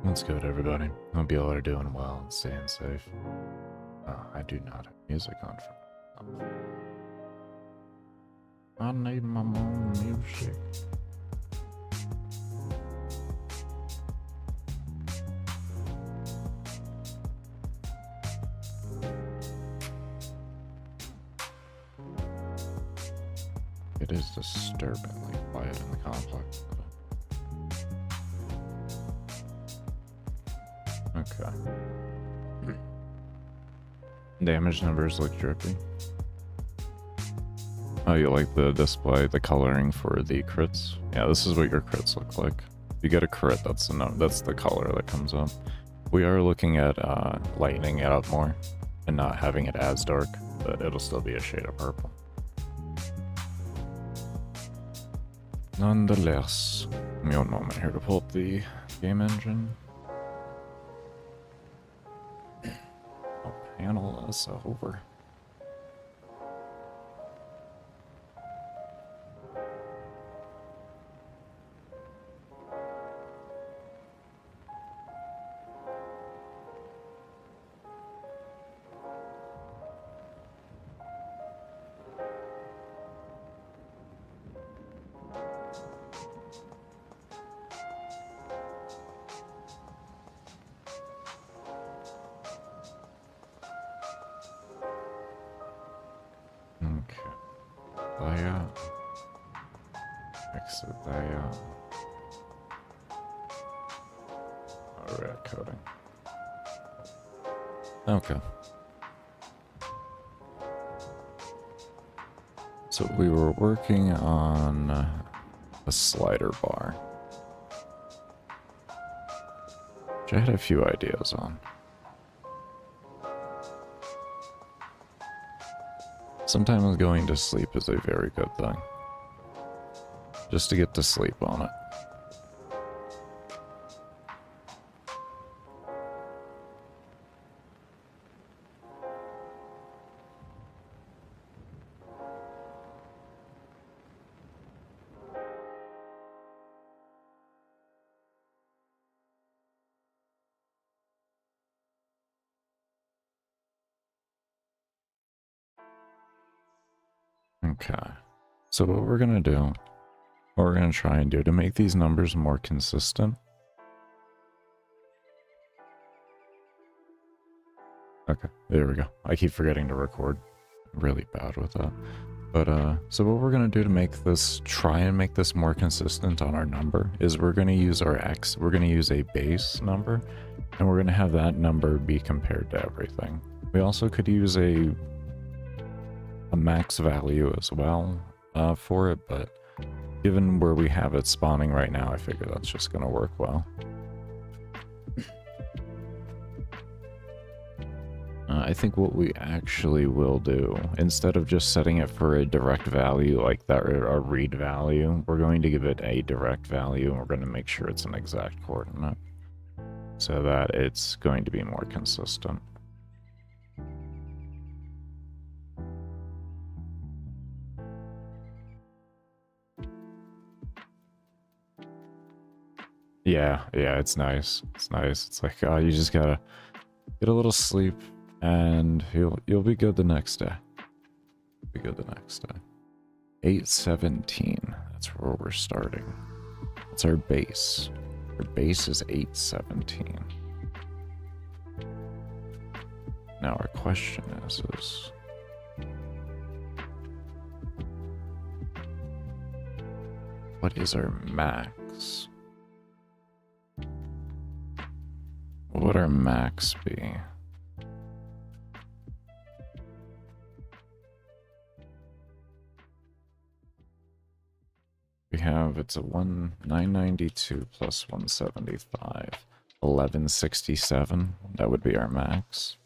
That's good, everybody. Hope you all are doing well and staying safe. I do not have music on for myself. I need my own music. It is disturbingly quiet in the complex. Okay. Damage numbers look drippy. Oh, you like the display, the coloring for the crits? Yeah, this is what your crits look like. If you get a crit, that's the color that comes up. We are looking at lightening it up more and not having it as dark, but it'll still be a shade of purple. Nonetheless, give me 1 moment here to pull up the game engine. Panel us over. Exit that. Alright, coding. Okay. So we were working on a slider bar, which I had a few ideas on. Sometimes going to sleep is a very good thing. Just to get to sleep on it. Okay. So what we're gonna do, what we're going to try and do to make these numbers more consistent. Okay, there we go. I keep forgetting to record. Really bad with that. But, so what we're going to do to try and make this more consistent on our number is we're going to use our X. We're going to use a base number, and we're going to have that number be compared to everything. We also could use a max value as well for it, but given where we have it spawning right now, I figure that's just going to work well. I think what we actually will do, instead of just setting it for a direct value like that, or a read value, we're going to give it a direct value, and we're going to make sure it's an exact coordinate so that it's going to be more consistent. Yeah, it's nice. It's nice. It's like, you just gotta get a little sleep, and you'll be good the next day. Be good the next day. 817. That's where we're starting. That's our base. Our base is 817. Now our question is what is our max? What would our max be? We have, it's a 992 plus 175, 1167. That would be our max.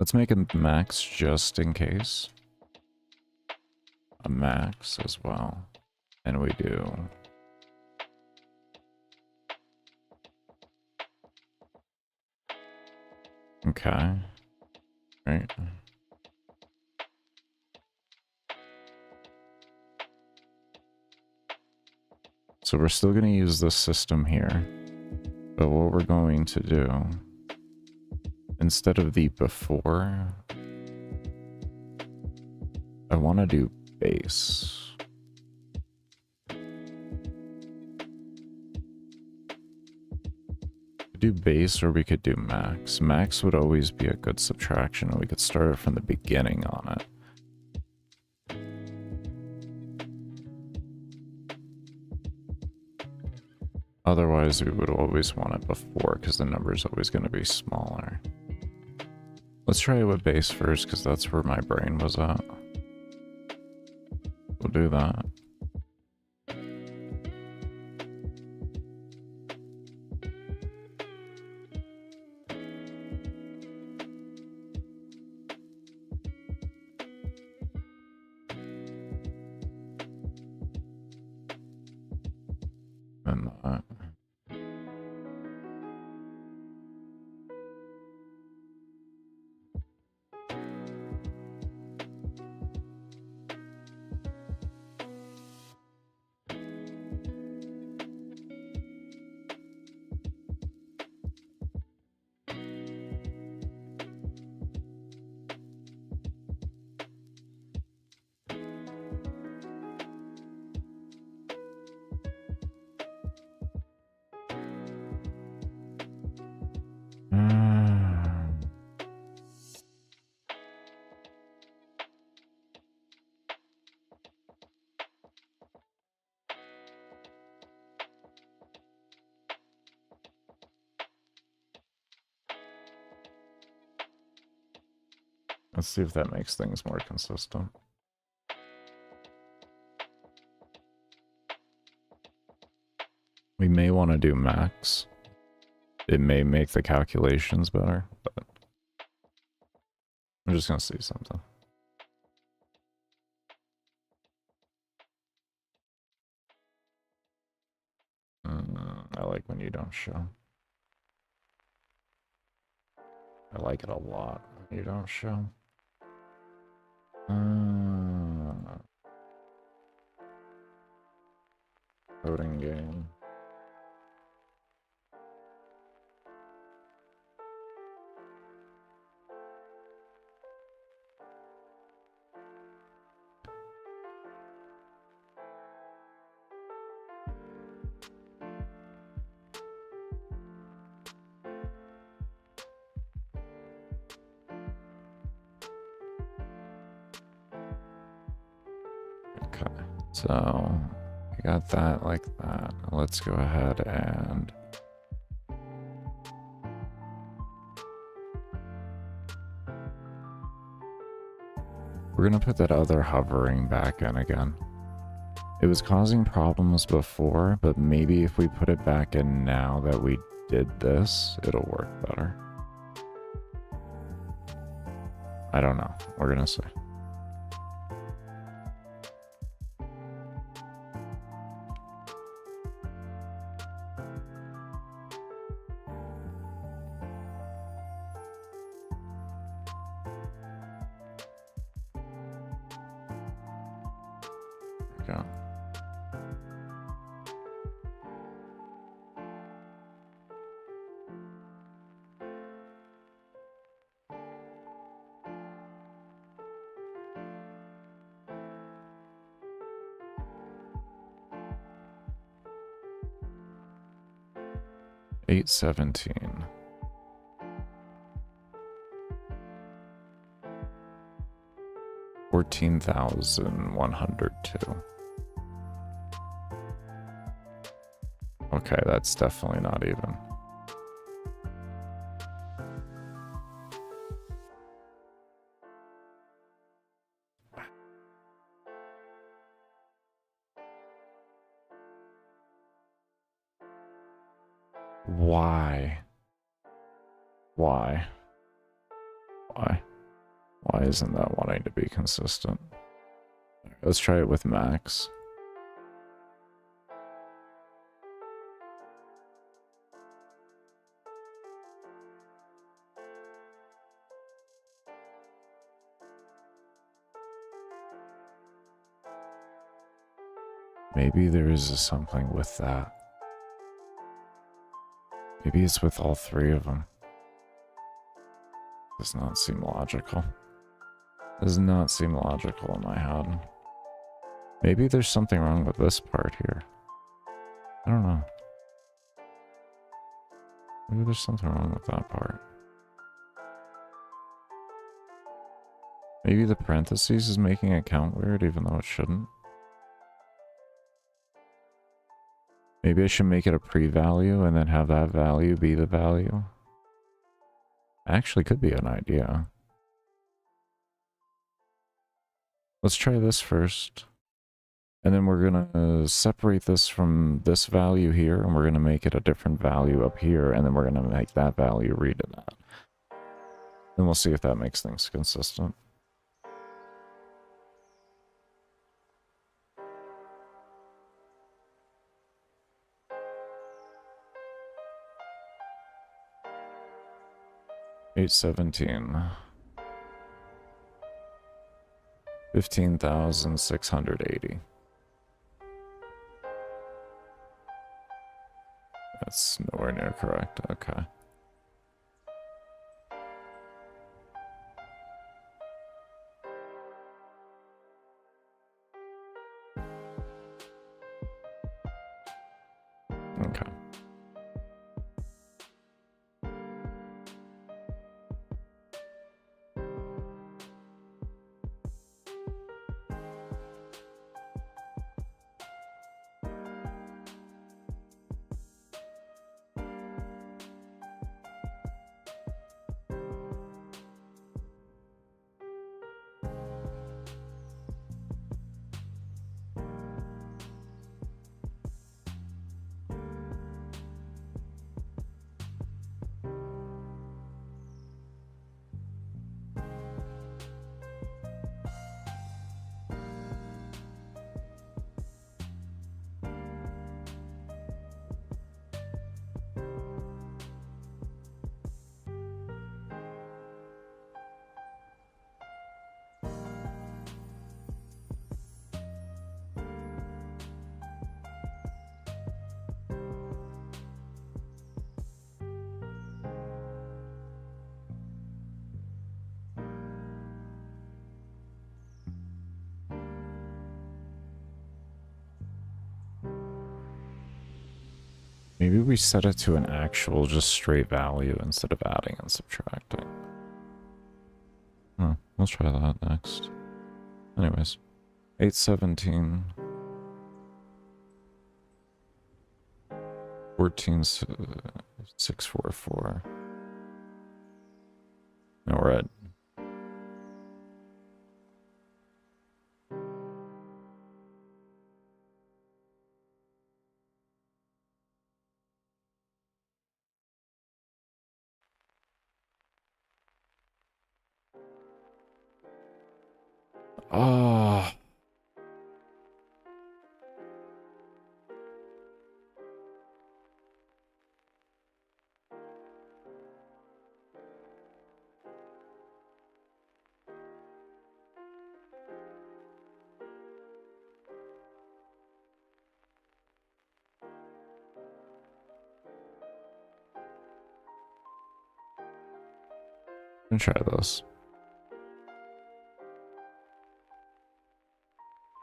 Let's make a max just in case. A max as well. And we do. Okay. Right. So we're still going to use this system here. But what we're going to do, instead of the before, I want to do base. Do base, or we could do max. Max would always be a good subtraction, and we could start it from the beginning on it. Otherwise, we would always want it before, because the number is always going to be smaller. Let's try it with base first, because that's where my brain was at. We'll do that. And that. Let's see if that makes things more consistent. We may want to do max. It may make the calculations better, but I'm just going to see something. I like when you don't show. I like it a lot when you don't show. Coding game. Okay, so we got that like that. Let's go ahead and we're gonna put that other hovering back in again. It was causing problems before, but maybe if we put it back in now that we did this, it'll work better. I don't know. We're gonna see. Go. $817. $14,102. Okay, that's definitely not even. Why? Why? Why? Why isn't that wanting to be consistent? Let's try it with max. Maybe there is something with that. Maybe it's with all three of them. Does not seem logical. Does not seem logical in my head. Maybe there's something wrong with this part here. I don't know. Maybe there's something wrong with that part. Maybe the parentheses is making it count weird even though it shouldn't. Maybe I should make it a pre-value and then have that value be the value. Actually could be an idea. Let's try this first. And then we're gonna separate this from this value here, and we're gonna make it a different value up here, and then we're gonna make that value read to that. Then we'll see if that makes things consistent. $817. 15,680. That's nowhere near correct. Okay. Okay. Maybe we set it to an actual, just straight value instead of adding and subtracting. Oh, let's try that next. Anyways, 817. 14,644. Now we're at oh. Let me try this.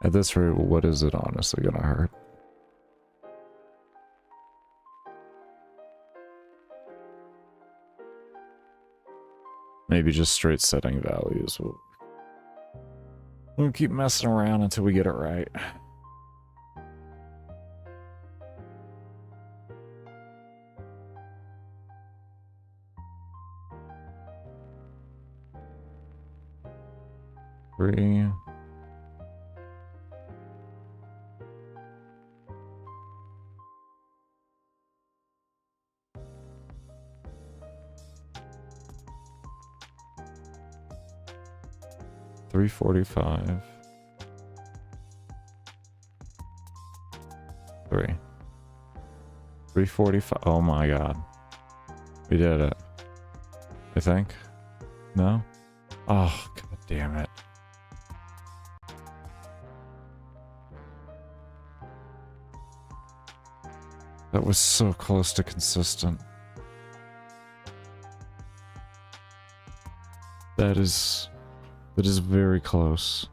At this rate, what is it honestly gonna hurt? Maybe just straight setting values. We'll keep messing around until we get it right. 3. $345. 3. 345. Oh my god. We did it. I think. No? Oh, god damn it. That was so close to consistent. That is very close.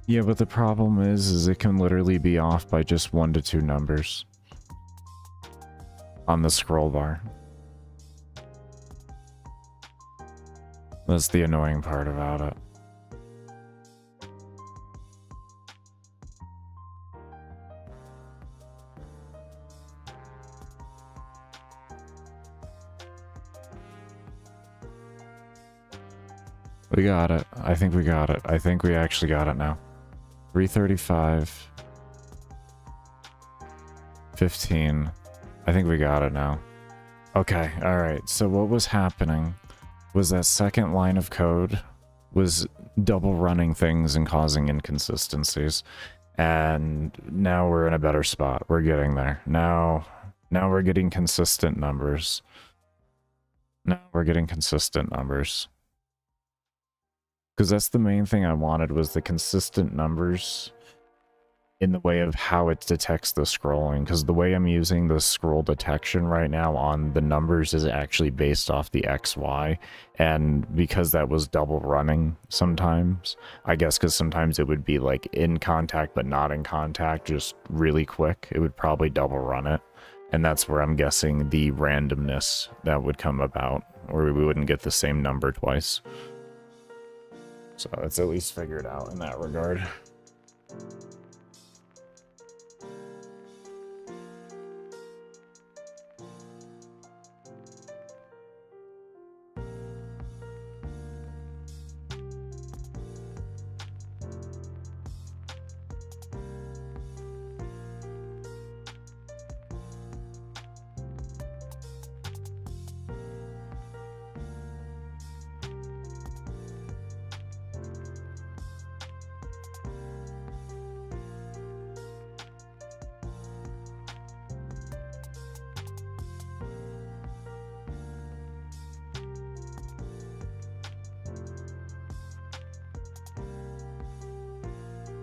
Yeah, but the problem is it can literally be off by just 1 to 2 numbers on the scroll bar. That's the annoying part about it. We got it. I think we got it. I think we actually got it now. 335. 15. I think we got it now. Okay, alright. So what was happening was that second line of code was double running things and causing inconsistencies. And now we're in a better spot. We're getting there. Now we're getting consistent numbers. Now we're getting consistent numbers. Because that's the main thing I wanted, was the consistent numbers in the way of how it detects the scrolling. Because the way I'm using the scroll detection right now on the numbers is actually based off the XY. And because that was double running sometimes, I guess because sometimes it would be like in contact but not in contact, just really quick, it would probably double run it. And that's where I'm guessing the randomness that would come about, or we wouldn't get the same number twice. So it's at least figured out in that regard.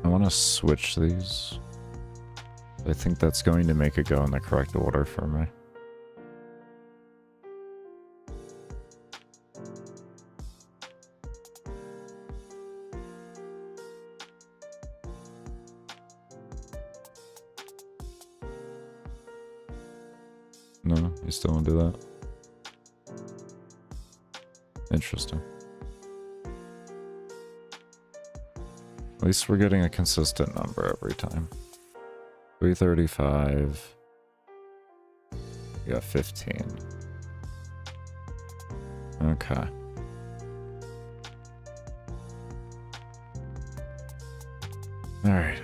I want to switch these. I think that's going to make it go in the correct order for me. No, you still want to do that? Interesting. At least we're getting a consistent number every time. 335. We got 15. Okay. All right.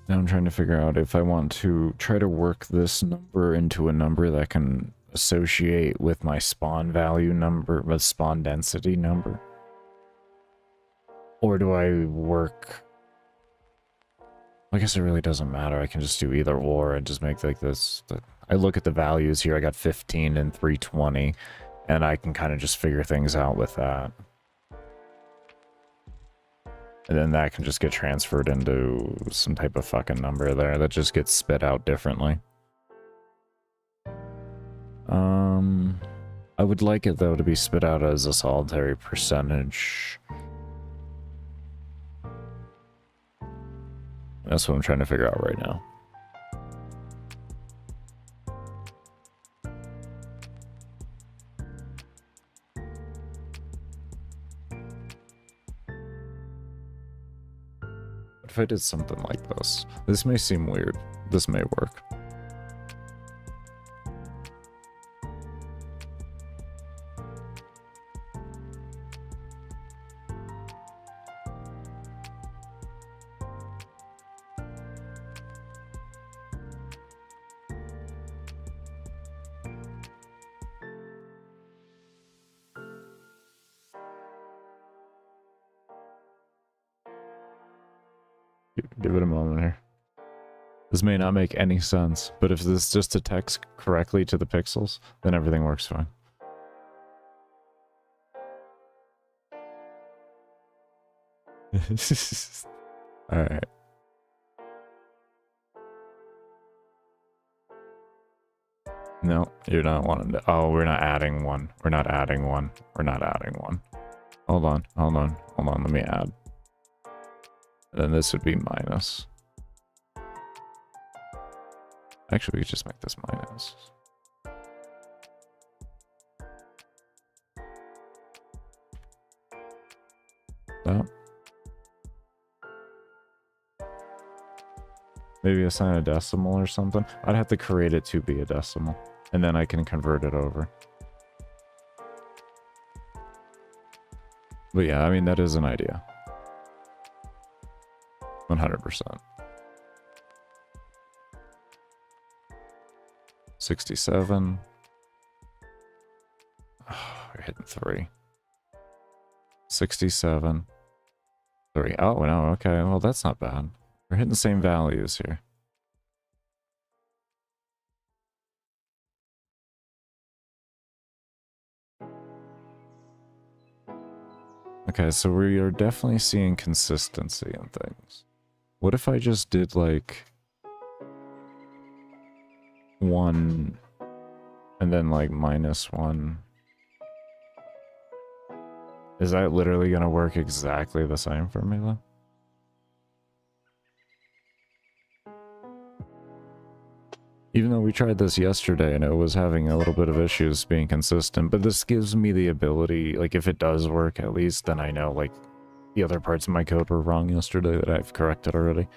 Now I'm trying to figure out if I want to try to work this number into a number that can associate with my spawn value number, with spawn density number. Or do I work... I guess it really doesn't matter. I can just do either or and just make like this. I look at the values here. I got 15 and 320, and I can kind of just figure things out with that. And then that can just get transferred into some type of fucking number there that just gets spit out differently. I would like it though to be spit out as a solitary percentage. That's what I'm trying to figure out right now. What if I did something like this? This may seem weird. This may work. Give it a moment here. This may not make any sense, but if this just detects correctly to the pixels, then everything works fine. Alright. No, you're not wanting to. Oh, we're not adding one. We're not adding one. We're not adding one. Hold on, hold on, hold on. Let me add. And then this would be minus. Actually, we could just make this minus. That. Maybe assign a decimal or something. I'd have to create it to be a decimal, and then I can convert it over. But yeah, I mean, that is an idea. 100%. 67. Oh, we're hitting 3. 67. 3. Oh, no, okay. Well, that's not bad. We're hitting the same values here. Okay, so we are definitely seeing consistency in things. What if I just did like 1 and then like -1? Is that literally gonna work exactly the same for me though? Even though we tried this yesterday and it was having a little bit of issues being consistent, but this gives me the ability, like if it does work at least, then I know like the other parts of my code were wrong yesterday that I've corrected already.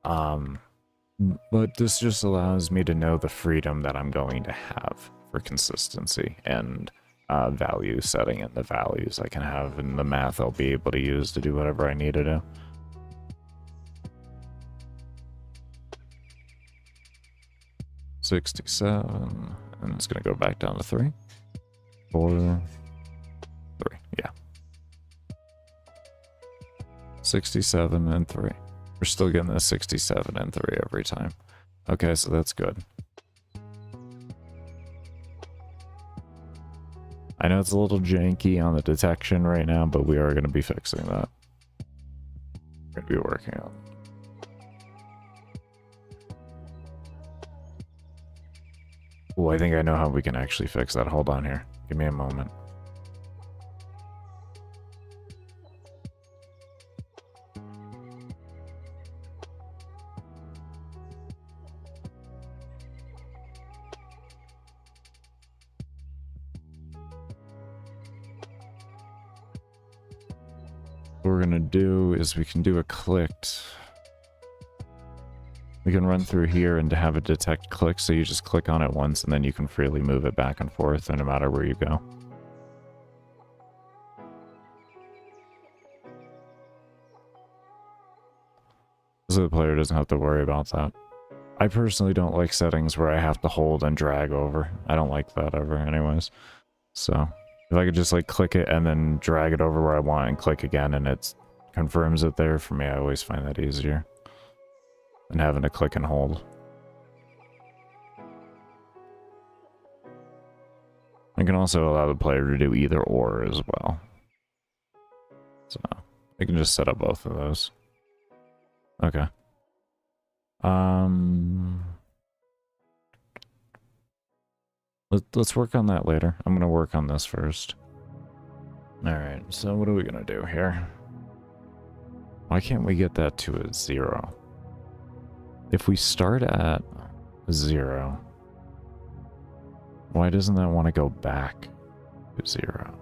But this just allows me to know the freedom that I'm going to have for consistency and value setting and the values I can have and the math I'll be able to use to do whatever I need to do. $67, and it's gonna go back down to 3, 4, 3, yeah. 67 and 3. We're still getting the 67 and 3 every time. Okay, so that's good. I know it's a little janky on the detection right now, but we are gonna be fixing that. We're gonna be working on it. Oh, I think I know how we can actually fix that. Hold on here. Give me a moment. What we're gonna do is we can do a clicked. We can run through here and to have it detect clicks, so you just click on it once and then you can freely move it back and forth no matter where you go. As so the player doesn't have to worry about that. I personally don't like settings where I have to hold and drag over. I don't like that ever anyways. So if I could just like click it and then drag it over where I want and click again and it confirms it there, for me, I always find that easier than having to click and hold. I can also allow the player to do either or as well. So I can just set up both of those. Okay. Let's work on that later. I'm gonna work on this first. Alright, so what are we gonna do here? Why can't we get that to a 0? If we start at 0, why doesn't that want to go back to 0?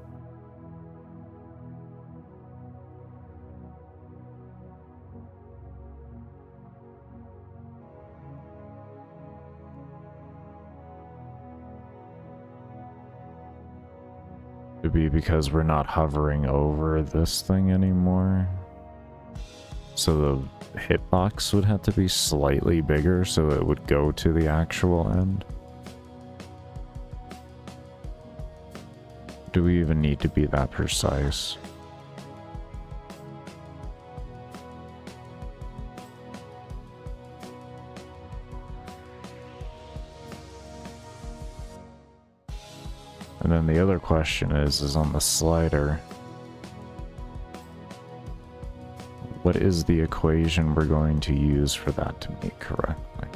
Could be because we're not hovering over this thing anymore. So the hitbox would have to be slightly bigger so it would go to the actual end. Do we even need to be that precise? And then the other question is on the slider, what is the equation we're going to use for that to make correctly?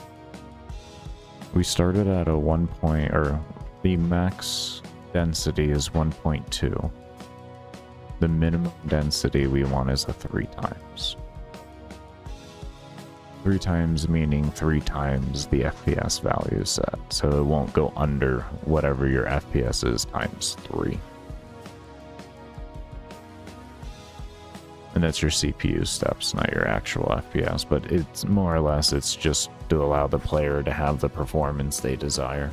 We started at a 1 point, or the max density is 1.2. The minimum density we want is a 3 times. 3 times meaning 3 times the FPS value set, so it won't go under whatever your FPS is times 3. And that's your CPU steps, not your actual FPS, but it's more or less, it's just to allow the player to have the performance they desire.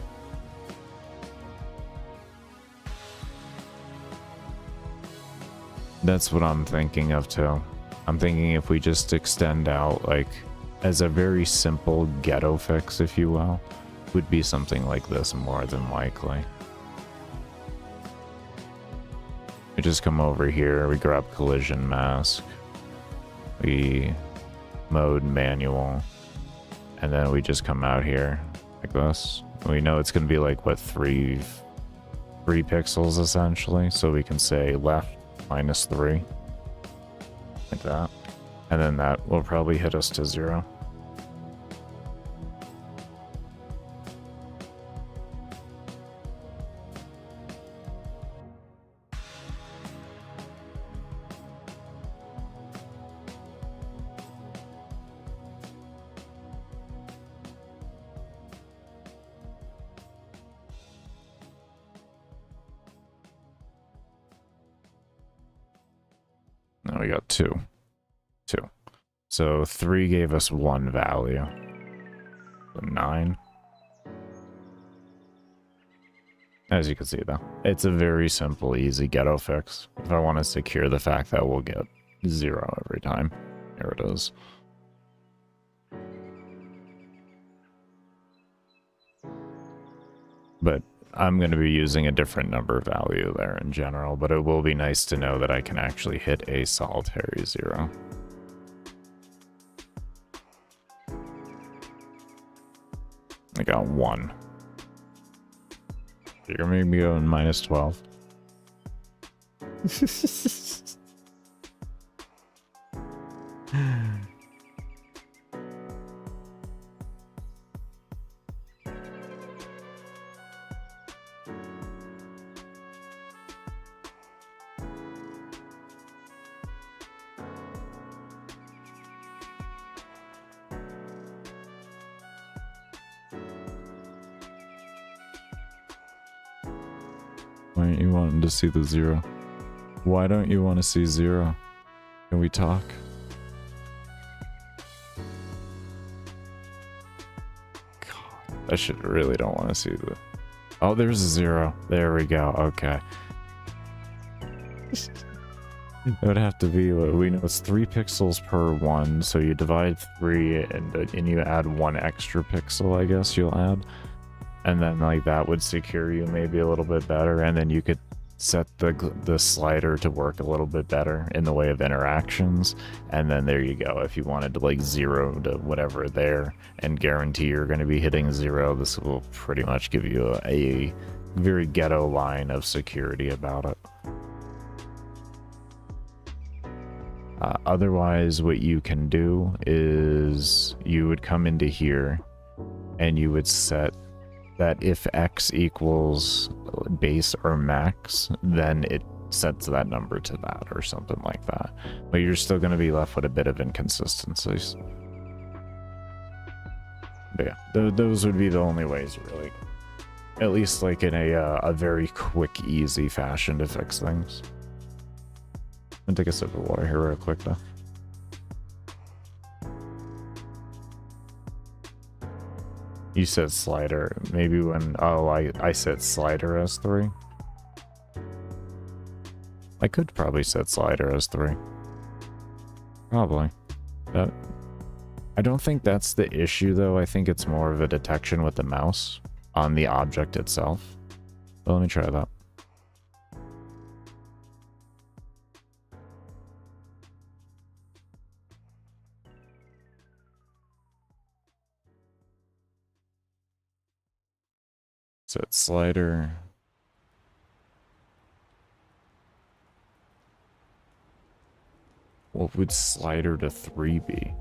That's what I'm thinking of too. I'm thinking if we just extend out, like, as a very simple ghetto fix, if you will, would be something like this more than likely. We just come over here, we grab collision mask, we mode manual, and then we just come out here like this. We know it's going to be like, what, 3 pixels essentially, so we can say left -3, like that. And then that will probably hit us to 0. Now we got 2. So 3 gave us 1 value. So 9. As you can see though, it's a very simple, easy ghetto fix. If I want to secure the fact that we'll get 0 every time, here it is. But I'm going to be using a different number value there in general, but it will be nice to know that I can actually hit a solitary 0. I got 1. You're maybe going -12. Why aren't you wanting to see the 0? Why don't you want to see 0? Can we talk? God, I should really don't want to see the... Oh, there's a 0. There we go. Okay. It would have to be, we know it's 3 pixels per one, so you divide 3 and you add 1 extra pixel, I guess you'll add. And then like that would secure you maybe a little bit better, and then you could set the slider to work a little bit better in the way of interactions, and then there you go. If you wanted to like 0 to whatever there and guarantee you're going to be hitting 0, this will pretty much give you a very ghetto line of security about it. Otherwise, what you can do is you would come into here and you would set that if x equals base or max, then it sets that number to that or something like that. But you're still going to be left with a bit of inconsistencies. But yeah, those would be the only ways, really. At least like in a very quick, easy fashion to fix things. I'm gonna take a sip of water here real quick though. You said slider. Maybe when... Oh, I said slider as 3. I could probably set slider as 3. Probably. But I don't think that's the issue though. I think it's more of a detection with the mouse on the object itself. But let me try that. Set slider. What would slider to 3 be?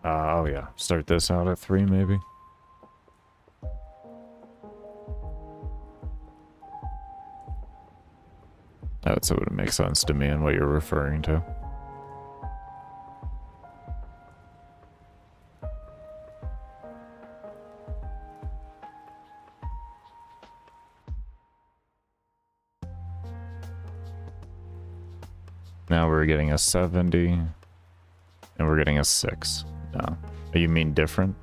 Oh yeah, start this out at 3 maybe. That's what would make sense to me and what you're referring to. Now we're getting a 70, and we're getting a 6. No. You mean different?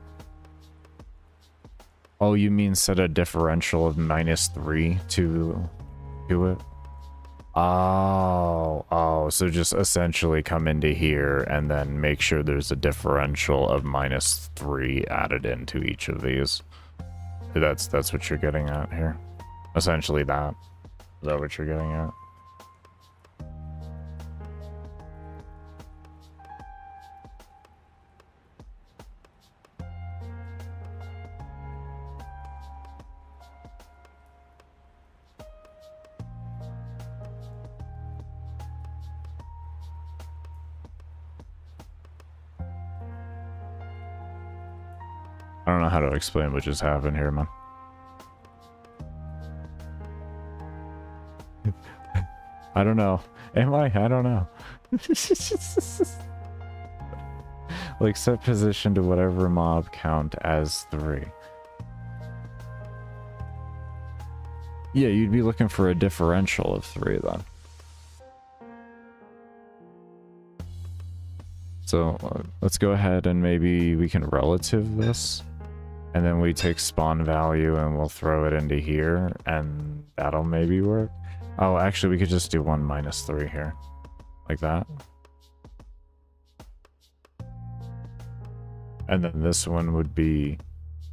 Oh, you mean set a differential of -3 to it? Oh, so just essentially come into here and then make sure there's a differential of -3 added into each of these. That's what you're getting at here. Essentially that. Is that what you're getting at? I don't know how to explain what just happened here, man. I don't know. Am I? I don't know. Like set position to whatever mob count as 3. Yeah, you'd be looking for a differential of 3 then. So let's go ahead and maybe we can relative this. And then we take spawn value and we'll throw it into here, and that'll maybe work. Oh, actually, we could just do 1 -3 here. Like that. And then this one would be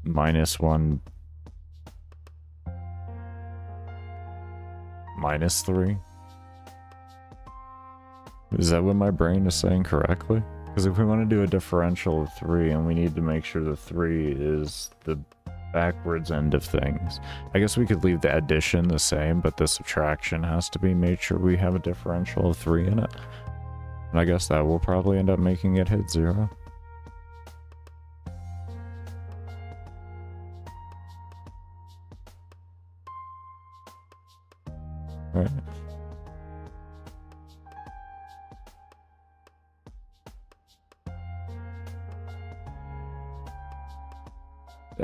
-1 -3. Is that what my brain is saying correctly? Because if we want to do a differential of 3 and we need to make sure the 3 is the backwards end of things, I guess we could leave the addition the same, but the subtraction has to be made sure we have a differential of 3 in it. And I guess that will probably end up making it hit 0. Right.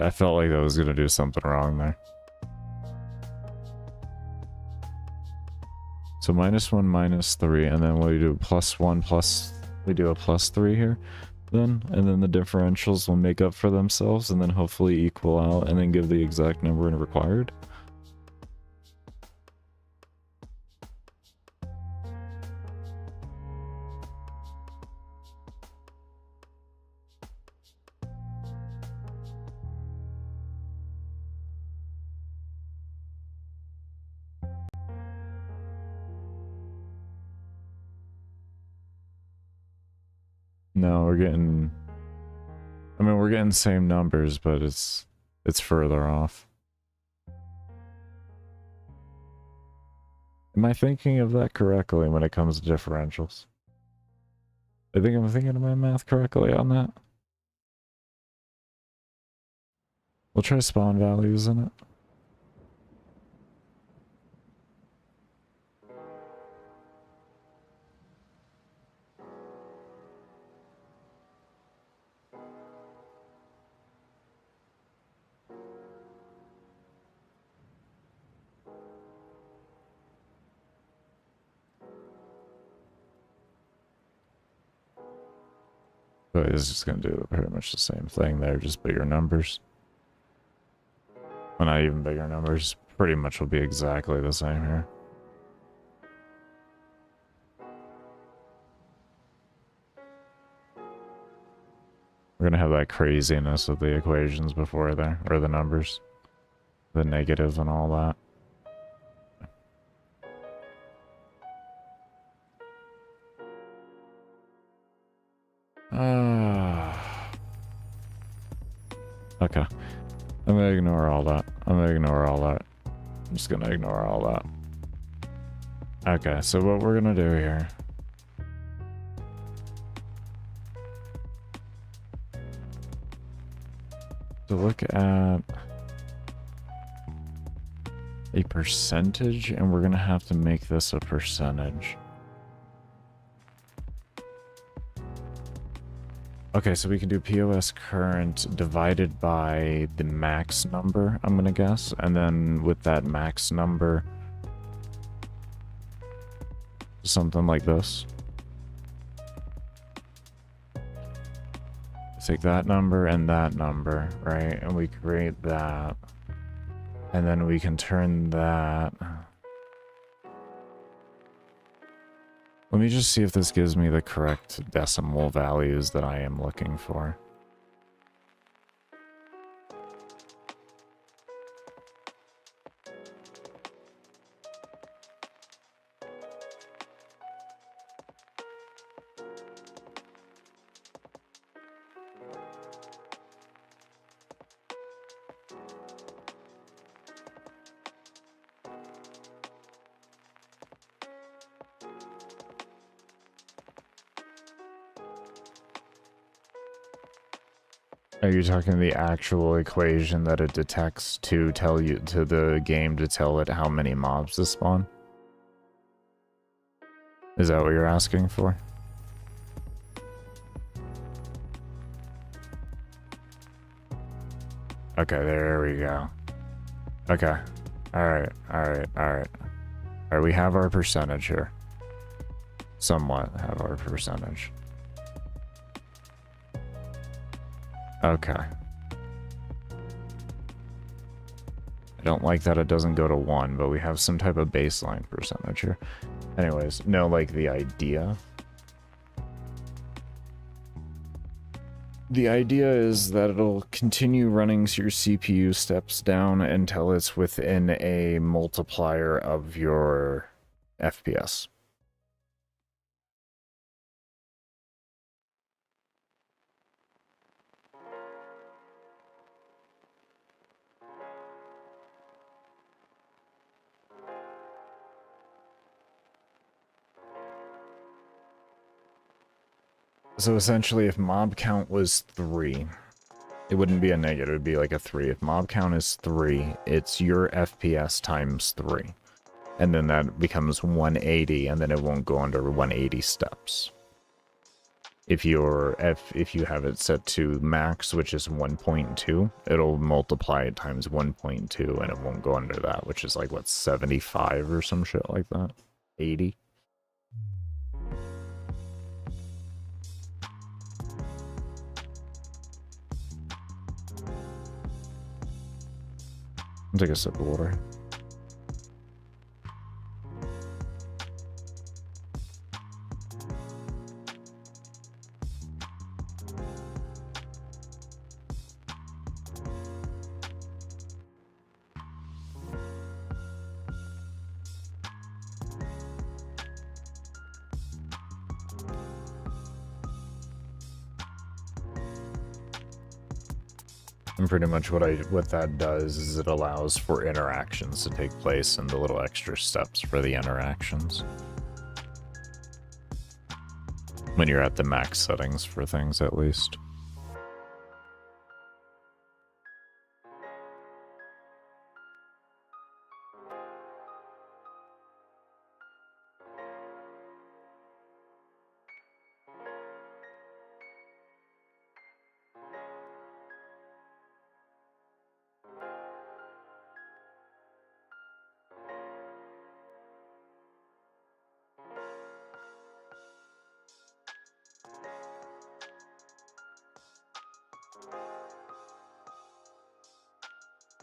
I felt like that was going to do something wrong there. So -1, -3, and then we do +1 plus... We do a +3 here, then, and then the differentials will make up for themselves, and then hopefully equal out, and then give the exact number required. No, we're getting... I mean, we're getting the same numbers, but it's further off. Am I thinking of that correctly when it comes to differentials? I think I'm thinking of my math correctly on that. We'll try spawn values in it. But it's just going to do pretty much the same thing there, just bigger numbers. Well, not even bigger numbers. Pretty much will be exactly the same here. We're going to have that craziness of the equations before there, or the numbers. The negative and all that. Okay. I'm gonna ignore all that. I'm just gonna ignore all that. Okay, so what we're gonna do here. To look at a percentage, and we're gonna have to make this a percentage. Okay, so we can do POS current divided by the max number, I'm gonna guess. And then with that max number, something like this. Take that number and that number, right? And we create that. And then we can turn that. Let me just see if this gives me the correct decimal values that I am looking for. Are you talking the actual equation that it detects to tell you, to the game to tell it how many mobs to spawn? Is that what you're asking for? Okay, there we go. Okay. Alright. Alright, we have our percentage here. Somewhat have our percentage. Okay. I don't like that it doesn't go to 1, but we have some type of baseline percentage here. Anyways, no, like the idea. The idea is that it'll continue running your CPU steps down until it's within a multiplier of your FPS. So essentially, if mob count was 3, it wouldn't be a negative, it would be like a 3. If mob count is 3, it's your FPS times 3. And then that becomes 180, and then it won't go under 180 steps. If you have it set to max, which is 1.2, it'll multiply it times 1.2, and it won't go under that, which is like, what, 75 or some shit like that? 80? I'll take a sip of water. And pretty much what that does is it allows for interactions to take place and the little extra steps for the interactions. When you're at the max settings for things, at least.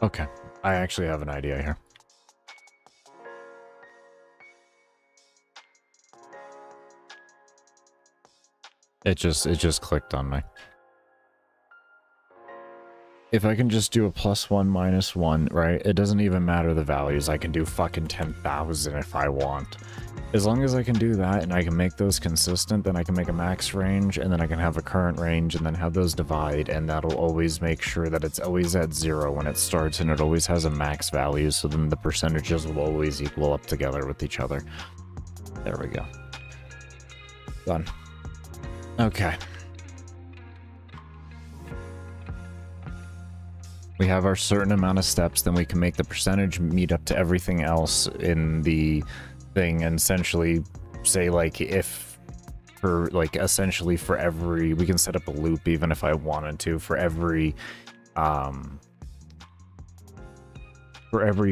Okay, I actually have an idea here. It just clicked on me. If I can just do a +1, -1, right? It doesn't even matter the values. I can do fucking 10,000 if I want. As long as I can do that and I can make those consistent, then I can make a max range, and then I can have a current range, and then have those divide, and that'll always make sure that it's always at 0 when it starts, and it always has a max value, so then the percentages will always equal up together with each other. There we go. Done. Okay. We have our certain amount of steps, then we can make the percentage meet up to everything else in the thing, and essentially say, like, if for, like, essentially for every, we can set up a loop even if I wanted to, for every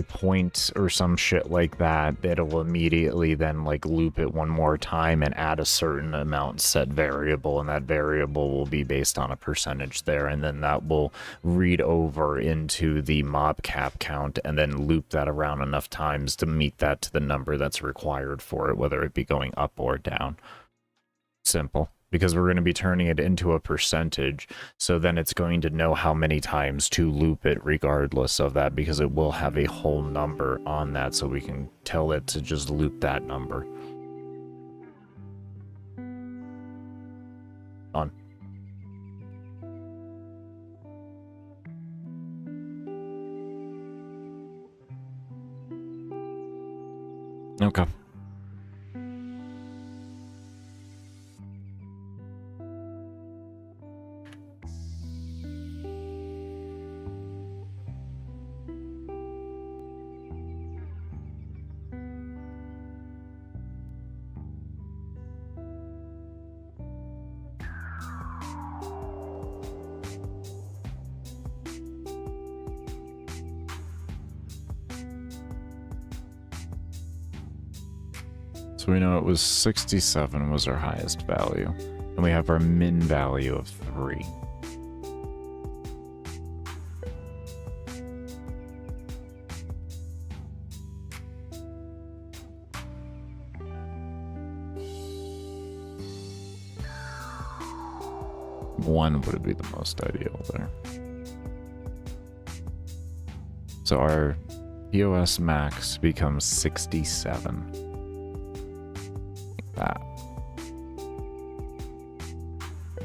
point or some shit like that, it'll immediately then, like, loop it one more time and add a certain amount set variable, and that variable will be based on a percentage there, and then that will read over into the mob cap count and then loop that around enough times to meet that to the number that's required for it, whether it be going up or down. Simple. Because we're going to be turning it into a percentage, so then it's going to know how many times to loop it regardless of that, because it will have a whole number on that, so we can tell it to just loop that number. On. Okay. So we know it was 67 was our highest value, and we have our min value of 3. One would be the most ideal there. So our POS max becomes 67. Like that.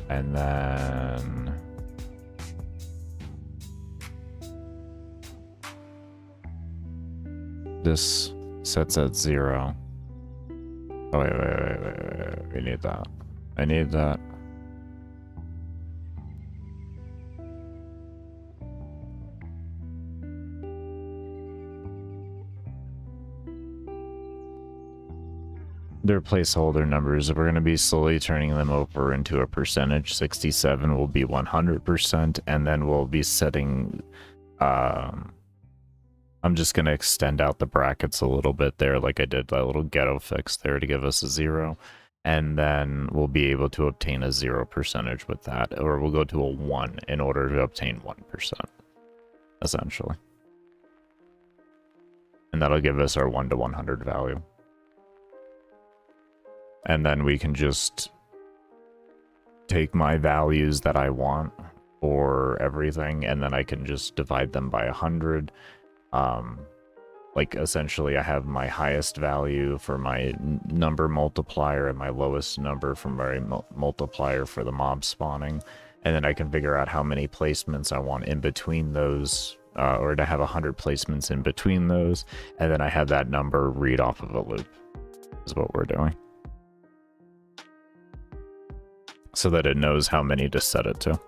And then this sets at 0. Oh, wait. We need that. I need that. They're placeholder numbers. We're going to be slowly turning them over into a percentage. 67 will be 100%, and then we'll be setting... I'm just going to extend out the brackets a little bit there, like I did that little ghetto fix there to give us a 0. And then we'll be able to obtain a 0 percentage with that, or we'll go to a 1 in order to obtain 1%, essentially. And that'll give us our 1 to 100 value. And then we can just take my values that I want for everything, and then I can just divide them by 100. Like, essentially, I have my highest value for my number multiplier and my lowest number for my multiplier for the mob spawning. and then I can figure out how many placements I want in between those, or to have 100 placements in between those, and then I have that number read off of a loop, is what we're doing. So that it knows how many to set it to.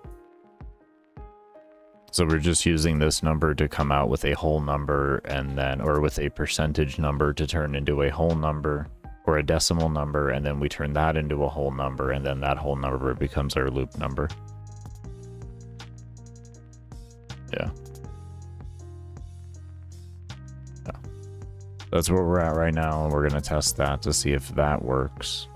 So we're just using this number to come out with a whole number, and then, or with a percentage number to turn into a whole number, or a decimal number, and then we turn that into a whole number, and then that whole number becomes our loop number. Yeah. That's where we're at right now, and we're going to test that to see if that works.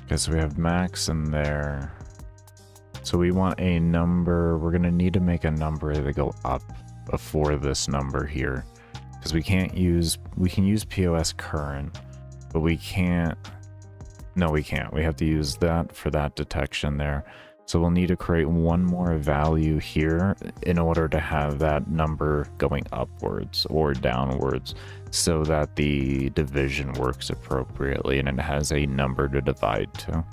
Okay, so we have max in there. So we want a number. We're going to need to make a number to go up before this number here, because we can use POS current, but we can't. No, we can't. We have to use that for that detection there. So we'll need to create one more value here in order to have that number going upwards or downwards, so that the division works appropriately and it has a number to divide to.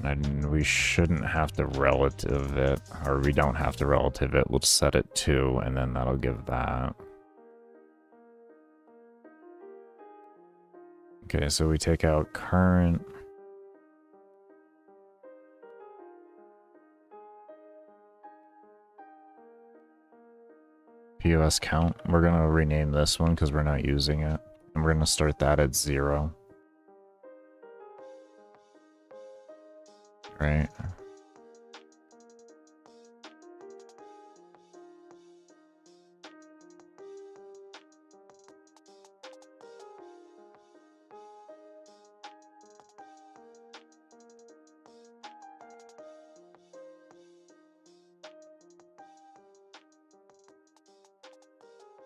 And we shouldn't have to relative it, or we don't have to relative it. We'll set it to, and then that'll give that. Okay, so we take out current. POS count. We're going to rename this one because we're not using it. And we're going to start that at 0. Right.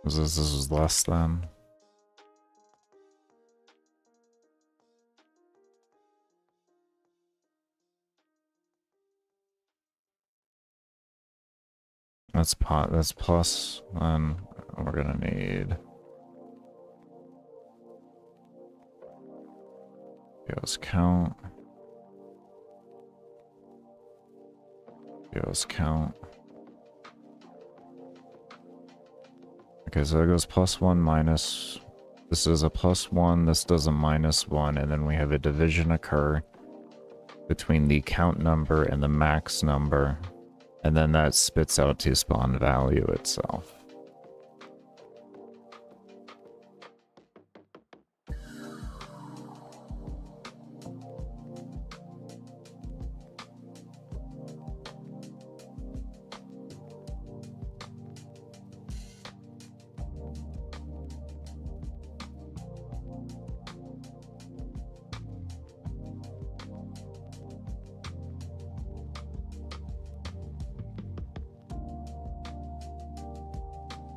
This is less than. That's plus, and we're gonna need POS count. POS count. Okay, so it goes +1 minus. This is a +1, this does a -1, and then we have a division occur between the count number and the max number, and then that spits out to spawn value itself.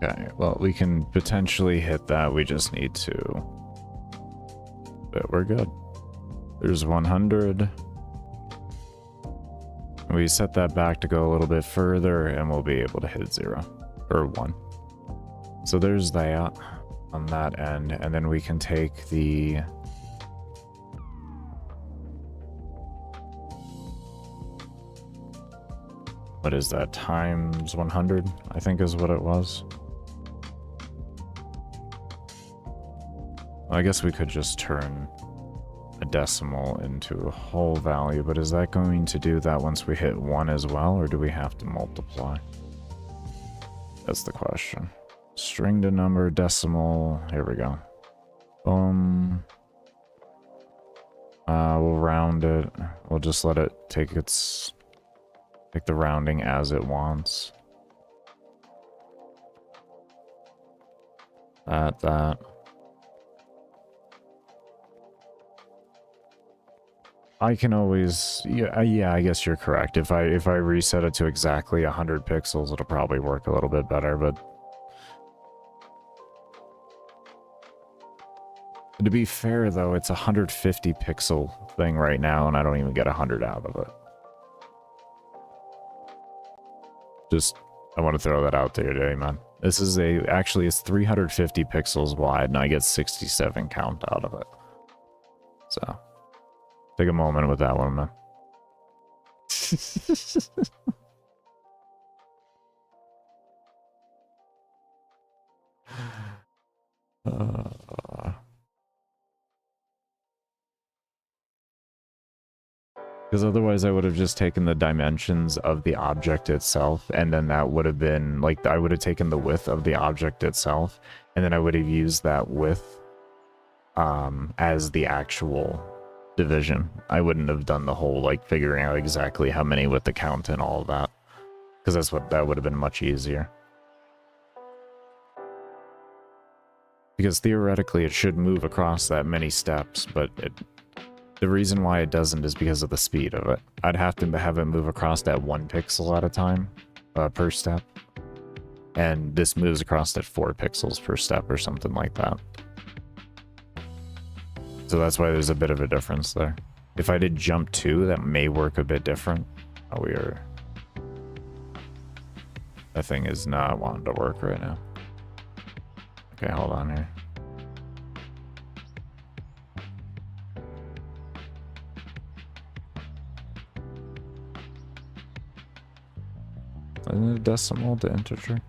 Okay, well, we can potentially hit that. We just need to. But we're good. There's 100. We set that back to go a little bit further, and we'll be able to hit 0 or 1. So there's that on that end, and then we can take the. What is that? Times 100, I think is what it was. I guess we could just turn a decimal into a whole value, but is that going to do that once we hit 1 as well, or do we have to multiply? That's the question. String to number, decimal, here we go. Boom. We'll round it. We'll just let it take the rounding as it wants. That. I can always, yeah, I guess you're correct. If I reset it to exactly 100 pixels, it'll probably work a little bit better, but To be fair, though, it's a 150 pixel thing right now, and I don't even get 100 out of it. Just, I want to throw that out there today, man. This is actually it's 350 pixels wide, and I get 67 count out of it. So, take a moment with that one, man. Because otherwise I would have just taken the dimensions of the object itself, and then that would have been, like, I would have taken the width of the object itself, and then I would have used that width as the actual division. I wouldn't have done the whole, like, figuring out exactly how many with the count and all of that. Because that would have been much easier. Because theoretically it should move across that many steps, but the reason why it doesn't is because of the speed of it. I'd have to have it move across that 1 pixel at a time per step. And this moves across at 4 pixels per step or something like that. So that's why there's a bit of a difference there. If I did jump 2, that may work a bit different. Oh, that thing is not wanting to work right now. Okay, hold on here. Isn't it a decimal to integer?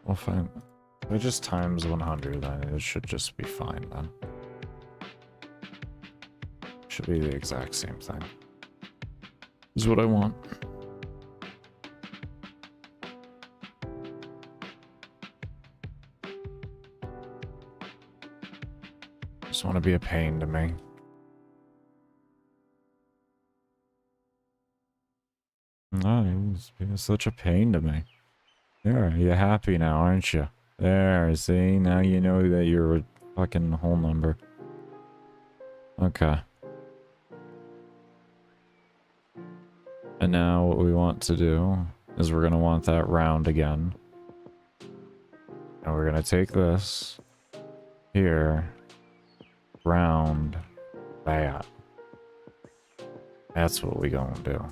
Well, fine. If I just times 100, then it should just be fine then. Should be the exact same thing. This is what I want. Just want to be a pain to me. No, he's being such a pain to me. There, you're happy now, aren't you? There, see? Now you know that you're a fucking whole number. Okay. And now what we want to do is we're going to want that round again. And we're going to take this here, round that. That's what we going to do.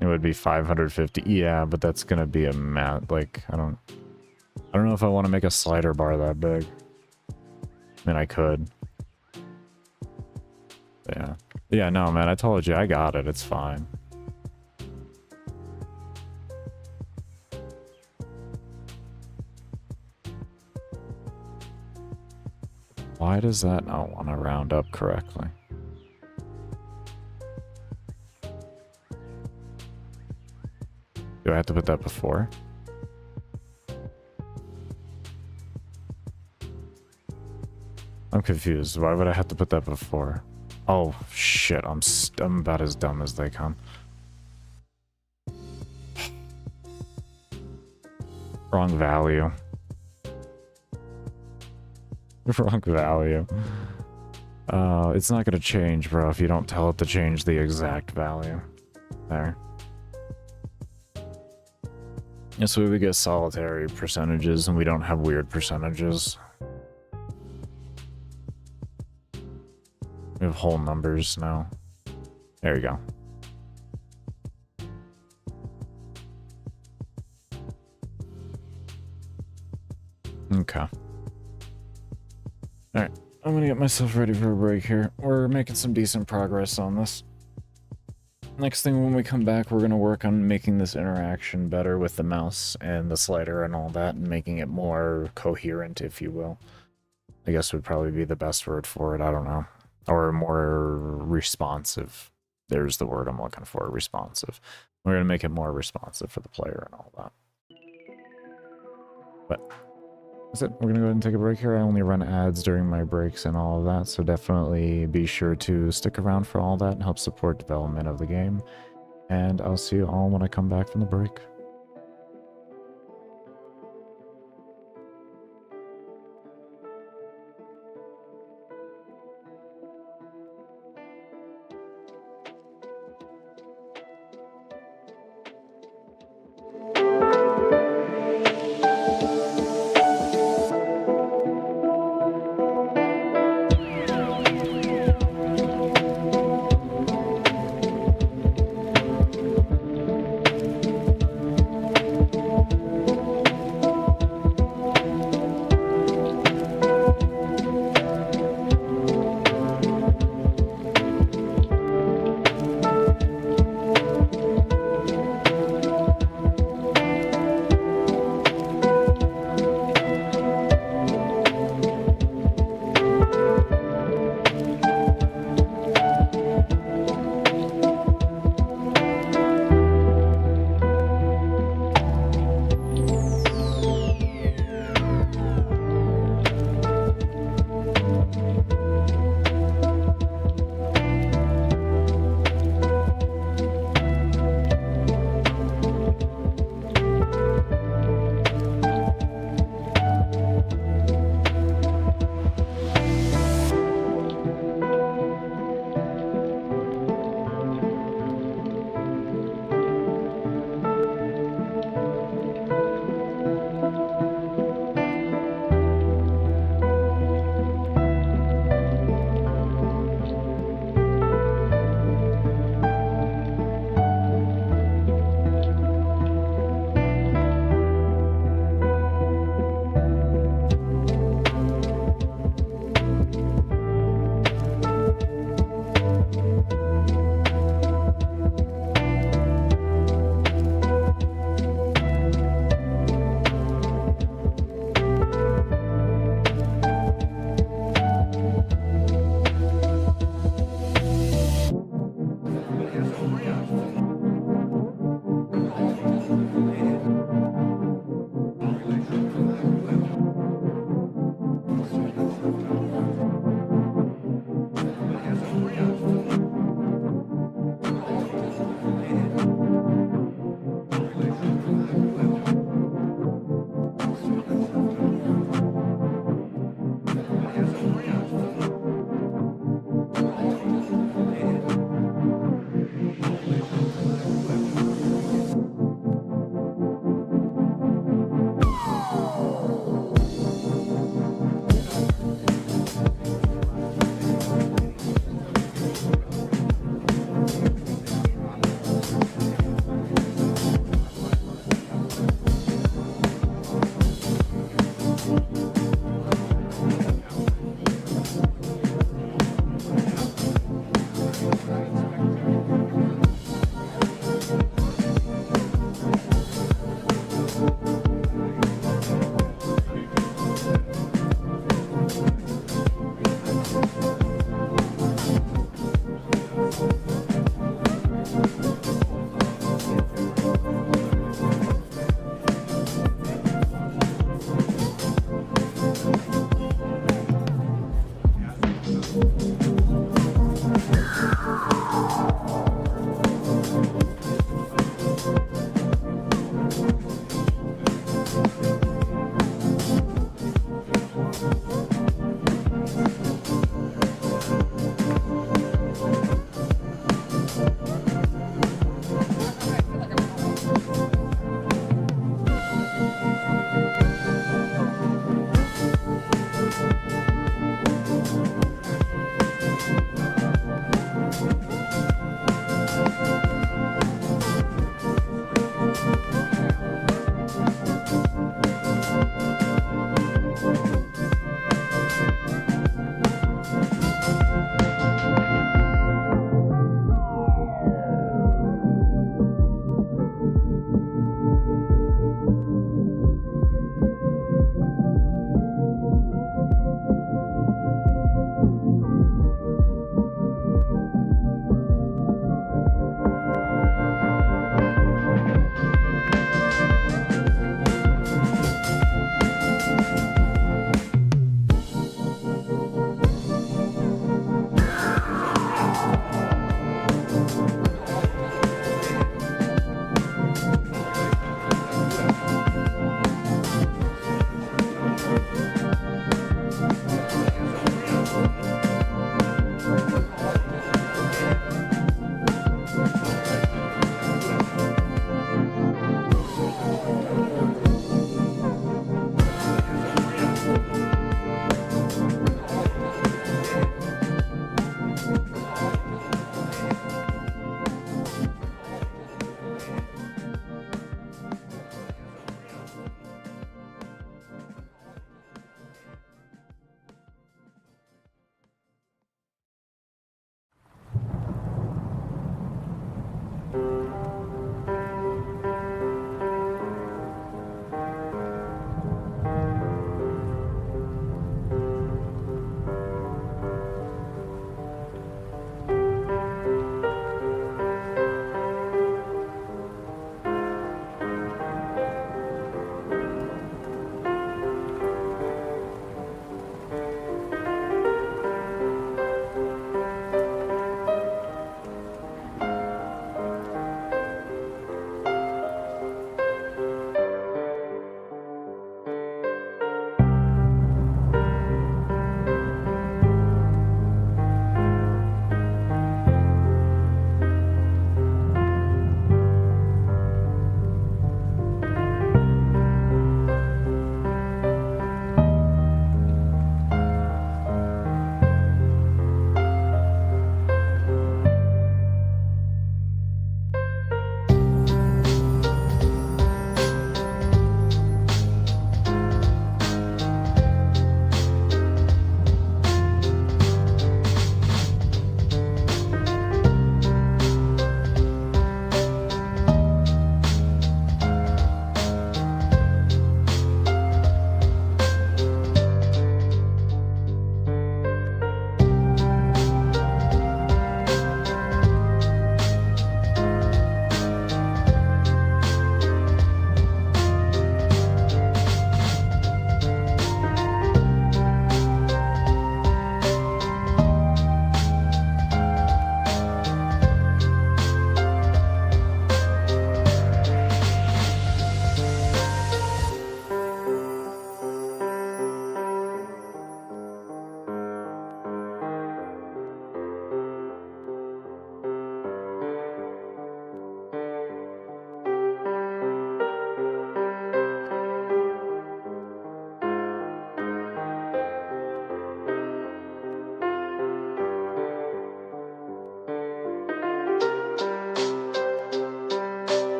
It would be 550. Yeah, but that's gonna be a mat. Like, I don't know if I want to make a slider bar that big. I mean, I could. Yeah. Yeah, no, man, I told you, I got it. It's fine. Why does that not want to round up correctly? Do I have to put that before? I'm confused. Why would I have to put that before? Oh, shit. I'm about as dumb as they come. Wrong value. Wrong value. It's not gonna change, bro, if you don't tell it to change the exact value. There. This way we get solitary percentages and we don't have weird percentages. We have whole numbers now. There you go. Okay. Alright, I'm gonna get myself ready for a break here. We're making some decent progress on this. Next thing when we come back, we're going to work on making this interaction better with the mouse and the slider and all that, and making it more coherent, if you will. I guess would probably be the best word for it, I don't know. Or more responsive. There's the word I'm looking for, responsive. We're going to make it more responsive for the player and all that. But that's it. We're going to go ahead and take a break here. I only run ads during my breaks and all of that, so definitely be sure to stick around for all that and help support development of the game. And I'll see you all when I come back from the break.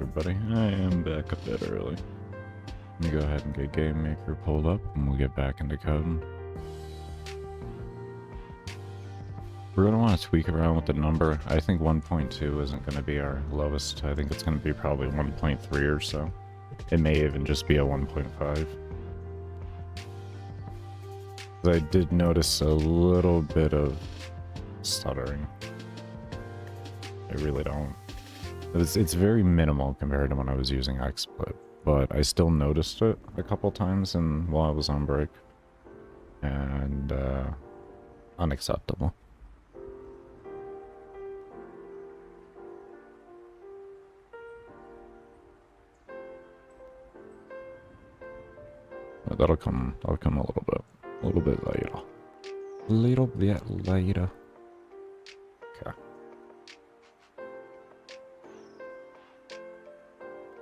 everybody. I am back a bit early. Let me go ahead and get Gamemaker pulled up and we'll get back into coding. We're going to want to tweak around with the number. I think 1.2 isn't going to be our lowest. I think it's going to be probably 1.3 or so. It may even just be a 1.5. I did notice a little bit of stuttering. I really don't. It's very minimal compared to when I was using XSplit, but I still noticed it a couple times while I was on break. And, unacceptable. But that'll come a little bit later. A little bit later. Okay.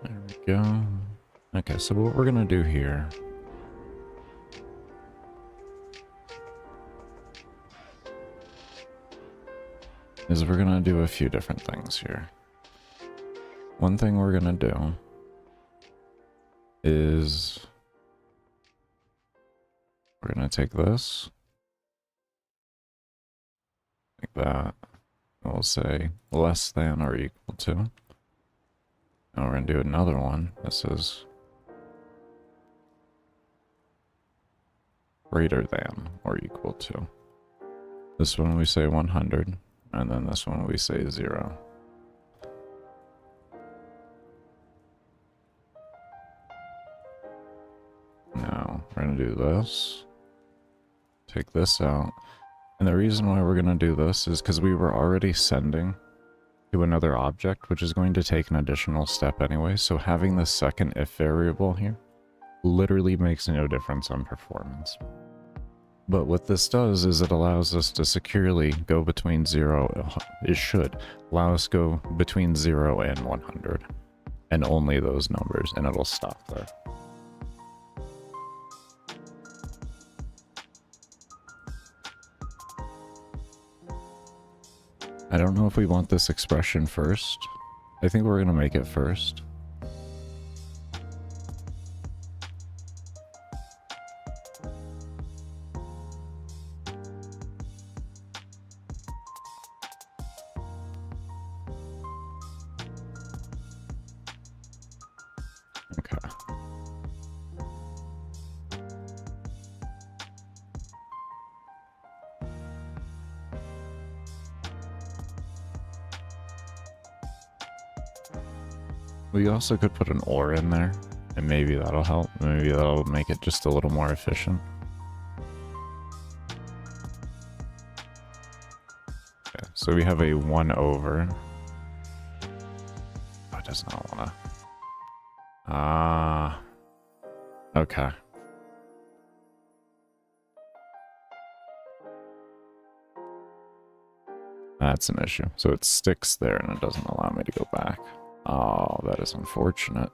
There we go. Okay, so what we're gonna do here is we're gonna do a few different things here. One thing we're gonna do is we're gonna take this, like that, and we'll say less than or equal to. And we're gonna do another one. This is greater than or equal to. This one we say 100, and then this one we say 0. Now we're gonna do this. Take this out. And the reason why we're going to do this is because we were already sending to another object, which is going to take an additional step anyway. So having the second if variable here literally makes no difference on performance. But what this does is it allows us to securely go between 0, it should allow us to go between 0 and 100. And only those numbers, and it'll stop there. I don't know if we want this expression first. I think we're gonna make it first. Okay. We also could put an or in there, and maybe that'll help. Maybe that'll make it just a little more efficient. Okay, so we have a 1 over. Oh, it does not want to. Ah. Okay. That's an issue. So it sticks there and it doesn't allow me to go back. Oh, that is unfortunate.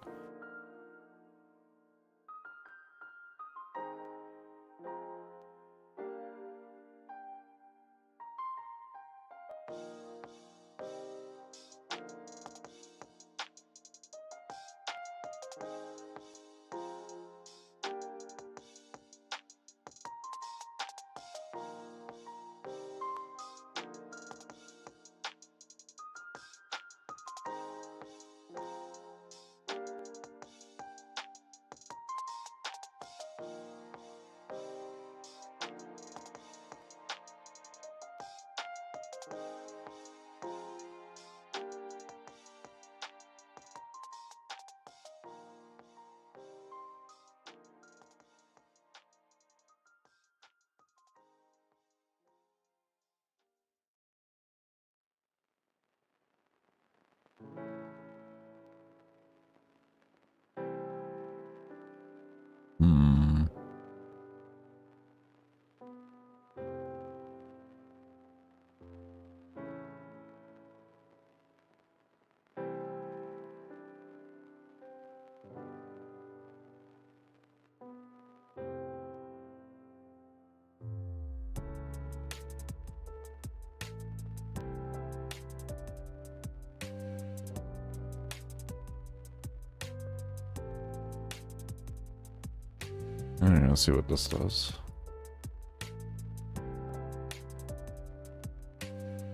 Alright, let's see what this does.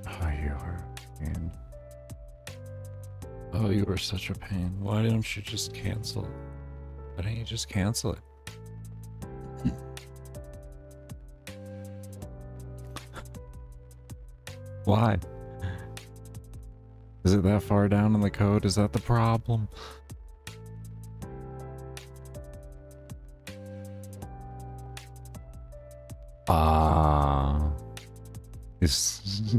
Oh, you are a pain. Oh, you are such a pain. Why don't you just cancel? Why don't you just cancel it? Why? Is it that far down in the code? Is that the problem? Ah. This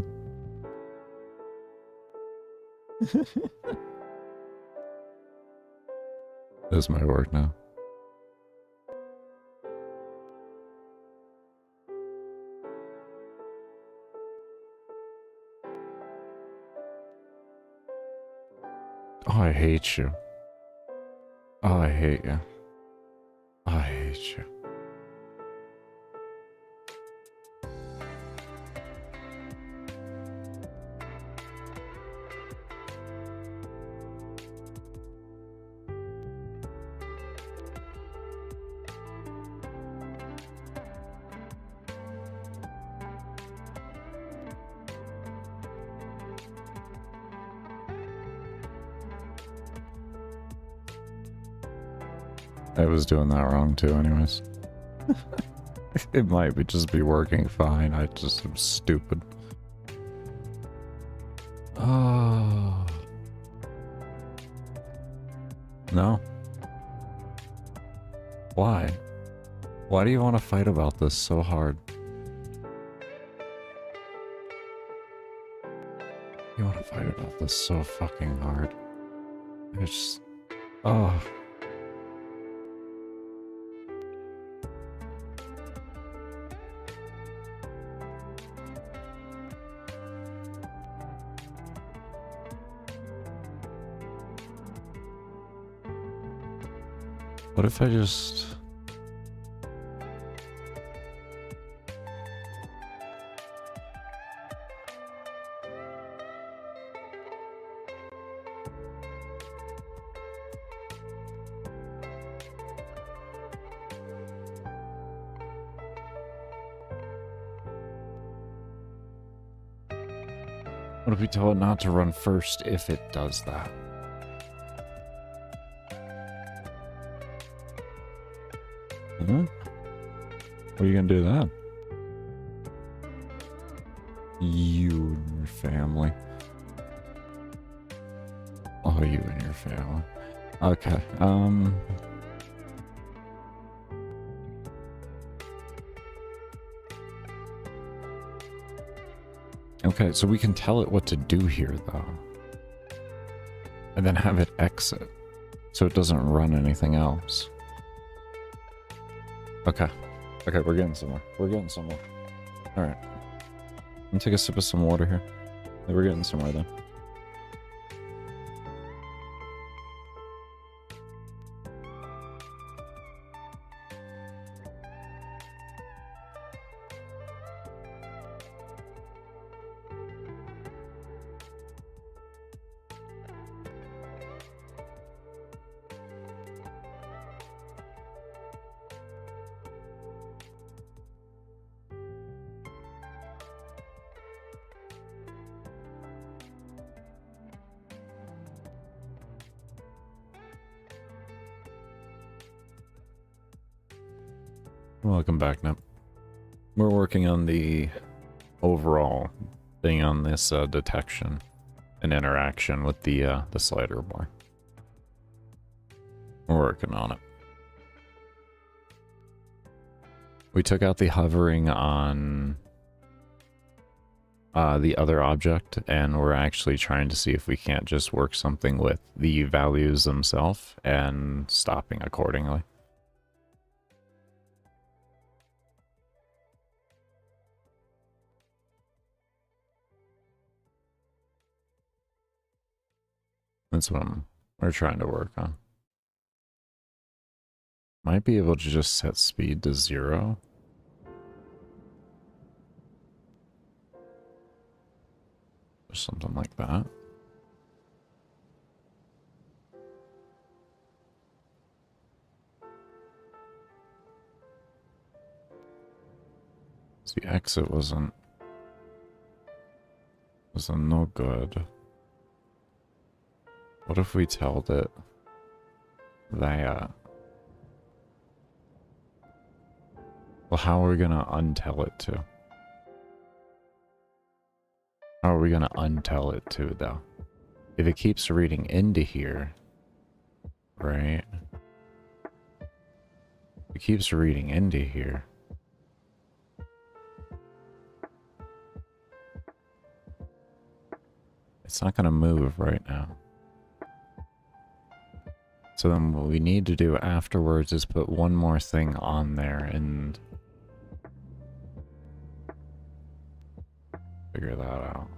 This might work now. Oh, I hate you. Oh, I hate you. Oh, I hate you. I was doing that wrong too anyways. It might just be working fine. I just am stupid. Oh. No. Why? Why do you want to fight about this so hard? You want to fight about this so fucking hard. It's... Oh. What if I just... What if we tell it not to run first if it does that? Huh? What are you gonna do then? You and your family. Oh, you and your family. Okay, Okay, so we can tell it what to do here, though. And then have it exit, so it doesn't run anything else. Okay. Okay, we're getting somewhere. We're getting somewhere. Alright. Let me take a sip of some water here. Yeah, we're getting somewhere, then. Welcome back, Nip. We're working on the overall thing on this detection and interaction with the slider bar. We're working on it. We took out the hovering on the other object, and we're actually trying to see if we can't just work something with the values themselves and stopping accordingly. That's what we're trying to work on. Might be able to just set speed to 0. Or something like that. The exit wasn't no good. What if we told it that? Well, how are we gonna untell it to? How are we gonna untell it to, though? If it keeps reading into here, right? It keeps reading into here. It's not gonna move right now. So then what we need to do afterwards is put one more thing on there and figure that out.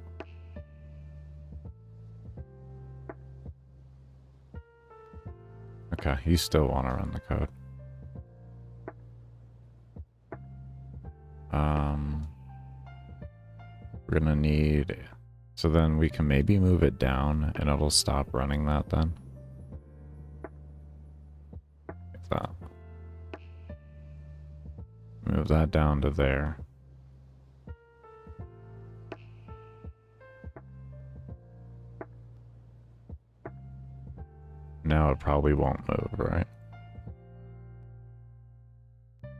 Okay, you still want to run the code. We're gonna need... So then we can maybe move it down and it'll stop running that then. Like that. Move that down to there. Now it probably won't move, right?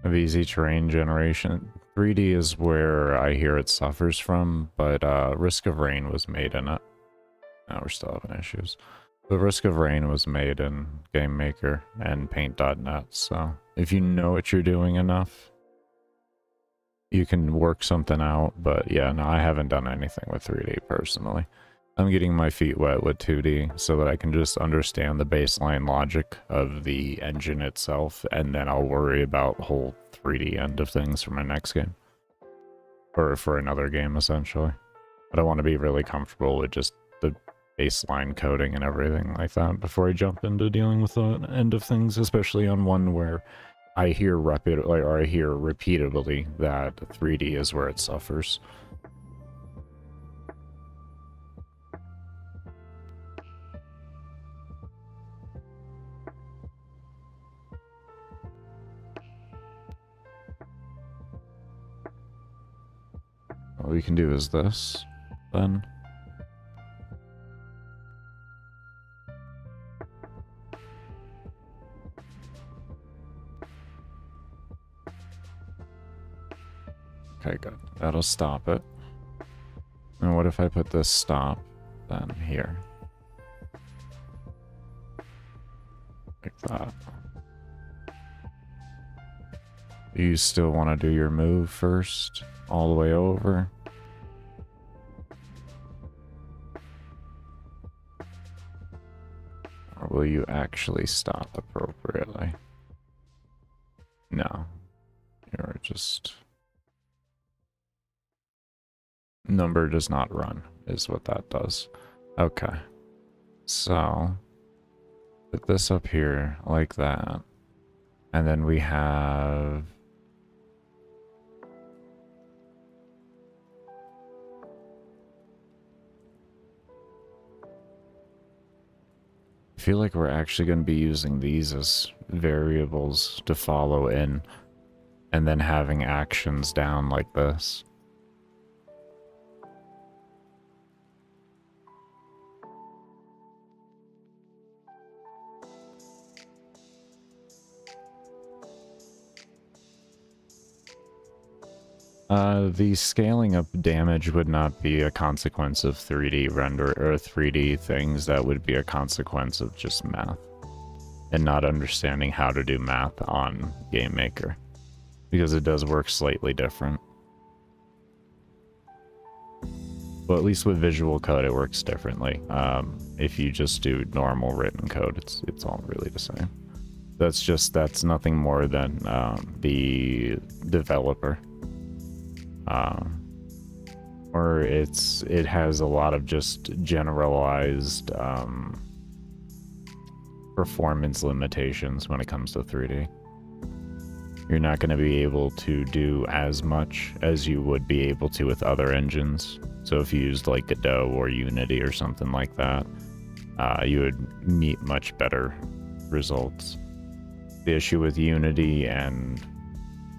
Of easy terrain generation. 3D is where I hear it suffers from, but Risk of Rain was made in it. Now we're still having issues. The Risk of Rain was made in Gamemaker and Paint.net, so if you know what you're doing enough, you can work something out. But yeah, no, I haven't done anything with 3D personally. I'm getting my feet wet with 2D so that I can just understand the baseline logic of the engine itself, and then I'll worry about the whole 3D end of things for my next game. Or for another game, essentially. But I want to be really comfortable with just the baseline coding and everything like that before I jump into dealing with the end of things, especially on one where I hear repeatedly that 3D is where it suffers. What we can do is this, then. Okay, good. That'll stop it. And what if I put this stop, then here? Like that. You still want to do your move first, all the way over? Or will you actually stop appropriately? No. You're just... Number does not run, is what that does. Okay. So, put this up here, like that. And then we have... I feel like we're actually going to be using these as variables to follow in, and then having actions down like this. The scaling up damage would not be a consequence of 3D render or 3D things. That would be a consequence of just math and not understanding how to do math on Gamemaker, because it does work slightly different. Well, at least with visual code, it works differently. If you just do normal written code, it's all really the same. That's nothing more than the developer. Or it has a lot of just generalized performance limitations when it comes to 3D. You're not going to be able to do as much as you would be able to with other engines. So if you used like Godot or Unity or something like that, you would meet much better results. The issue with Unity and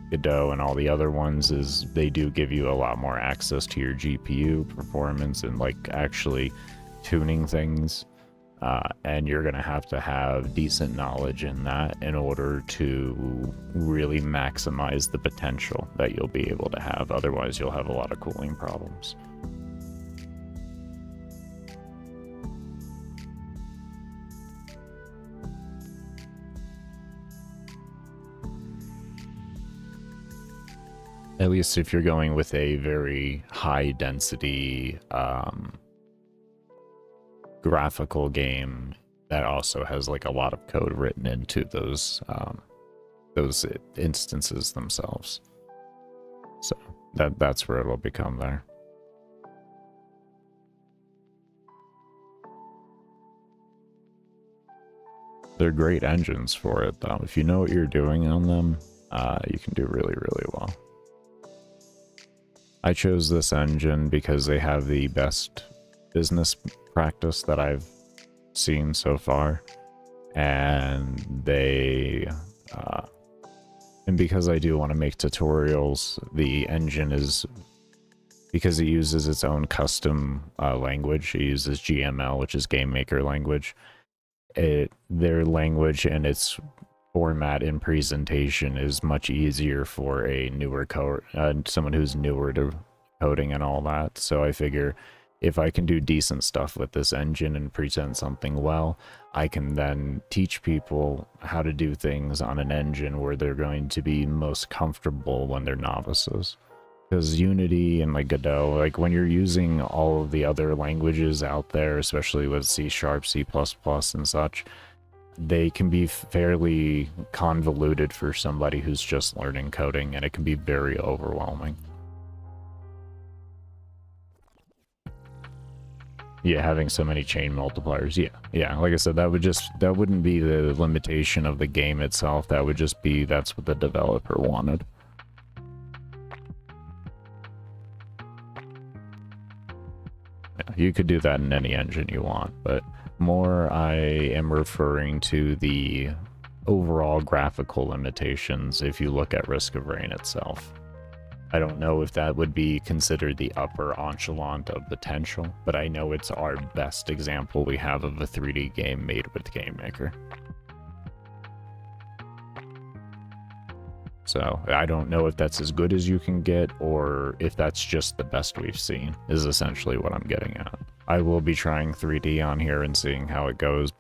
Godot and all the other ones is they do give you a lot more access to your GPU performance and like actually tuning things. And you're going to have decent knowledge in that in order to really maximize the potential that you'll be able to have. Otherwise, you'll have a lot of cooling problems. At least if you're going with a very high density graphical game that also has like a lot of code written into those instances themselves. So that's where it'll become there. They're great engines for it though. If you know what you're doing on them, you can do really, really well. I chose this engine because they have the best business practice that I've seen so far, and and because I do want to make tutorials, the engine is, because it uses its own custom language. It uses GML, which is Gamemaker language. Their language and its format and presentation is much easier for a newer someone who's newer to coding and all that. So I figure if I can do decent stuff with this engine and present something well, I can then teach people how to do things on an engine where they're going to be most comfortable when they're novices. Because Unity and like Godot, like when you're using all of the other languages out there, especially with C#, C++ and such, they can be fairly convoluted for somebody who's just learning coding, and it can be very overwhelming. Yeah, having so many chain multipliers. Yeah. Like I said, that wouldn't be the limitation of the game itself. That would just be, that's what the developer wanted. Yeah, you could do that in any engine you want, but more I am referring to the overall graphical limitations if you look at Risk of Rain itself. I don't know if that would be considered the upper echelon of potential, but I know it's our best example we have of a 3D game made with Gamemaker. So I don't know if that's as good as you can get, or if that's just the best we've seen, is essentially what I'm getting at. I will be trying 3D on here and seeing how it goes,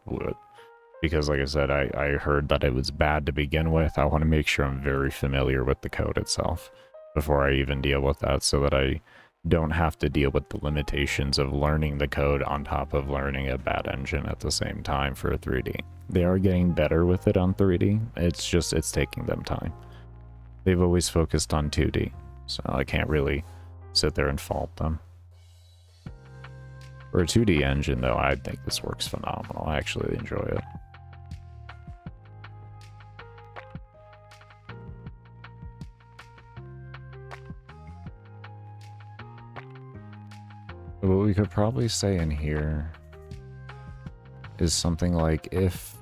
because like I said, I heard that it was bad to begin with. I want to make sure I'm very familiar with the code itself before I even deal with that, so that I don't have to deal with the limitations of learning the code on top of learning a bad engine at the same time for a 3D. They are getting better with it on 3D, it's taking them time. They've always focused on 2D, so I can't really sit there and fault them. For a 2D engine though, I think this works phenomenal. I actually enjoy it. What we could probably say in here is something like, if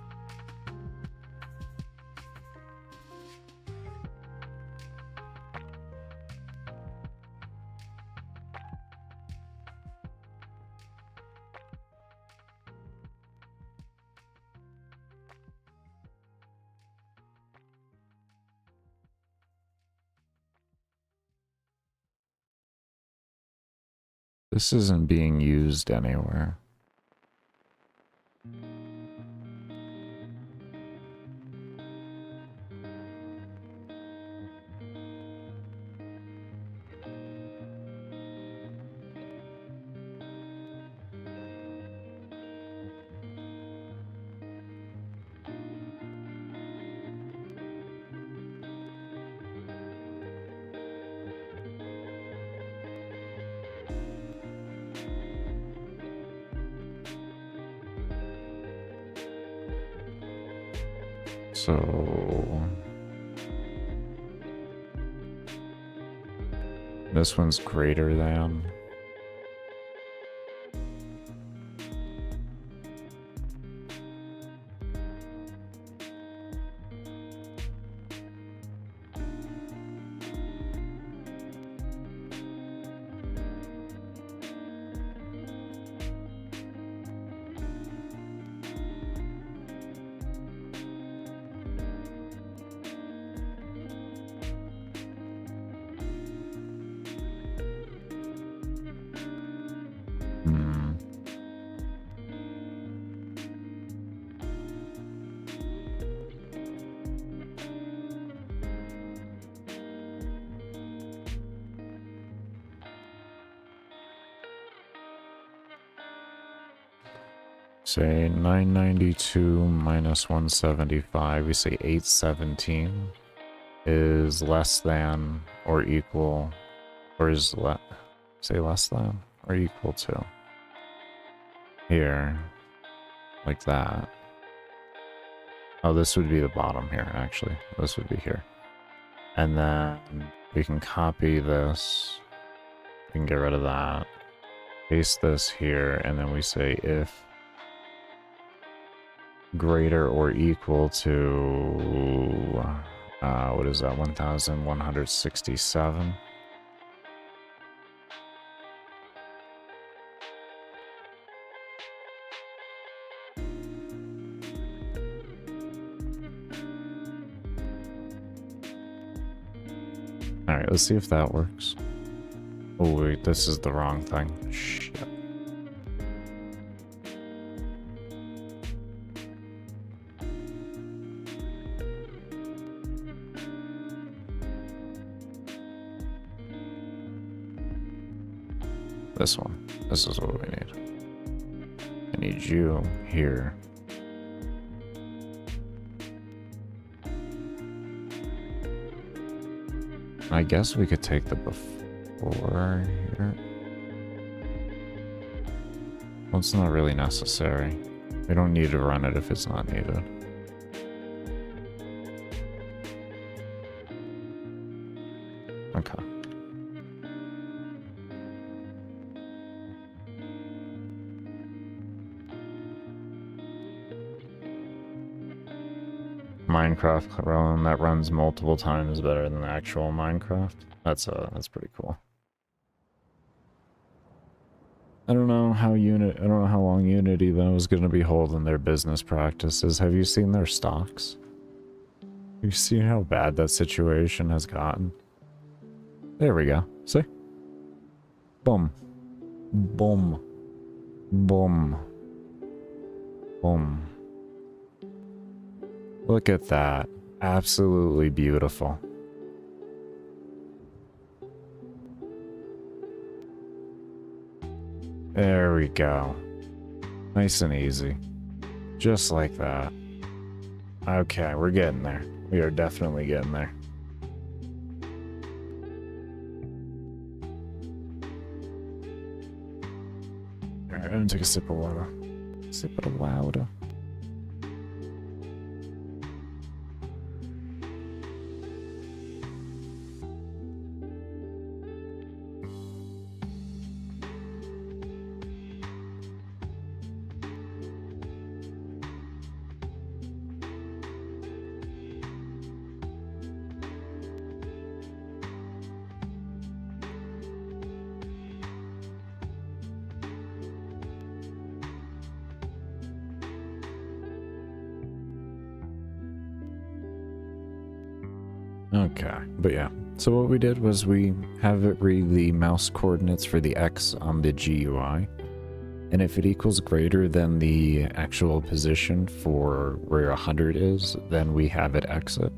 this isn't being used anywhere. So this one's greater than. Say 992 minus 175, we say 817 is less than or equal, or is say less than or equal to. Here, like that. Oh, this would be the bottom here, actually. This would be here. And then we can copy this. We can get rid of that. Paste this here, and then we say if greater or equal to, what is that, 1167. Alright, let's see if that works. Oh wait, this is the wrong thing. Shit. This one. This is what we need. I need you here. I guess we could take the before here. Well, it's not really necessary. We don't need to run it if it's not needed. Okay. Minecraft run that runs multiple times better than the actual Minecraft. That's pretty cool. I don't know how long Unity though is going to be holding their business practices. Have you seen their stocks? Have you seen how bad that situation has gotten? There we go. See? Boom. Boom. Boom. Boom. Look at that. Absolutely beautiful. There we go. Nice and easy. Just like that. Okay, we're getting there. We are definitely getting there. Alright, I'm gonna take a sip of water. Sip of water. Okay, but yeah. So what we did was we have it read the mouse coordinates for the X on the GUI. And if it equals greater than the actual position for where 100 is, then we have it exit.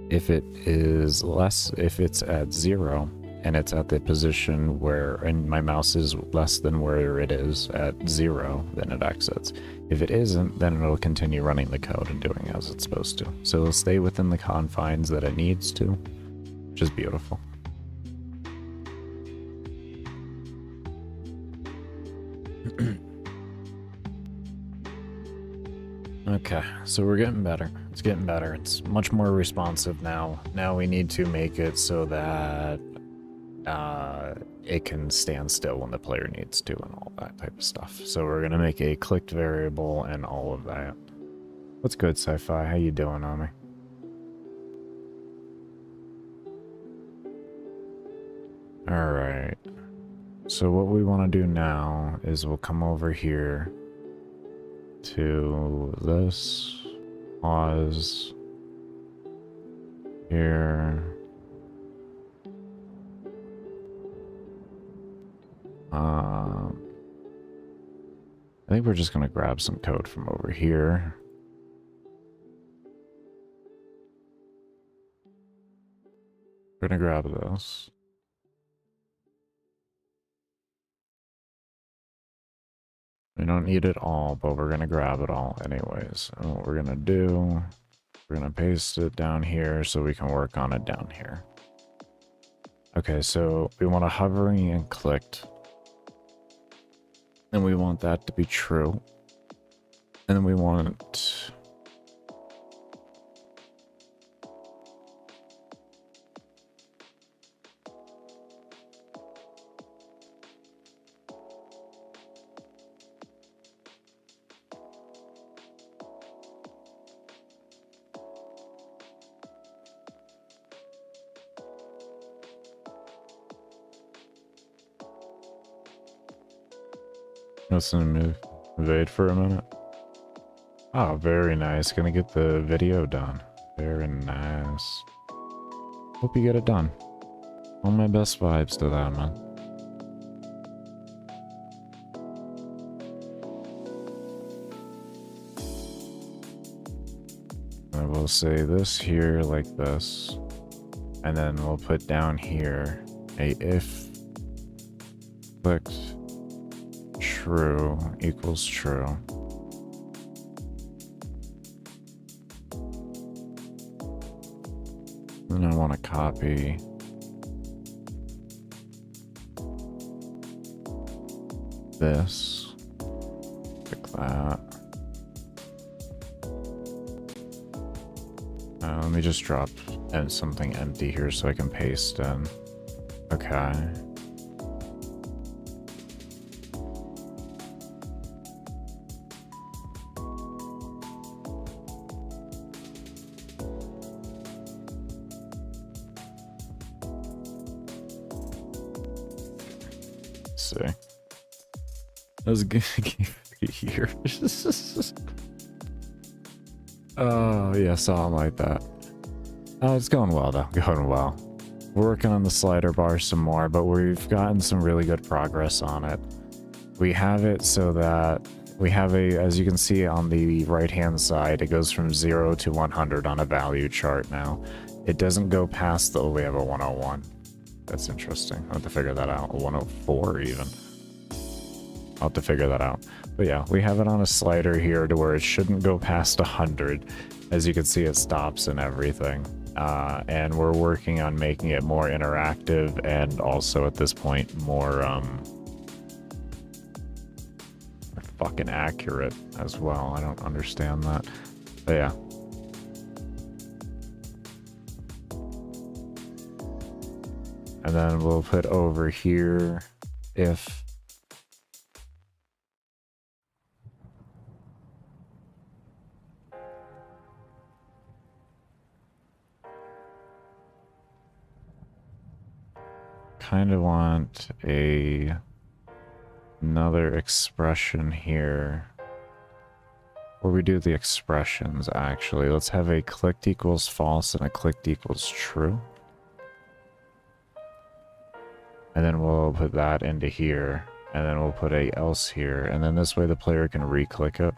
If it is less, if it's at 0, and it's at the position where, and my mouse is less than where it is at 0, then it exits. If it isn't, then it'll continue running the code and doing as it's supposed to. So it'll stay within the confines that it needs to, which is beautiful. Okay, so we're getting better. It's getting better. It's much more responsive now. Now we need to make it so that it can stand still when the player needs to and all that type of stuff. So we're gonna make a clicked variable and all of that. What's good, Sci-Fi? How you doing, Ami? Alright. So what we want to do now is we'll come over here to this, pause here. I think we're just going to grab some code from over here. We're going to grab this. We don't need it all, but we're going to grab it all anyways. And what we're going to do, we're going to paste it down here so we can work on it down here. Okay, so we want a hovering and clicked. And we want that to be true. And then we want... Listen to me evade for a minute. Oh, very nice. Gonna get the video done. Very nice. Hope you get it done. All my best vibes to that, man. And we'll say this here like this. And then we'll put down here a if clicked true equals true. Then I want to copy this, click that. Let me just drop something empty here so I can paste in. Okay. See. That was good. Here. Oh, yeah, something like that. Oh, it's going well, though. Going well. We're working on the slider bar some more, but we've gotten some really good progress on it. We have it so that we have as you can see on the right-hand side, it goes from 0 to 100 on a value chart now. It doesn't go past the, oh, we have a 101. That's interesting. I'll have to figure that out. A 104 even. I'll have to figure that out. But yeah, we have it on a slider here to where it shouldn't go past 100. As you can see, it stops and everything. And we're working on making it more interactive and also at this point more fucking accurate as well. I don't understand that. But yeah. And then we'll put over here if kind of want another expression here where we do the expressions. Actually, let's have a clicked equals false and a clicked equals true. And then we'll put that into here, and then we'll put a else here, and then this way the player can re-click it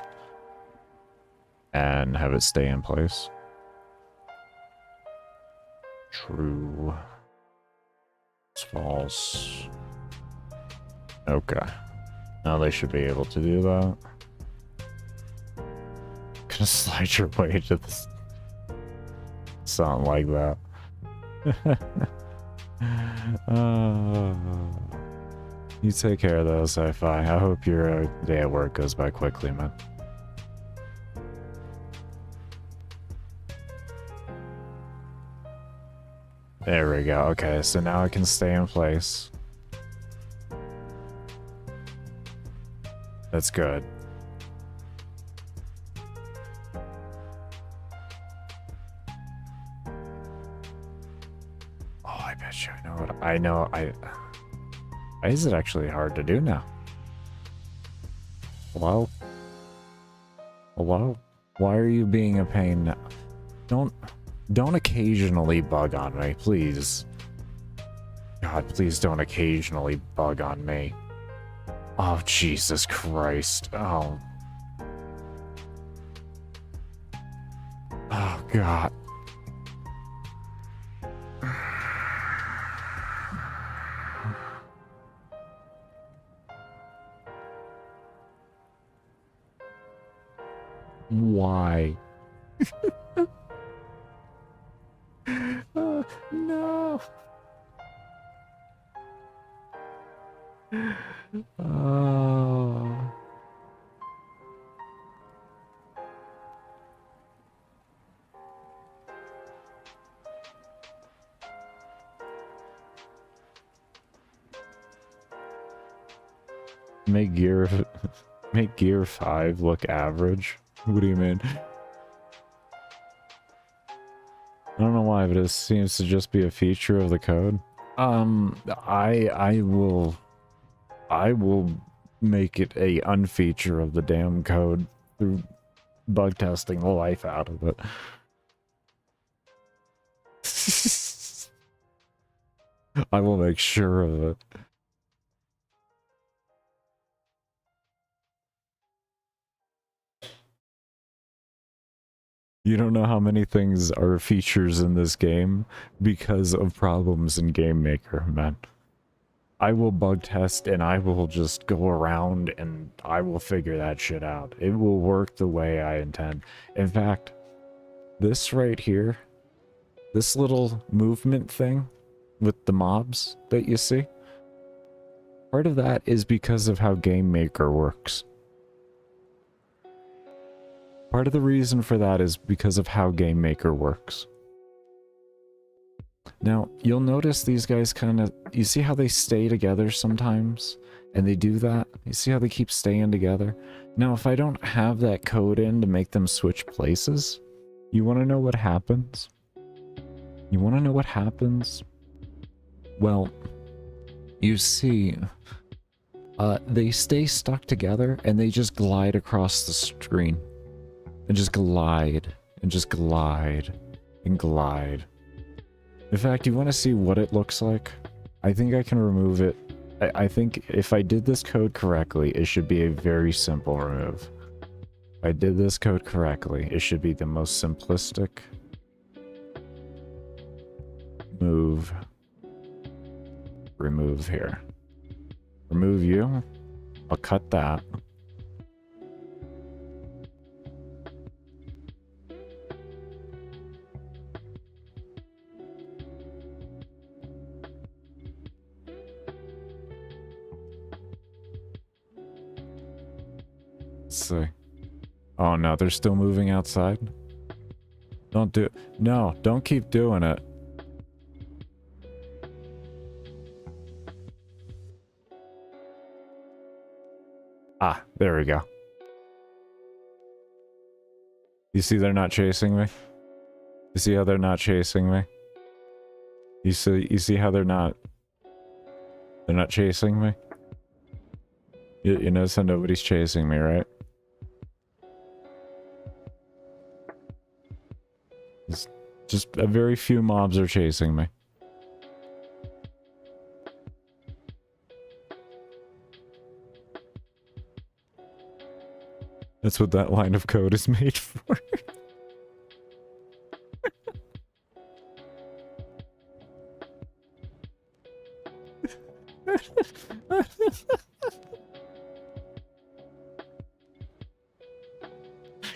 and have it stay in place. True. It's false. Okay. Now they should be able to do that. Gonna slide your way to this. Something like that. You take care of those, sci-fi. I hope your day at work goes by quickly, man. There we go. Okay, so now it can stay in place. That's good. Oh, I bet you I know what I know. Why is it actually hard to do now? Hello? Hello? Why are you being a pain now? Don't occasionally bug on me, please. God, please don't occasionally bug on me. Oh, Jesus Christ. Oh. Oh, God. Why? No. Oh. Make gear 5 look average. What do you mean? I don't know why, but it seems to just be a feature of the code. I will make it a unfeature of the damn code through bug testing the life out of it. I will make sure of it. You don't know how many things are features in this game because of problems in Gamemaker, man. I will bug test and I will just go around and I will figure that shit out. It will work the way I intend. In fact, this right here, this little movement thing with the mobs that you see, part of that is because of how Gamemaker works. Part of the reason for that is because of how Gamemaker works. Now, you'll notice these guys kind of... You see how they stay together sometimes? And they do that? You see how they keep staying together? Now, if I don't have that code in to make them switch places, you want to know what happens? You want to know what happens? Well, you see... they stay stuck together and they just glide across the screen. And just glide, and just glide, and glide. In fact, you want to see what it looks like? I think I can remove it. I think if I did this code correctly, it should be a very simple remove. If I did this code correctly, it should be the most simplistic move. Remove here. Remove you. I'll cut that. Let's see. Oh no, they're still moving outside? Don't do it. No, don't keep doing it. Ah, there we go. You see they're not chasing me? You see how they're not chasing me? You see how they're not chasing me? You notice how nobody's chasing me, right? Just a very few mobs are chasing me. That's what that line of code is made for.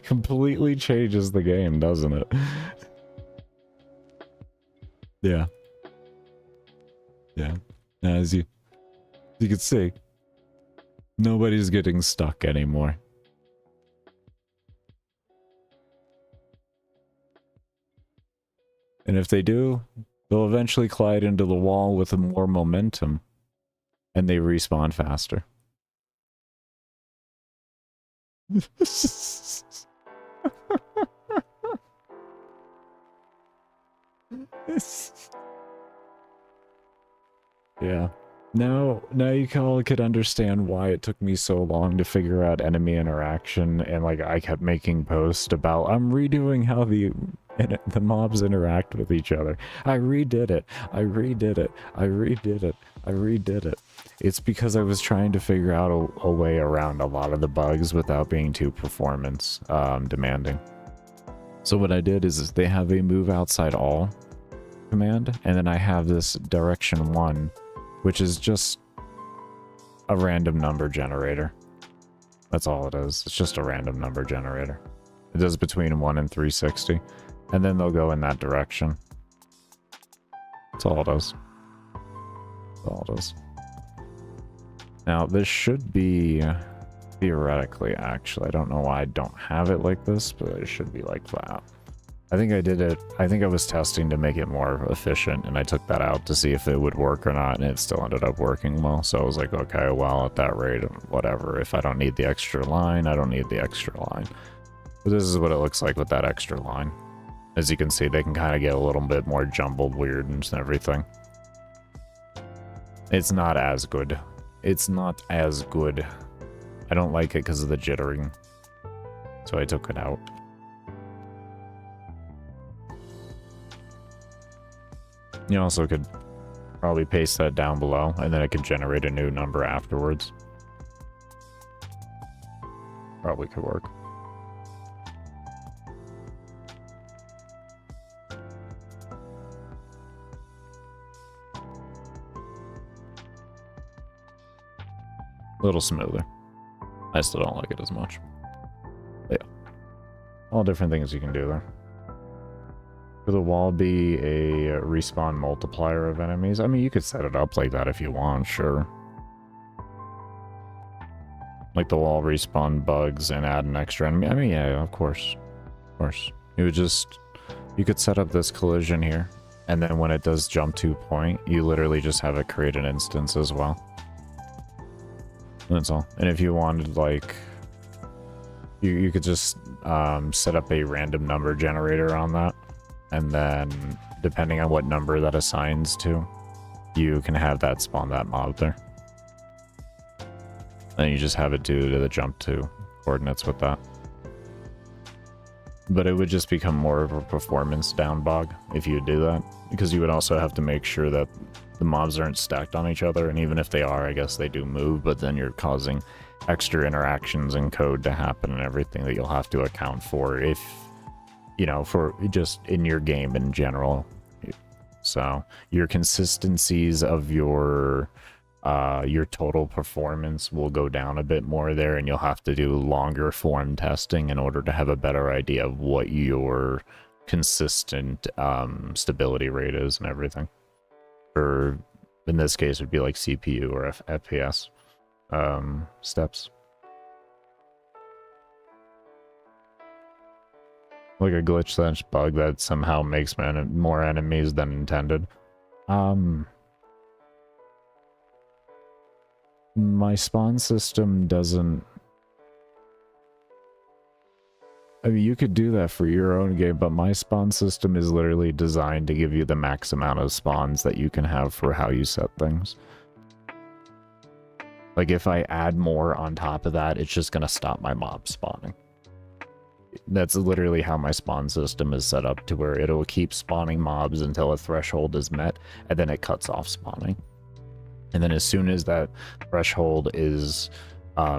Completely changes the game, doesn't it? Yeah. Yeah. As you can see, nobody's getting stuck anymore. And if they do, they'll eventually collide into the wall with more momentum, and they respawn faster. Yeah. Now you all could understand why it took me so long to figure out enemy interaction, and like I kept making posts about I'm redoing how the mobs interact with each other. I redid it. I redid it. I redid it. I redid it. It's because I was trying to figure out a way around a lot of the bugs without being too performance demanding. So what I did is they have a move outside all command, and then I have this direction 1, which is just a random number generator. That's all it is. It's just a random number generator. It does between 1 and 360. And then they'll go in that direction. That's all it does. That's all it does. Now, this should be theoretically, actually. I don't know why I don't have it like this, but it should be like that. I think I did it. I think I was testing to make it more efficient, and I took that out to see if it would work or not, and it still ended up working well. So I was like, okay, well, at that rate, whatever. If I don't need the extra line, I don't need the extra line. But this is what it looks like with that extra line. As you can see, they can kind of get a little bit more jumbled, weird, and everything. It's not as good. It's not as good. I don't like it because of the jittering. So I took it out. You also could probably paste that down below, and then it could generate a new number afterwards. Probably could work. A little smoother. I still don't like it as much. But yeah. All different things you can do there. Could the wall be a respawn multiplier of enemies? I mean, you could set it up like that if you want, sure. Like the wall respawn bugs and add an extra enemy. I mean, yeah, of course. Of course. You could set up this collision here, and then when it does jump to point, you literally just have it create an instance as well. That's all. And if you wanted, like, you could just set up a random number generator on that. And then, depending on what number that assigns to, you can have that spawn that mob there. Then you just have it do the jump to coordinates with that. But it would just become more of a performance down bog if you do that. Because you would also have to make sure that the mobs aren't stacked on each other. And even if they are, I guess they do move. But then you're causing extra interactions and code to happen and everything that you'll have to account for if... you know, for just in your game in general. So your consistencies of your total performance will go down a bit more there, and you'll have to do longer form testing in order to have a better idea of what your consistent stability rate is and everything. Or in this case, it would be like CPU or FPS steps. Like a glitch / bug that somehow makes more enemies than intended. My spawn system doesn't... I mean, you could do that for your own game, but my spawn system is literally designed to give you the max amount of spawns that you can have for how you set things. Like, if I add more on top of that, it's just gonna stop my mob spawning. That's literally how my spawn system is set up, to where it'll keep spawning mobs until a threshold is met, and then it cuts off spawning. And then as soon as that threshold is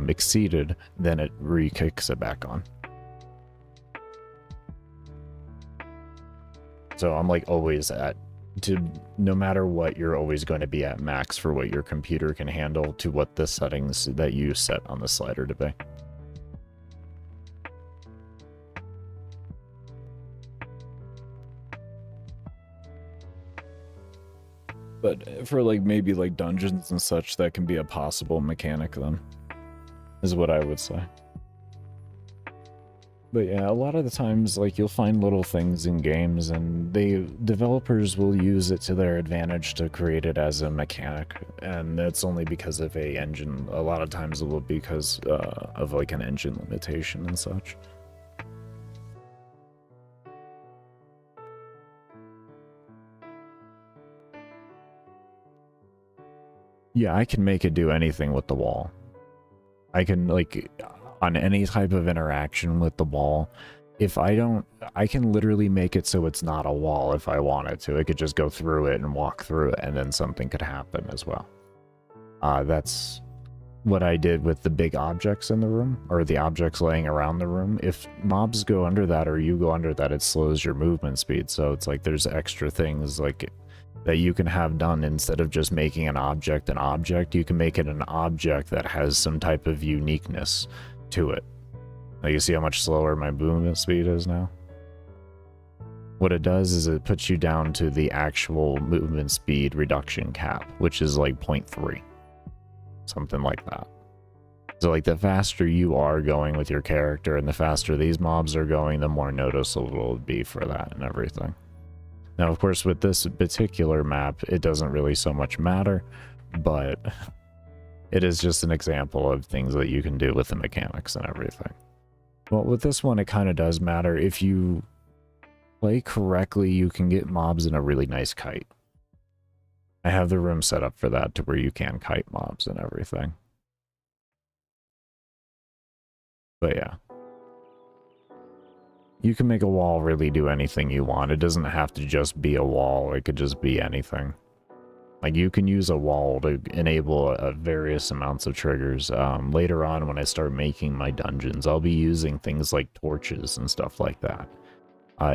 exceeded, then it re-kicks it back on. So I'm like always no matter what, you're always going to be at max for what your computer can handle to what the settings that you set on the slider to be. But for like maybe like dungeons and such, that can be a possible mechanic then, is what I would say. But yeah, a lot of the times, like, you'll find little things in games, and developers will use it to their advantage to create it as a mechanic, and that's only because of a engine. A lot of times it will be because of like an engine limitation and such. Yeah, I can make it do anything with the wall. I can, like, on any type of interaction with the wall, if I don't, I can literally make it so it's not a wall if I wanted to. It could just go through it and walk through it, and then something could happen as well. That's what I did with the big objects in the room, or the objects laying around the room. If mobs go under that, or you go under that, it slows your movement speed. So it's like there's extra things like that you can have done. Instead of just making an object, you can make it an object that has some type of uniqueness to it. Now you see how much slower my movement speed is now? What it does is it puts you down to the actual movement speed reduction cap, which is like 0.3. Something like that. So like the faster you are going with your character and the faster these mobs are going, the more noticeable it will be for that and everything. Now, of course, with this particular map, it doesn't really so much matter, but it is just an example of things that you can do with the mechanics and everything. Well, with this one, it kind of does matter. If you play correctly, you can get mobs in a really nice kite. I have the room set up for that to where you can kite mobs and everything. But yeah. You can make a wall really do anything you want. It doesn't have to just be a wall. It could just be anything. Like, you can use a wall to enable various amounts of triggers. Later on, when I start making my dungeons, I'll be using things like torches and stuff like that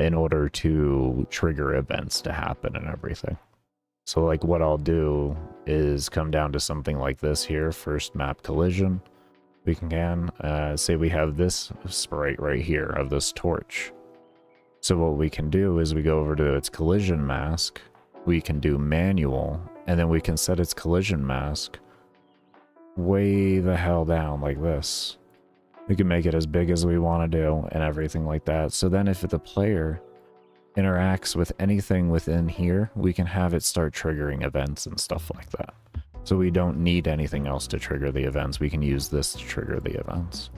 in order to trigger events to happen and everything. So, like, what I'll do is come down to something like this here, first map collision. We can say we have this sprite right here of this torch. So what we can do is we go over to its collision mask, we can do manual, and then we can set its collision mask way the hell down like this. We can make it as big as we want to do and everything like that. So then if the player interacts with anything within here, we can have it start triggering events and stuff like that. So we don't need anything else to trigger the events. We can use this to trigger the events.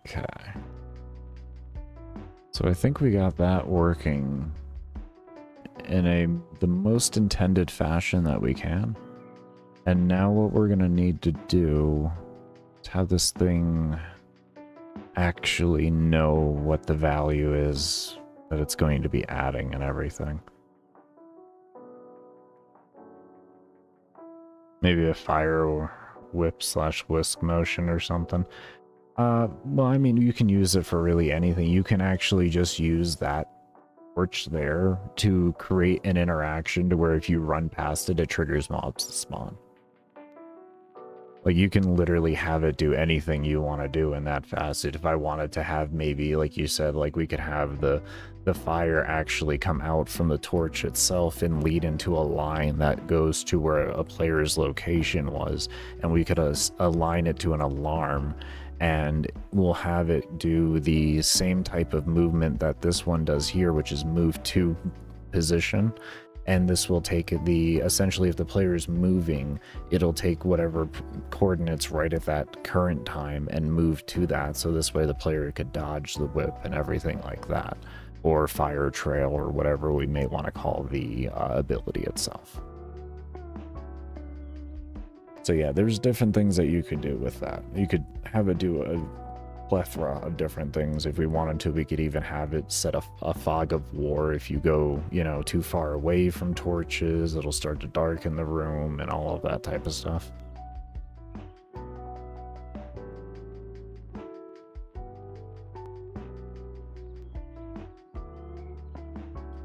Okay. So I think we got that working in the most intended fashion that we can. And now what we're going to need to do is have this thing actually know what the value is that it's going to be adding and everything. Maybe a fire whip / whisk motion or something. Well, I mean, you can use it for really anything. You can actually just use that torch there to create an interaction to where if you run past it, it triggers mobs to spawn. Like, you can literally have it do anything you want to do in that facet. If I wanted to have maybe, like you said, like we could have the fire actually come out from the torch itself and lead into a line that goes to where a player's location was, and we could align it to an alarm, and we'll have it do the same type of movement that this one does here, which is move to position. And this will take essentially if the player is moving, it'll take whatever coordinates right at that current time and move to that. So this way the player could dodge the whip and everything like that, or fire trail, or whatever we may want to call the ability itself. So yeah, there's different things that you could do with that. You could have it do a plethora of different things. If we wanted to, we could even have it set a fog of war. If you go, you know, too far away from torches, it'll start to darken the room and all of that type of stuff.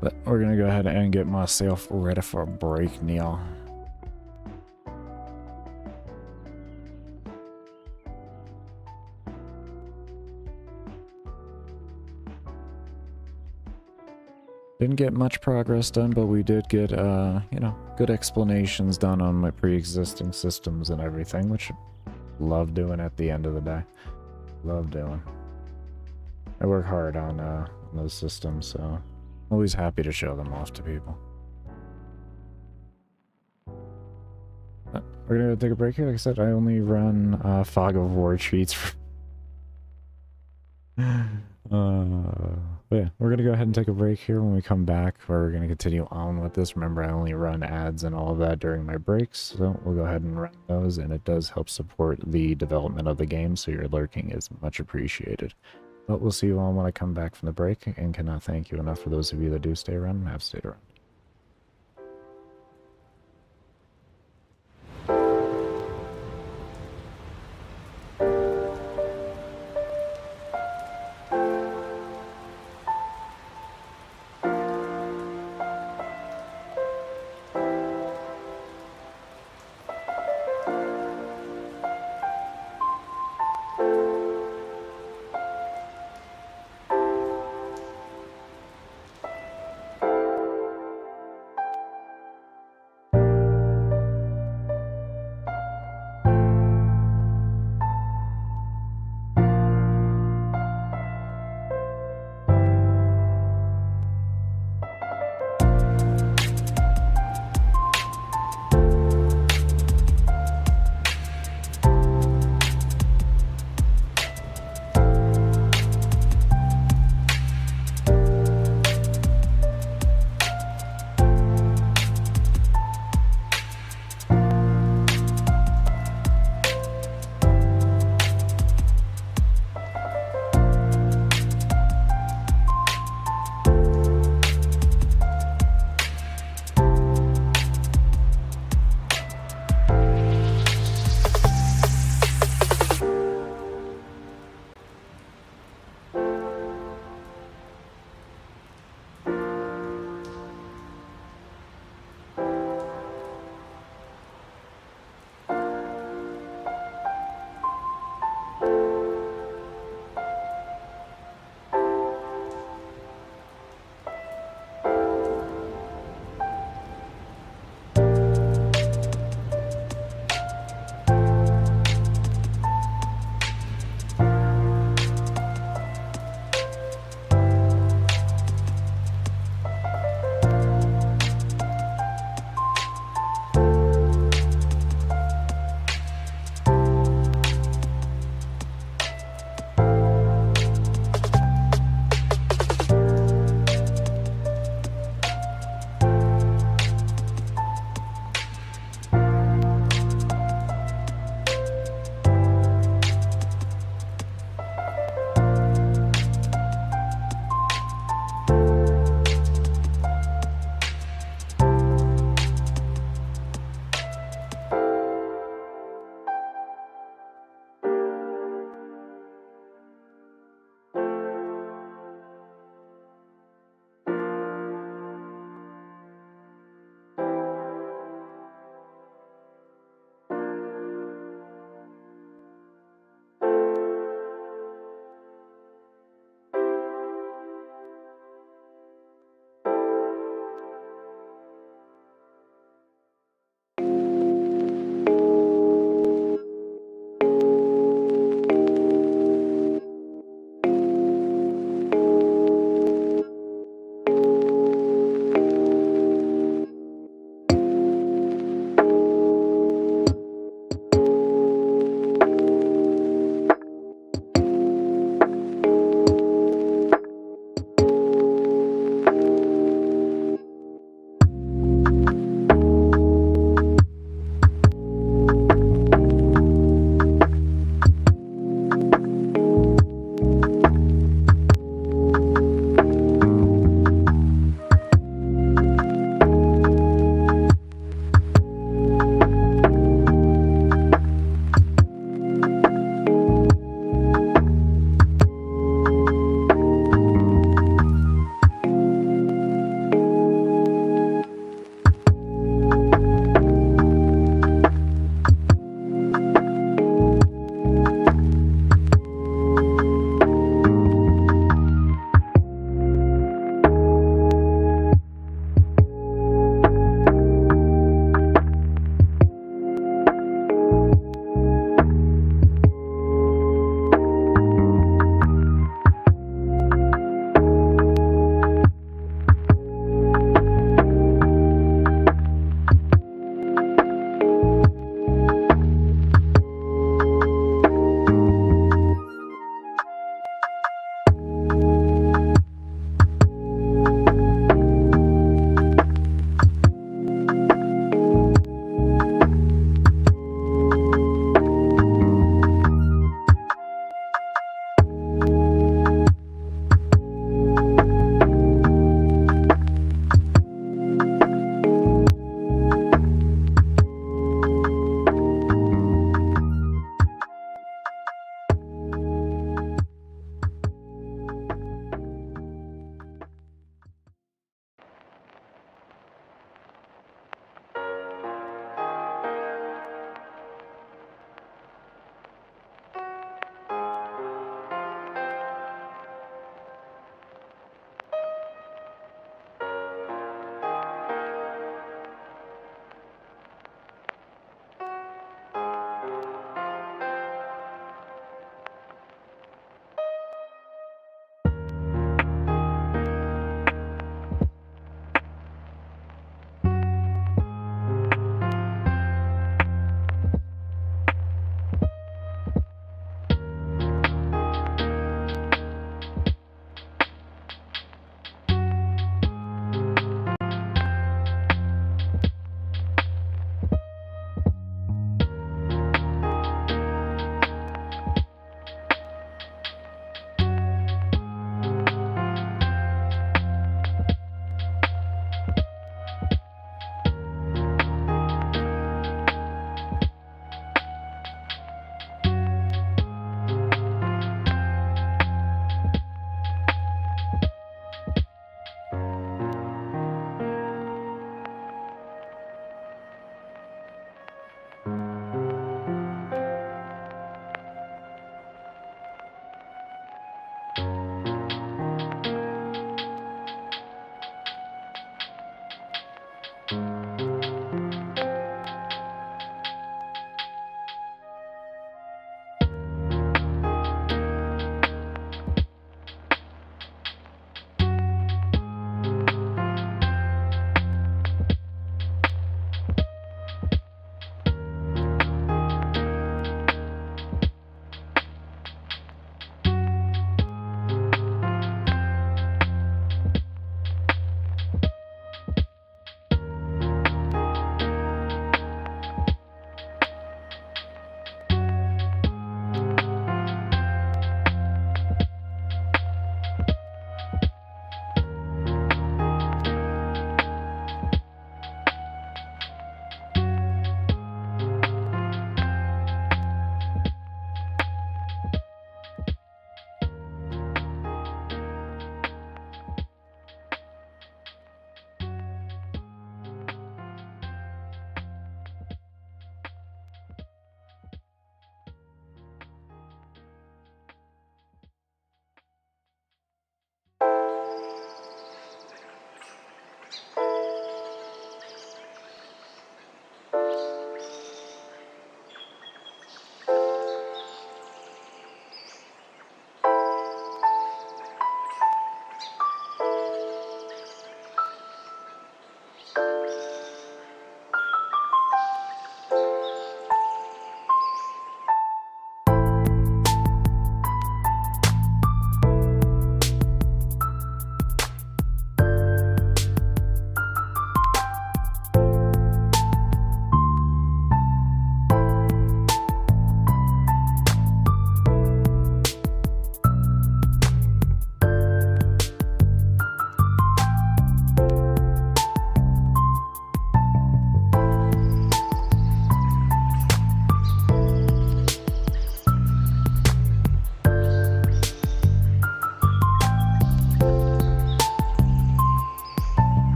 But we're gonna go ahead and get myself ready for a break now. Didn't get much progress done, but we did get, you know, good explanations done on my pre-existing systems and everything, which I love doing at the end of the day. Love doing. I work hard on those systems, so always happy to show them off to people. But we're gonna take a break here. Like I said, I only run Fog of War cheats for but yeah, we're gonna go ahead and take a break here. When we come back, we're gonna continue on with this. Remember, I only run ads and all of that during my breaks, so we'll go ahead and run those, and it does help support the development of the game, so your lurking is much appreciated. But we'll see you all when I come back from the break, and cannot thank you enough for those of you that do stay around and have stayed around.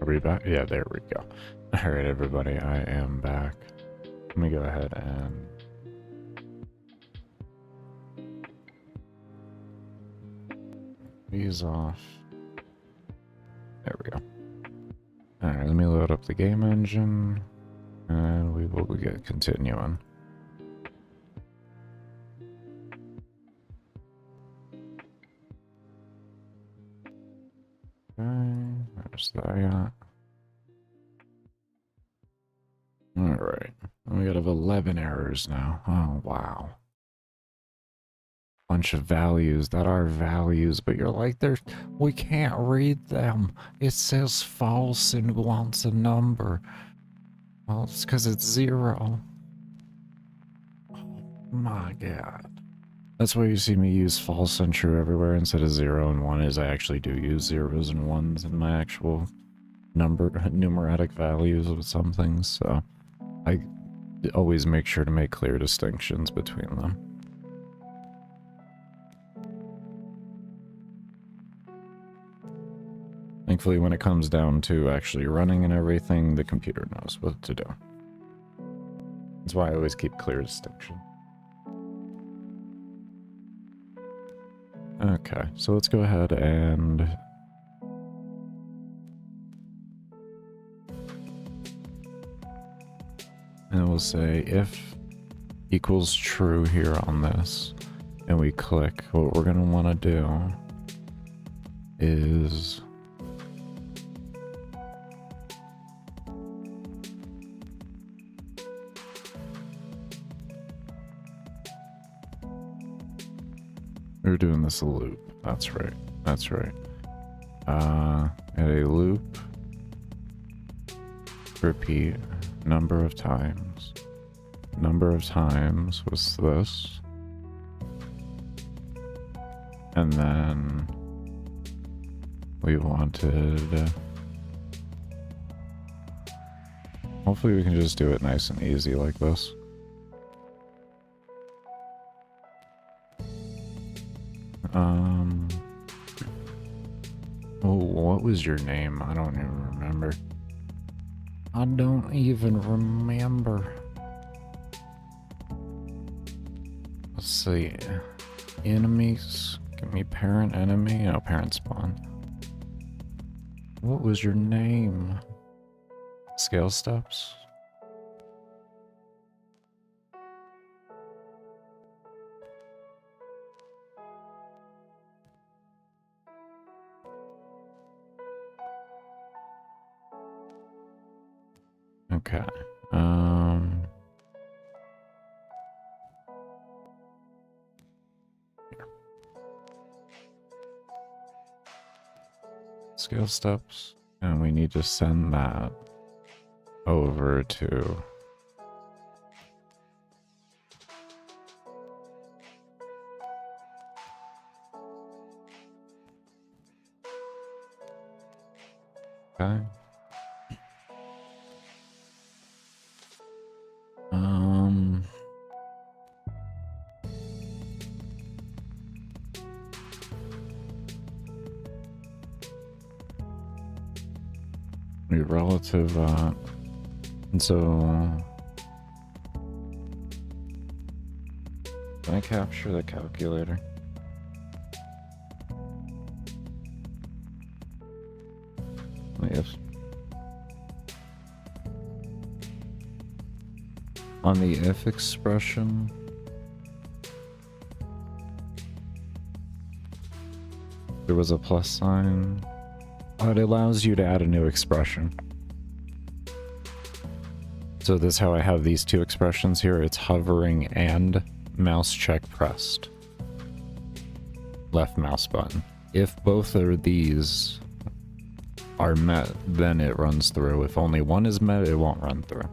Are we back? Yeah, there we go. Alright, everybody, I am back. Let me go ahead and... these off. There we go. Alright, let me load up the game engine, and we will get continuing. Okay, there's that. Alright, we got 11 errors now. Oh, wow. Bunch of values that are values, but you're like, we can't read them. It says false and wants a number. Well, it's because it's 0. Oh my god. That's why you see me use false and true everywhere instead of 0 and 1, is I actually do use 0s and 1s in my actual numeric values of some things, so I always make sure to make clear distinctions between them. Thankfully, when it comes down to actually running and everything, the computer knows what to do. That's why I always keep clear distinction. Okay, so let's go ahead and... we'll say if equals true here on this, and we click, what we're going to want to do is... we're doing this a loop. That's right. That's right. At a loop, repeat number of times. Number of times was this. And then we wanted... hopefully we can just do it nice and easy like this. Oh, what was your name? I don't even remember. I don't even remember. Let's see. Enemies. Give me parent enemy. No, parent spawn. What was your name? Scale steps? Okay. Here. Scale steps, and we need to send that over to okay. Relative, and so can I capture the calculator? Yes. On the if expression, there was a plus sign. It allows you to add a new expression. So this is how I have these two expressions here. It's hovering and mouse check pressed. Left mouse button. If both of these are met, then it runs through. If only one is met, it won't run through.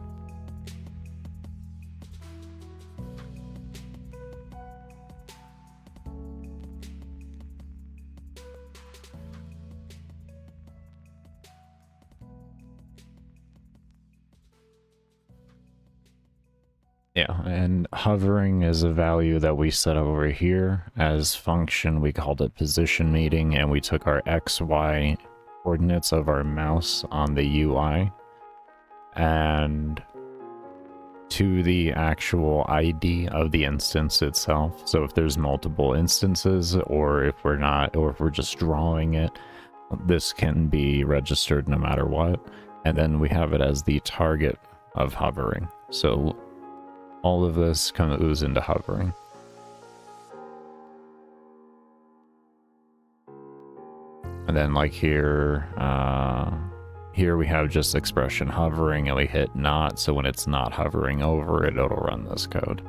Yeah, and hovering is a value that we set over here as function. We called it position meeting, and we took our X, Y, coordinates of our mouse on the UI and to the actual ID of the instance itself. So if there's multiple instances, or if we're not, or if we're just drawing it, this can be registered no matter what. And then we have it as the target of hovering. So all of this kind of goes into hovering. And then like here, here we have just expression hovering, and we hit not, so when it's not hovering over it, it'll run this code.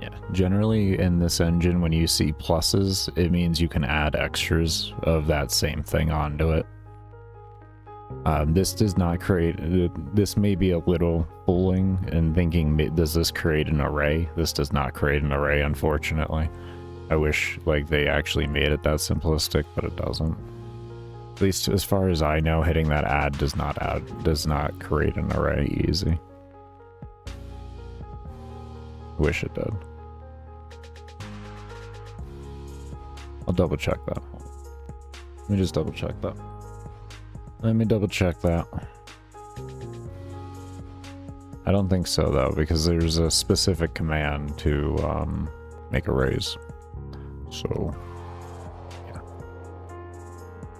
Yeah, generally in this engine, when you see pluses, it means you can add extras of that same thing onto it. This does not create, this may be a little fooling and thinking, does this create an array? This does not create an array, unfortunately. I wish like they actually made it that simplistic, but it doesn't. At least as far as I know, hitting that does not create an array easy. Wish it did. I'll double check that. Let me just double check that. Let me double check that. I don't think so though, because there's a specific command to make arrays. So, yeah.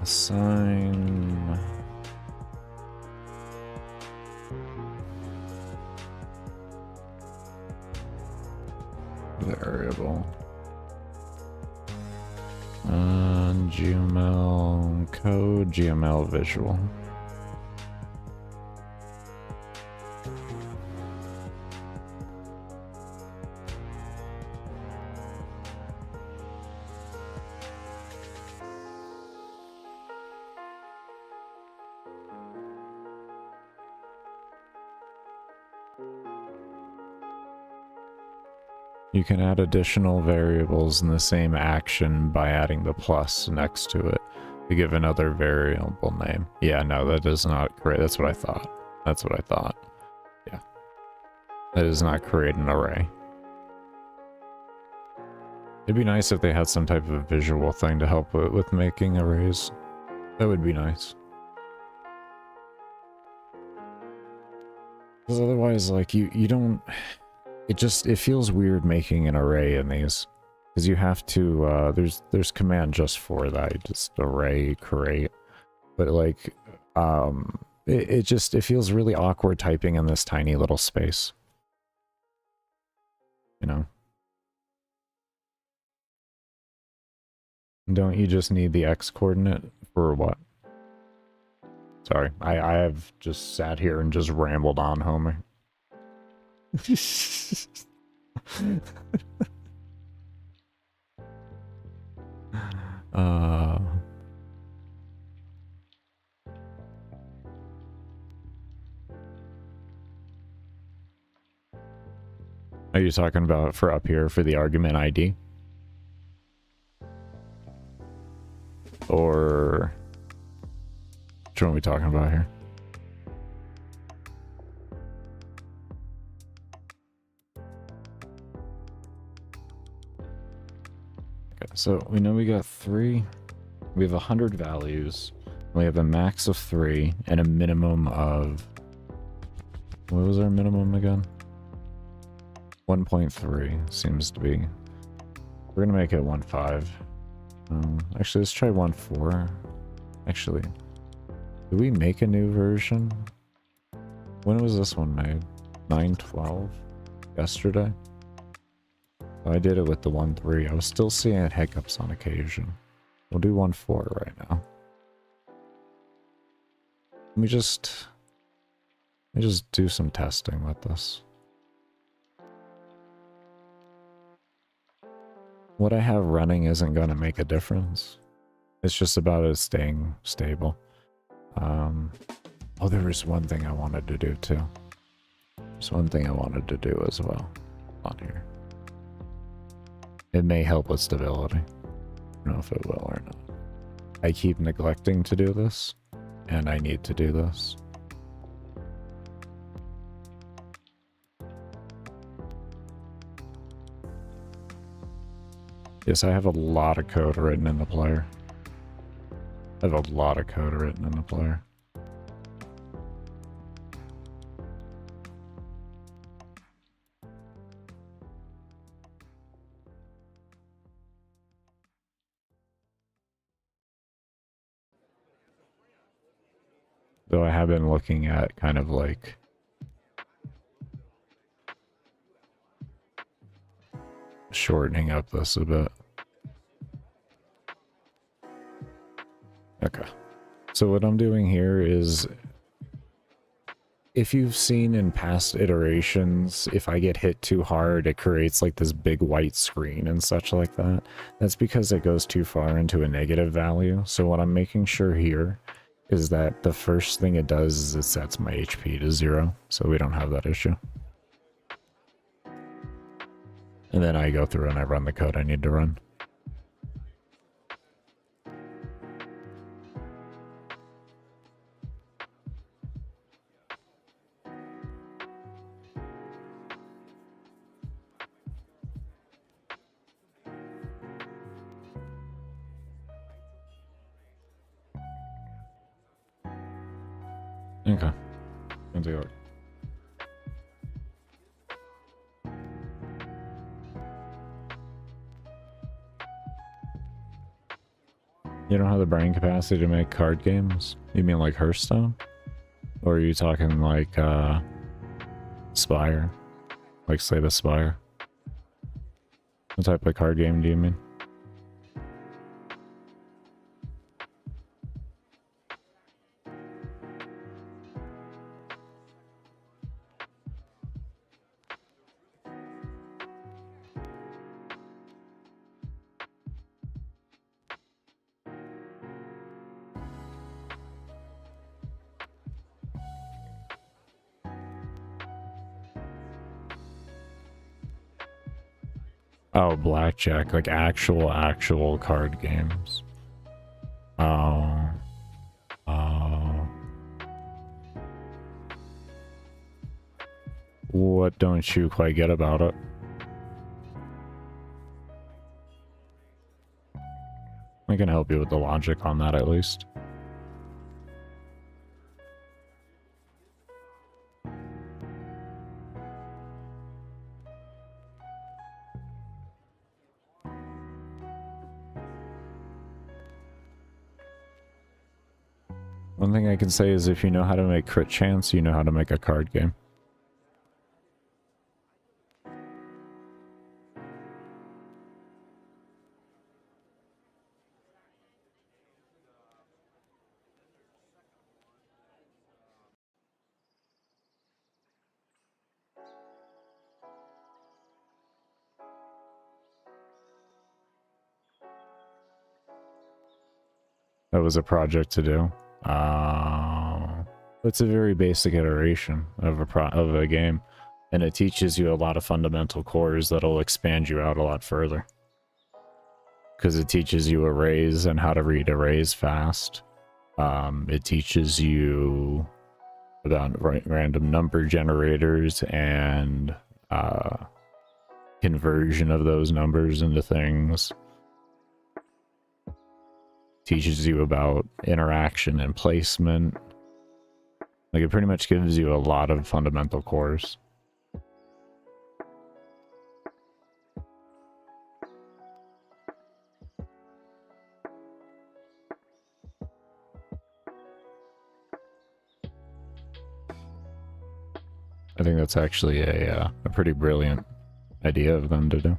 Assign variable. GML code, GML visual. You can add additional variables in the same action by adding the plus next to it to give another variable name. Yeah, no, that does not create, that's what I thought. That's what I thought. Yeah. That does not create an array. It'd be nice if they had some type of visual thing to help with making arrays. That would be nice. Because otherwise, like, you don't... It feels weird making an array in these, because you have to, there's command just for that, you just array create, but like, it feels really awkward typing in this tiny little space, you know? Don't you just need the X coordinate for what? Sorry, I have just sat here and just rambled on, Homer. Are you talking about for up here for the argument ID? Or which one are we talking about here? So we know we got 3, we have 100 values, we have a max of 3 and a minimum of, what was our minimum again? 1.3 seems to be. We're gonna make it 1.5. Actually, let's try 1.4. Actually, did we make a new version? When was this one made? 9.12? Yesterday? I did it with the 1.3. I was still seeing hiccups on occasion. We'll do 1.4 right now. Let me just do some testing with this. What I have running isn't going to make a difference. It's just about it staying stable. Oh, there was one thing I wanted to do too. There's one thing I wanted to do as well on here. It may help with stability. I don't know if it will or not. I keep neglecting to do this, and I need to do this. Yes, I have a lot of code written in the player. I have a lot of code written in the player. Though I have been looking at kind of like shortening up this a bit. Okay. So what I'm doing here is, if you've seen in past iterations, if I get hit too hard, it creates like this big white screen and such like that. That's because it goes too far into a negative value. So what I'm making sure here is that the first thing it does is it sets my HP to 0, so we don't have that issue. And then I go through and I run the code I need to run. Okay. Let's do it. You don't have the brain capacity to make card games? You mean like Hearthstone? Or are you talking like, Spire? Like Slay the Spire? What type of card game do you mean? Oh, blackjack, like actual card games. Oh. Oh. What don't you quite get about it? I can help you with the logic on that at least. One thing I can say is if you know how to make crit chance, you know how to make a card game. That was a project to do. It's a very basic iteration of a game, and it teaches you a lot of fundamental cores that'll expand you out a lot further. Because it teaches you arrays and how to read arrays fast. It teaches you about random number generators and conversion of those numbers into things. Teaches you about interaction and placement. Like, it pretty much gives you a lot of fundamental cores. I think that's actually a pretty brilliant idea of them to do.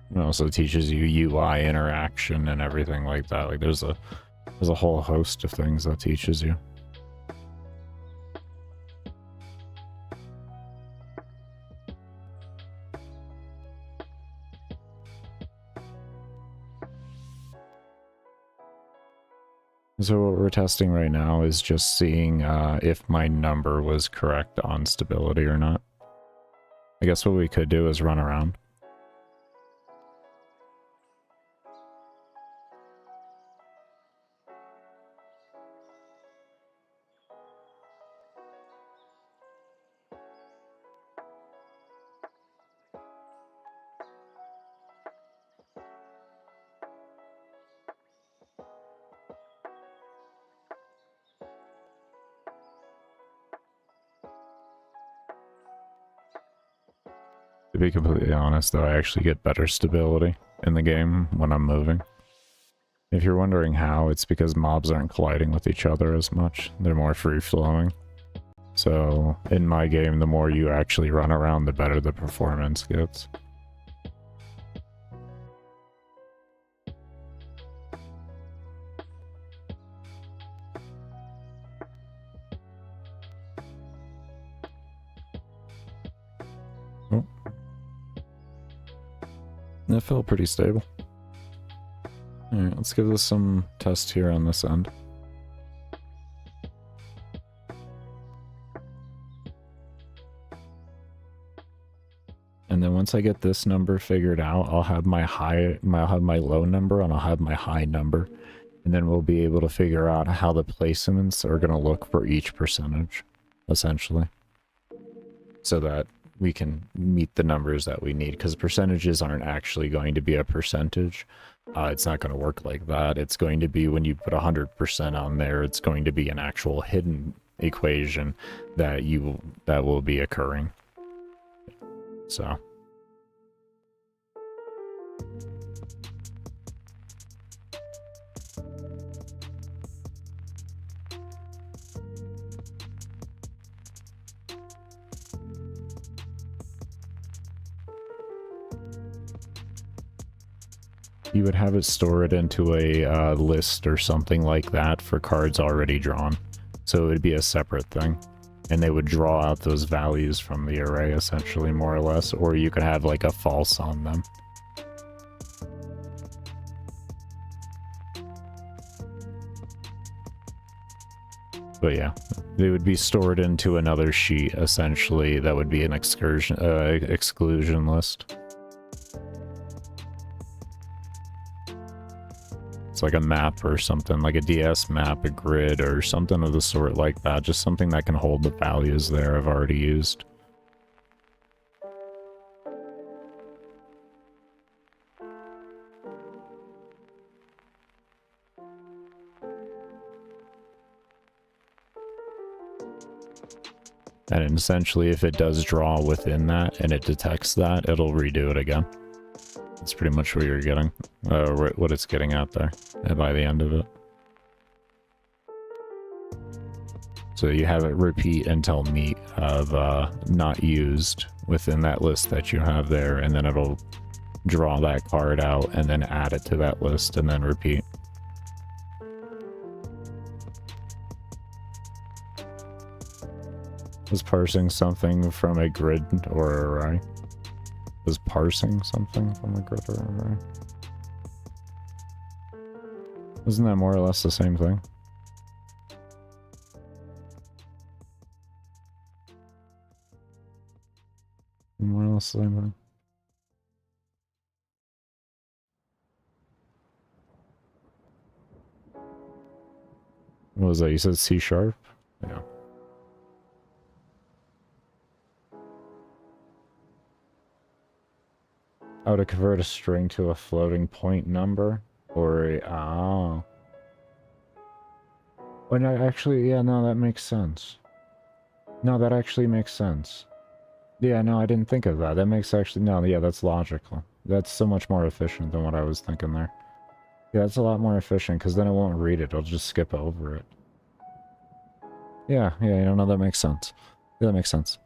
It also teaches you UI interaction and everything like that. Like, there's a whole host of things that teaches you. So what we're testing right now is just seeing if my number was correct on stability or not. I guess what we could do is run around. To be completely honest, though, I actually get better stability in the game when I'm moving. If you're wondering how, it's because mobs aren't colliding with each other as much. They're more free-flowing. So, in my game, the more you actually run around, the better the performance gets. Oh. That felt pretty stable. Alright, let's give this some test here on this end. And then once I get this number figured out, I'll have my low number and I'll have my high number. And then we'll be able to figure out how the placements are going to look for each percentage, essentially. So that we can meet the numbers that we need, because percentages aren't actually going to be a percentage. It's not going to work like that. It's going to be when you put 100% on there, it's going to be an actual hidden equation that will be occurring. So you would have it store it into a list or something like that for cards already drawn. So it would be a separate thing. And they would draw out those values from the array, essentially, more or less. Or you could have, like, a false on them. But yeah, they would be stored into another sheet, essentially. That would be an exclusion list. It's like a map or something, like a DS map, a grid, or something of the sort like that. Just something that can hold the values there I've already used. And essentially, if it does draw within that and it detects that, it'll redo it again. That's pretty much what you're getting, what it's getting at there by the end of it. So you have it repeat until meet of not used within that list that you have there, and then it'll draw that card out and then add it to that list and then repeat. Was parsing something from a grid or array? Was parsing something from a grid or array? Isn't that more or less the same thing? More or less the same thing. What was that? You said C#? Yeah. How to convert a string to a floating point number? Or a... oh. Well, no, actually, yeah, no, that makes sense. No, that actually makes sense. Yeah, no, I didn't think of that. That makes actually... no, yeah, that's logical. That's so much more efficient than what I was thinking there. Yeah, that's a lot more efficient, because then it won't read it. It'll just skip over it. Yeah, you know, that makes sense. Yeah, that makes sense.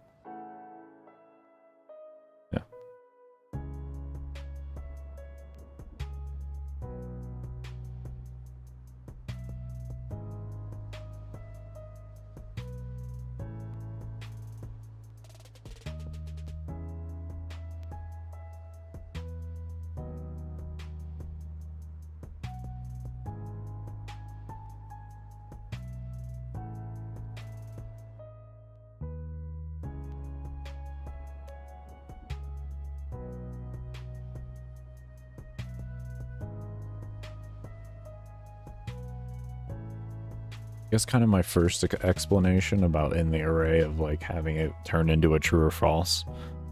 I guess kind of my first explanation about in the array of like having it turn into a true or false.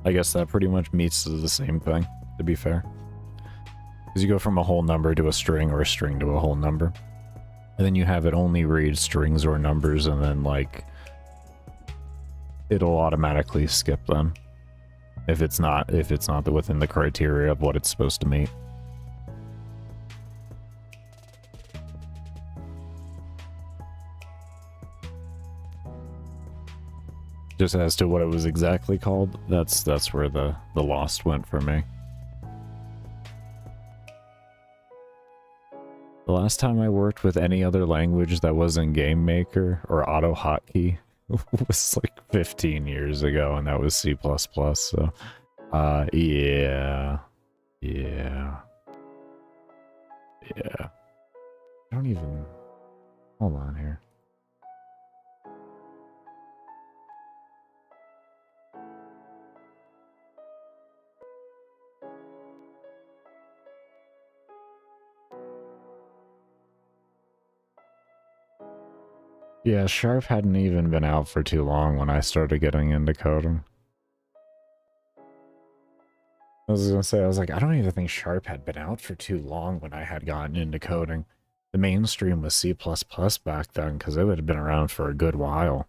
I guess that pretty much meets the same thing, to be fair. Because you go from a whole number to a string or a string to a whole number. And then you have it only read strings or numbers and then like it'll automatically skip them if it's not within the criteria of what it's supposed to meet. Just as to what it was exactly called, that's where the lost went for me. The last time I worked with any other language that wasn't Gamemaker or AutoHotkey was like 15 years ago, and that was C++, so yeah. I don't even... Hold on here. Yeah, Sharp hadn't even been out for too long when I started getting into coding. I was gonna say, I was like, I don't even think Sharp had been out for too long when I had gotten into coding. The mainstream was C++ back then, because it would have been around for a good while.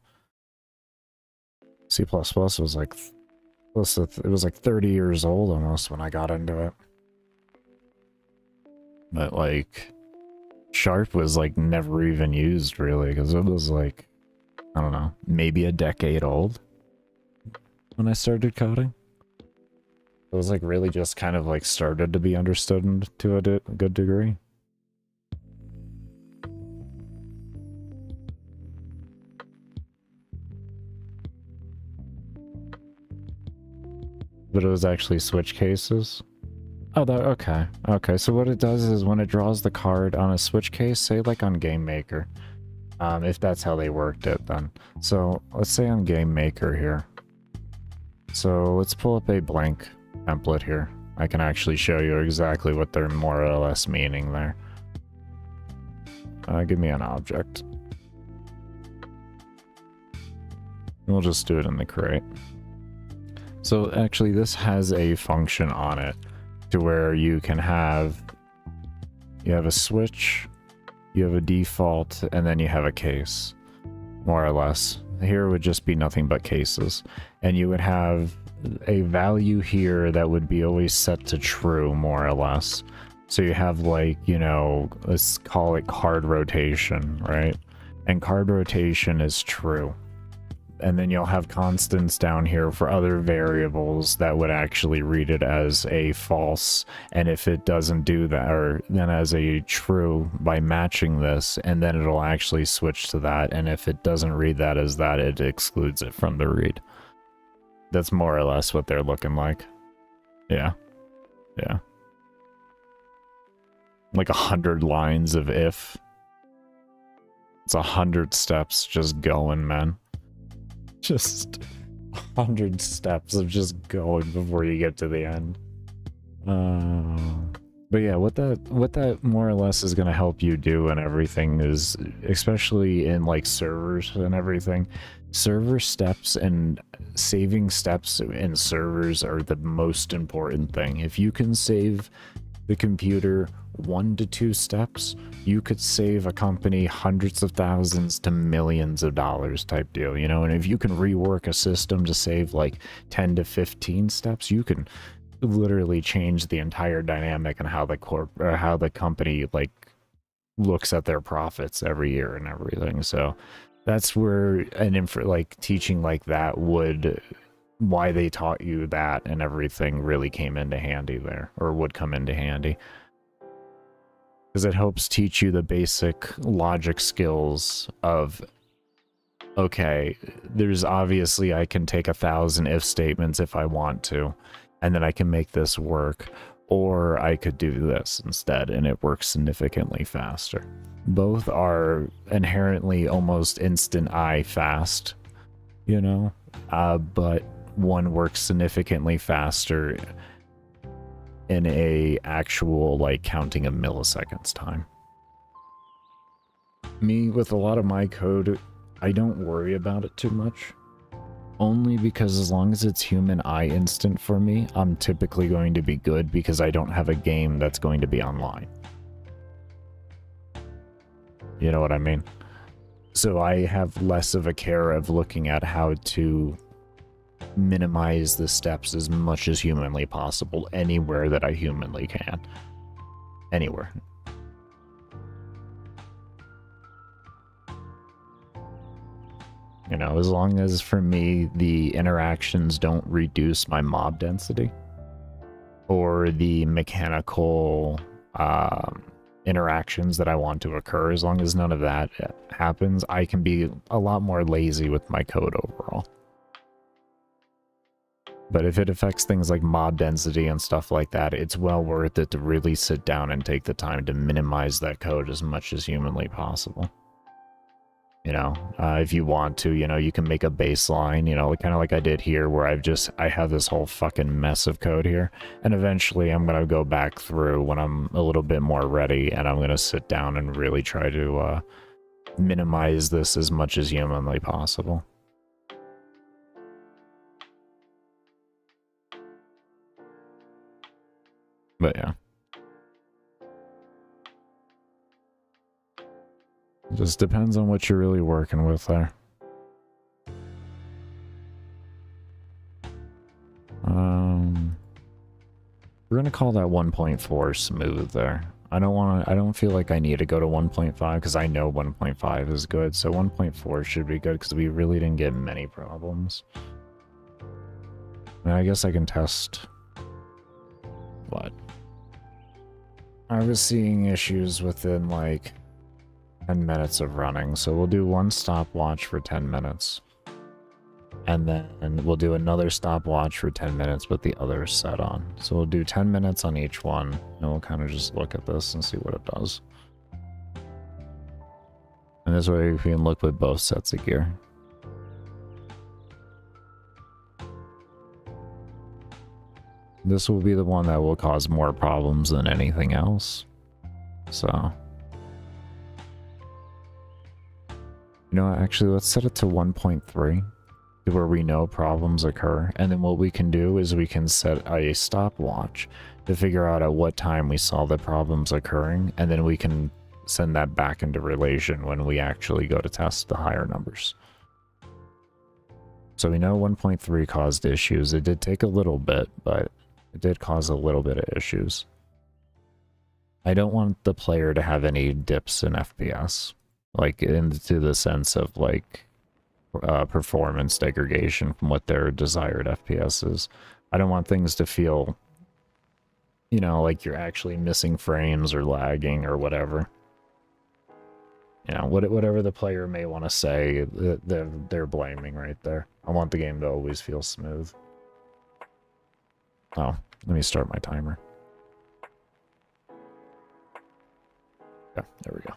C++ was like, it was like 30 years old almost when I got into it. But like, Sharp was like never even used really, because it was like, I don't know, maybe a decade old when I started coding. It was like really just kind of like started to be understood to a good degree. But it was actually switch cases. Oh, okay. Okay, so what it does is when it draws the card on a switch case, say like on Gamemaker, if that's how they worked it then. So let's say on Gamemaker here. So let's pull up a blank template here. I can actually show you exactly what they're more or less meaning there. Give me an object. We'll just do it in the crate. So actually this has a function on it to where you can have, you have a switch, you have a default, and then you have a case, more or less. Here would just be nothing but cases. And you would have a value here that would be always set to true, more or less. So you have like, you know, let's call it card rotation, right? And card rotation is true. And then you'll have constants down here for other variables that would actually read it as a false, and if it doesn't do that, or then as a true by matching this, and then it'll actually switch to that, and if it doesn't read that as that, it excludes it from the read. That's more or less what they're looking like. Yeah. Yeah. Like 100 lines of if. It's 100 steps just going, man. Just 100 steps of just going before you get to the end. But yeah, what that more or less is going to help you do and everything is, especially in like servers and everything, server steps and saving steps in servers are the most important thing. If you can save the computer 1 to 2 steps, you could save a company hundreds of thousands to millions of dollars type deal, you know? And if you can rework a system to save like 10 to 15 steps, you can literally change the entire dynamic and how the company like looks at their profits every year and everything. So that's where like teaching like that why they taught you that and everything really came into handy there, or would come into handy. Because it helps teach you the basic logic skills of, okay, there's obviously I can take 1,000 if statements if I want to, and then I can make this work, or I could do this instead, and it works significantly faster. Both are inherently almost instant eye fast, you know, but one works significantly faster in a actual like counting of milliseconds time. Me, with a lot of my code, I don't worry about it too much, only because as long as it's human eye instant for me, I'm typically going to be good because I don't have a game that's going to be online. You know what I mean? So I have less of a care of looking at how to minimize the steps as much as humanly possible anywhere that I humanly can. Anywhere. You know, as long as for me the interactions don't reduce my mob density or the mechanical interactions that I want to occur, as long as none of that happens, I can be a lot more lazy with my code overall. But if it affects things like mob density and stuff like that, it's well worth it to really sit down and take the time to minimize that code as much as humanly possible. You know, if you want to, you know, you can make a baseline, you know, kind of like I did here, where I have this whole fucking mess of code here. And eventually I'm going to go back through when I'm a little bit more ready, and I'm going to sit down and really try to minimize this as much as humanly possible. But yeah. Just depends on what you're really working with there. We're gonna call that 1.4 smooth there. I don't feel like I need to go to 1.5 because I know 1.5 is good, so 1.4 should be good because we really didn't get many problems. And I guess I can test what? I was seeing issues within like 10 minutes of running, so we'll do one stopwatch for 10 minutes. And then we'll do another stopwatch for 10 minutes with the other set on. So we'll do 10 minutes on each one, and we'll kind of just look at this and see what it does. And this way we can look with both sets of gear. This will be the one that will cause more problems than anything else. So... you know, actually, let's set it to 1.3, where we know problems occur, and then what we can do is we can set a stopwatch to figure out at what time we saw the problems occurring, and then we can send that back into relation when we actually go to test the higher numbers. So we know 1.3 caused issues. It did take a little bit, but it did cause a little bit of issues. I don't want the player to have any dips in FPS. Like, into the sense of, like, performance degradation from what their desired FPS is. I don't want things to feel, you know, like you're actually missing frames or lagging or whatever. You know, whatever the player may want to say, they're blaming right there. I want the game to always feel smooth. Oh, let me start my timer. Yeah, there we go.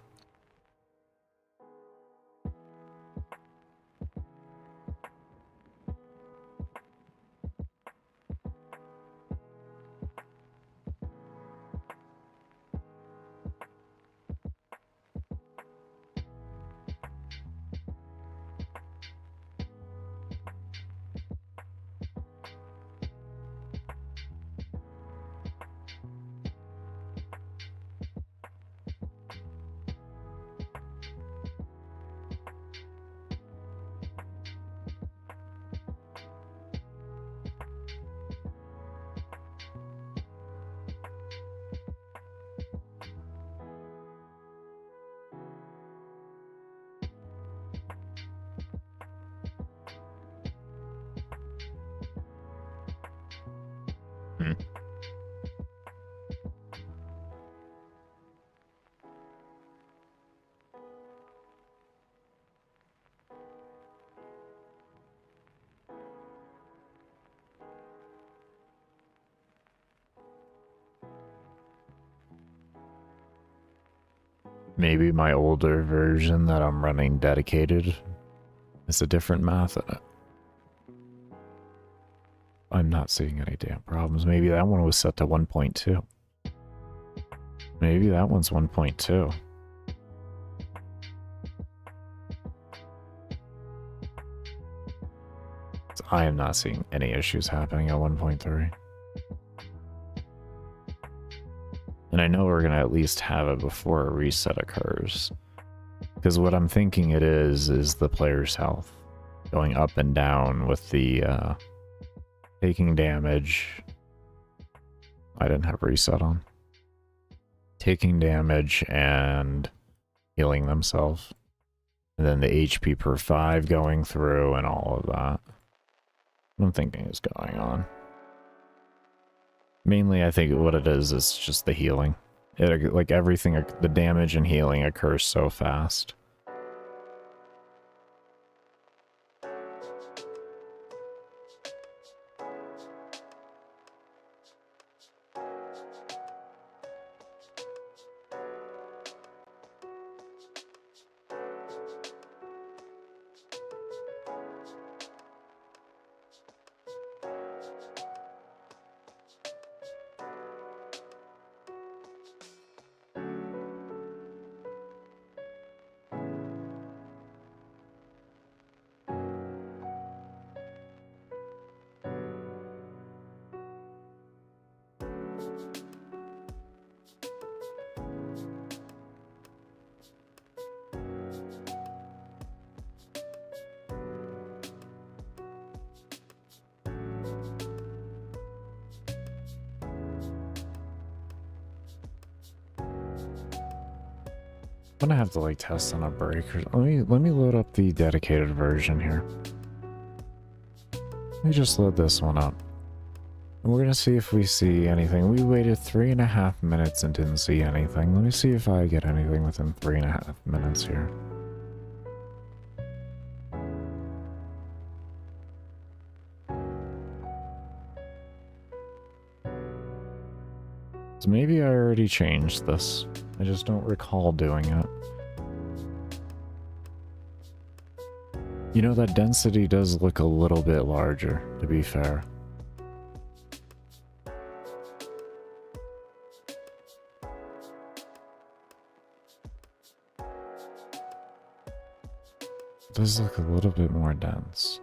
Maybe my older version that I'm running dedicated is a different math in it. I'm not seeing any damn problems. Maybe that one was set to 1.2. Maybe that one's 1.2. I am not seeing any issues happening at 1.3. And I know we're going to at least have it before a reset occurs. Because what I'm thinking it is the player's health going up and down with the taking damage. I didn't have reset on. Taking damage and healing themselves. And then the HP per 5 going through and all of that. What I'm thinking is going on. Mainly, I think what it is just the healing. Like everything, the damage and healing occurs so fast. I'm gonna have to like test on a breaker. Let me load up the dedicated version here. Let me just load this one up. And we're gonna see if we see anything. We waited 3.5 minutes and didn't see anything. Let me see if I get anything within 3.5 minutes here. So maybe I already changed this. I just don't recall doing it. You know, that density does look a little bit larger, to be fair. It does look a little bit more dense.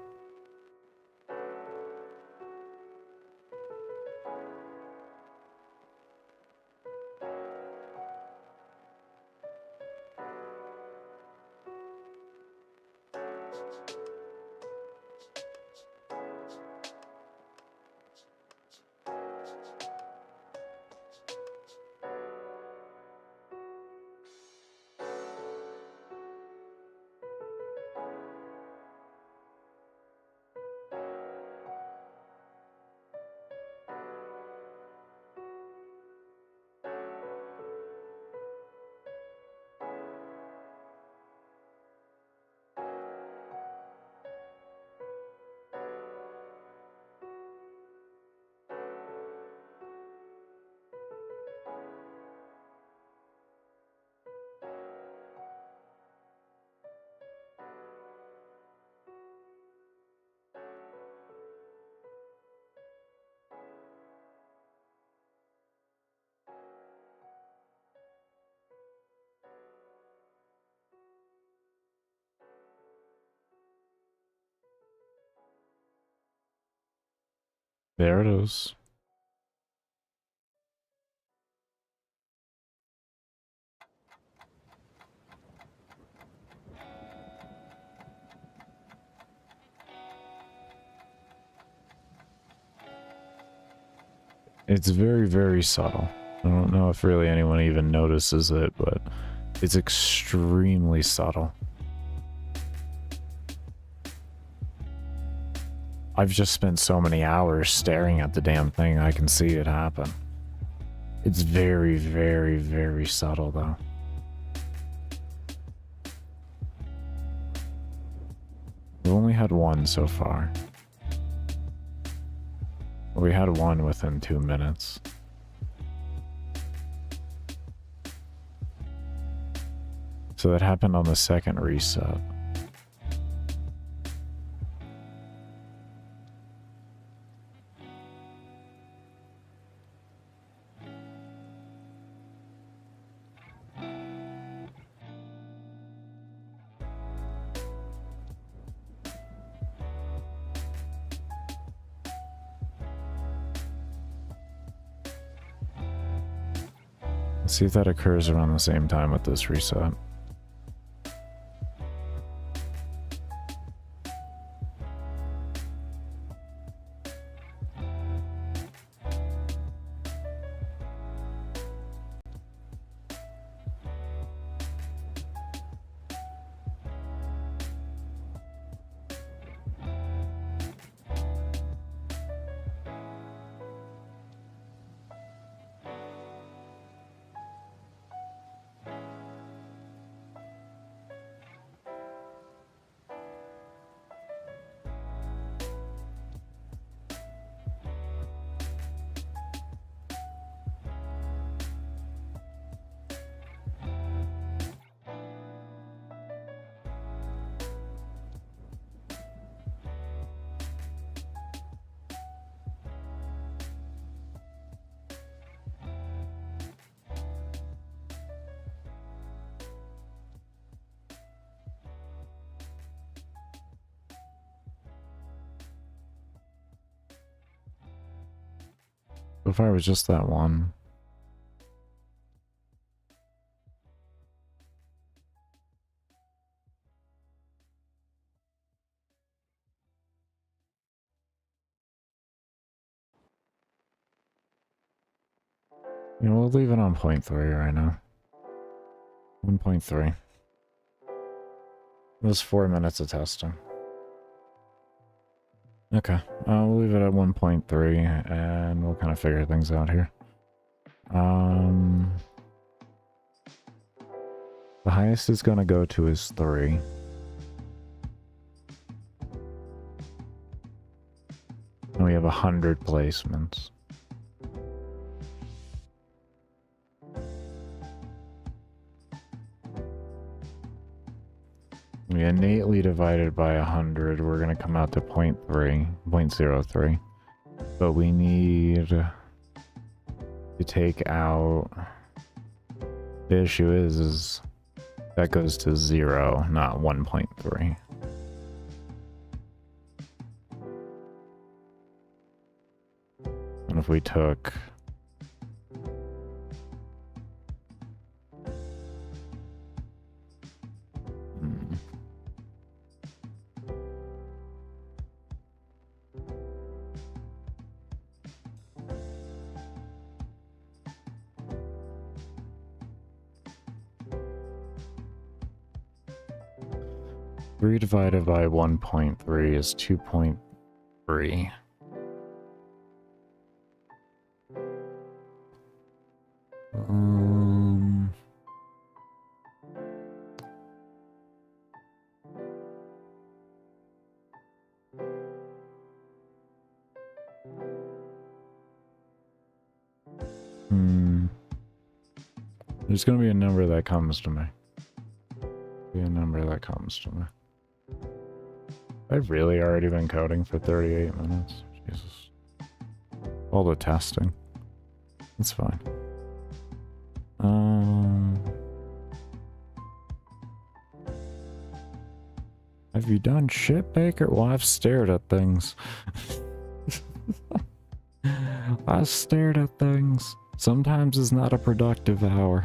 There it is. It's very, very subtle. I don't know if really anyone even notices it, but it's extremely subtle. I've just spent so many hours staring at the damn thing, I can see it happen. It's very, very, very subtle, though. We've only had one so far. We had one within 2 minutes. So that happened on the second reset. Let's see if that occurs around the same time with this reset. So far it was just that one. You know, we'll leave it on 0.3 right now. 1.3. It was 4 minutes of testing. Okay, we'll leave it at 1.3 and we'll kind of figure things out here. The highest it's gonna go to is 3. And we have 100 placements. We innately divided by 100, we're gonna come out to 0.03. But we need to take out... The issue is that goes to 0, not 1.3. And if we took... Three divided by 1.3 is 2.3. There's gonna be a number that comes to me. Be a number that comes to me. I've really already been coding for 38 minutes. Jesus. All the testing. It's fine. Have you done shit, Baker? Well, I've stared at things. I've stared at things. Sometimes it's not a productive hour.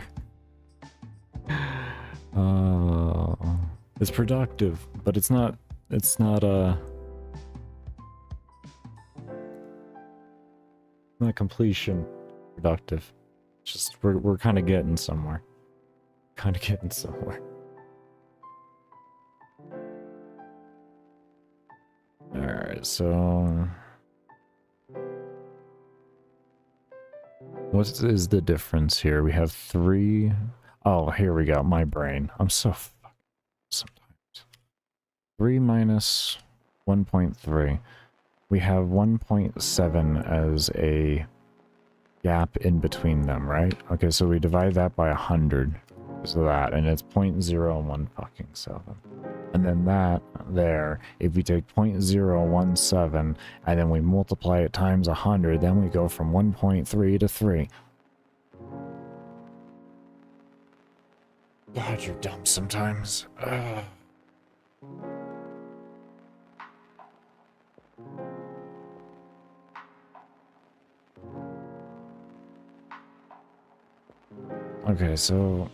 It's productive, but it's not completion productive. Just we're kind of getting somewhere. Kind of getting somewhere. Alright, so what is the difference here? We have 3. Oh, here we go. My brain. I'm so fucking sometimes. 3 minus 1.3. We have 1.7 as a gap in between them, right? Okay, so we divide that by 100. So that, and it's 0.01 fucking 7. And then that there, if we take 0.017 and then we multiply it times 100, then we go from 1.3 to 3. God, you're dumb sometimes. Okay, so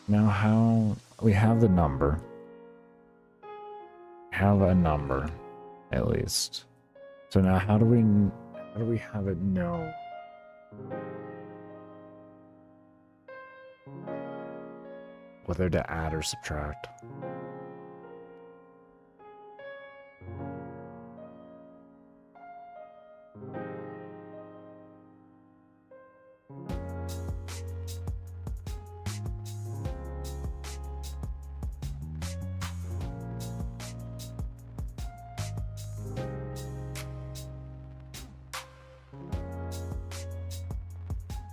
now how we have the number. Have a number, at least. So now how do we have it know whether to add or subtract?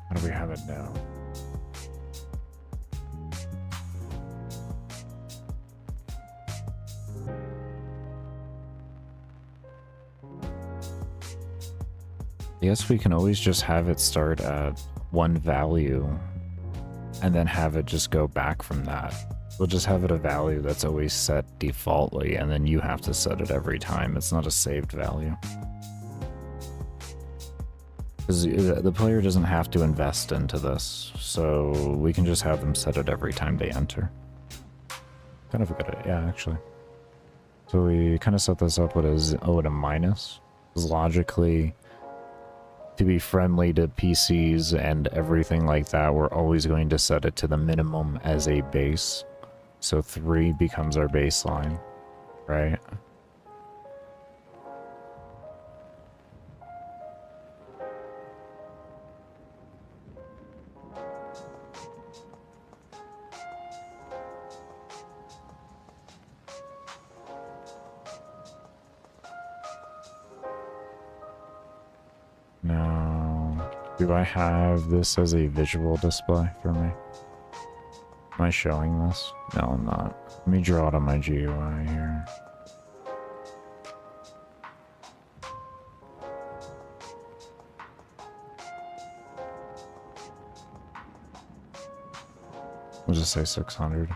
How do we have it now? I guess we can always just have it start at one value and then have it just go back from that. We'll just have it a value that's always set defaultly, and then you have to set it every time. It's not a saved value. Because the player doesn't have to invest into this, so we can just have them set it every time they enter. Kind of a good idea, yeah, actually. So we kind of set this up with a minus. Because logically, to be friendly to PCs and everything like that, we're always going to set it to the minimum as a base. So 3 becomes our baseline, right? Now, do I have this as a visual display for me? Am I showing this? No, I'm not. Let me draw it on my GUI here. We'll just say 600.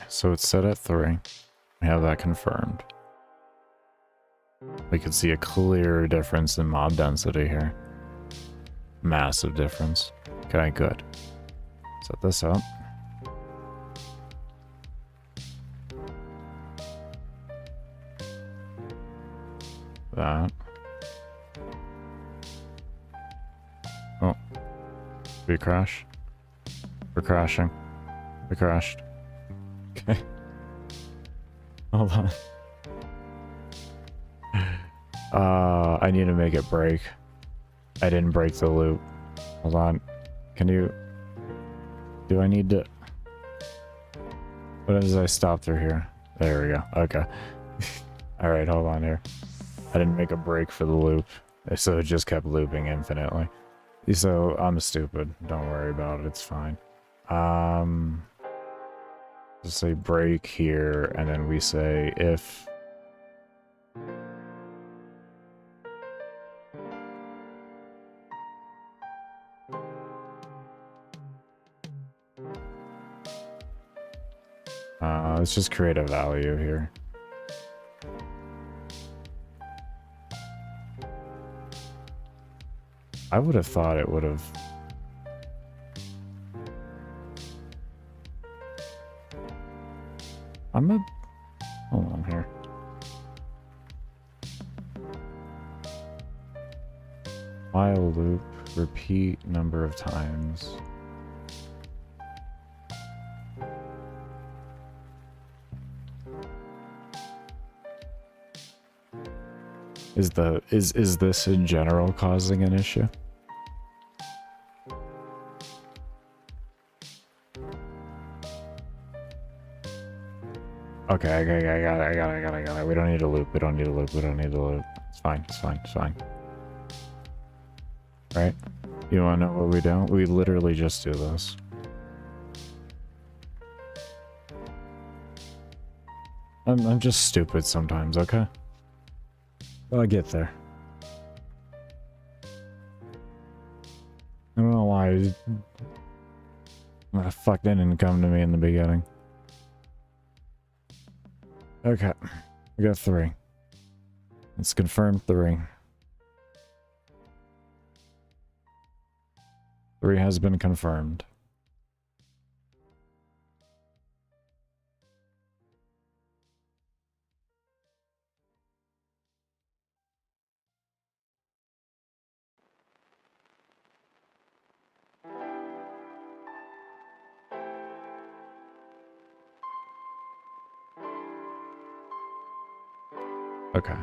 So it's set at 3. We have that confirmed. We can see a clear difference in mob density here. Massive difference. Okay, good. Set this up. That. Oh. Did we crash? We're crashing. We crashed. Okay. Hold on. I need to make it break. I didn't break the loop. Hold on. Can you... Do I need to... What does I stop through here? There we go. Okay. Alright, hold on here. I didn't make a break for the loop, so it just kept looping infinitely. So, I'm stupid. Don't worry about it. It's fine. Just say break here, and then we say if... let's just create a value here. I would have thought it would have... Hold on here. While loop, repeat number of times. Is this in general causing an issue? Okay, I got it. We don't need a loop. We don't need a loop. It's fine. Right? You wanna know what we do? We literally just do this. I'm just stupid sometimes, okay? I'll get there. I don't know why the fuck didn't come to me in the beginning. Okay, we got 3. Let's confirm 3. 3 has been confirmed. Okay.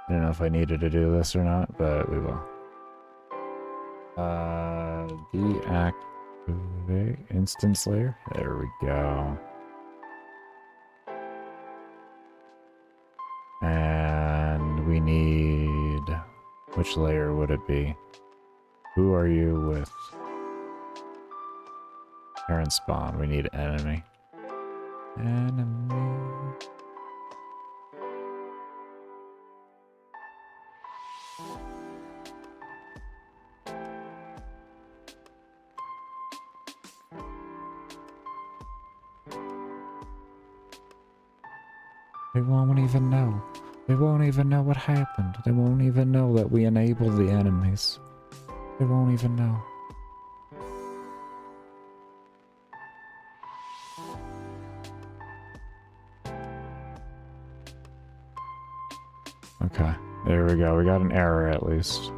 I don't know if I needed to do this or not, but we will. Deactivate instance layer. There we go. And we need... Which layer would it be? Who are you with? Parent spawn. We need enemy. Enemy. They won't even know. They won't even know what happened. They won't even know that we enabled the enemies. They won't even know. Okay, there we go. We got an error at least.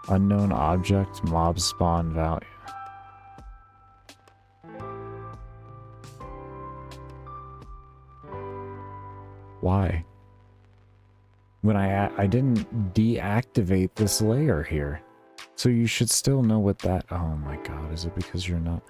Unknown object, mob spawn value. Why? When I didn't deactivate this layer here. So you should still know what that... Oh my god, is it because you're not...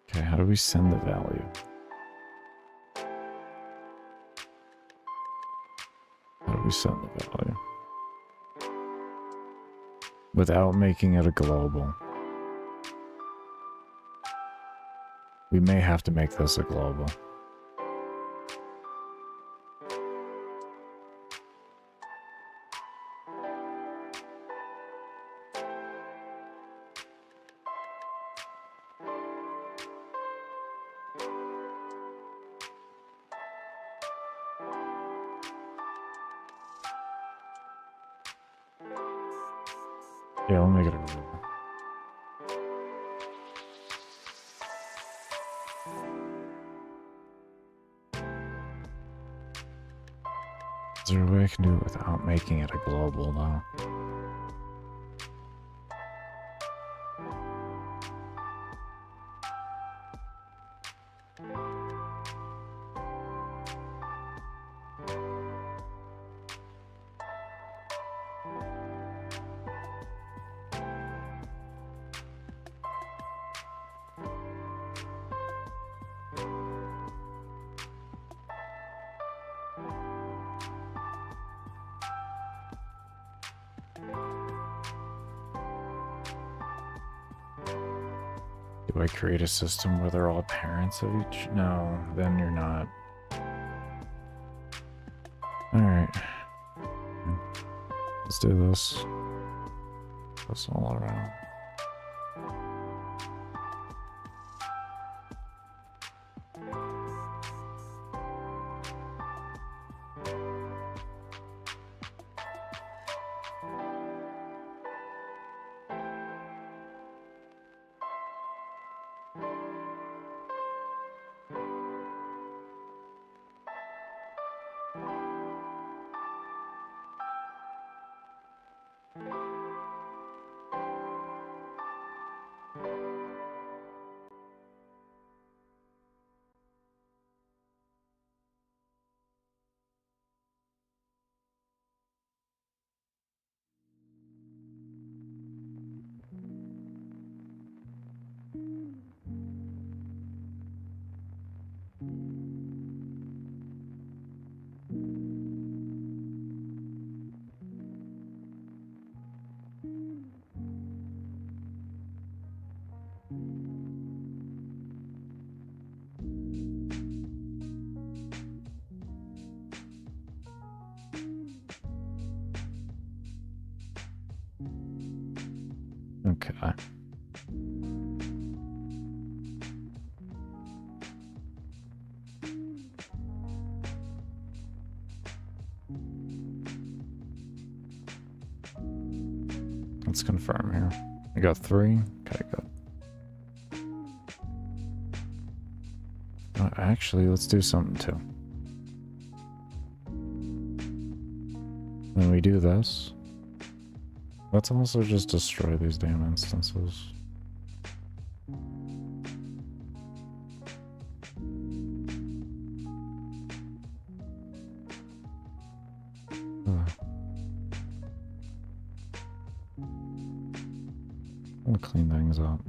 Okay, how do we send the value? How do we send the value? Without making it a global. We may have to make this a global. Yeah, we'll make it a global. Is there a way I can do it without making it a global, though? Do I create a system where they're all parents of each? No, then you're not. Alright. Let's do this. This all around. Okay. Let's confirm here. I got 3. Okay, good. actually, let's do something too. When we do this, let's also just destroy these damn instances. I'll clean things up.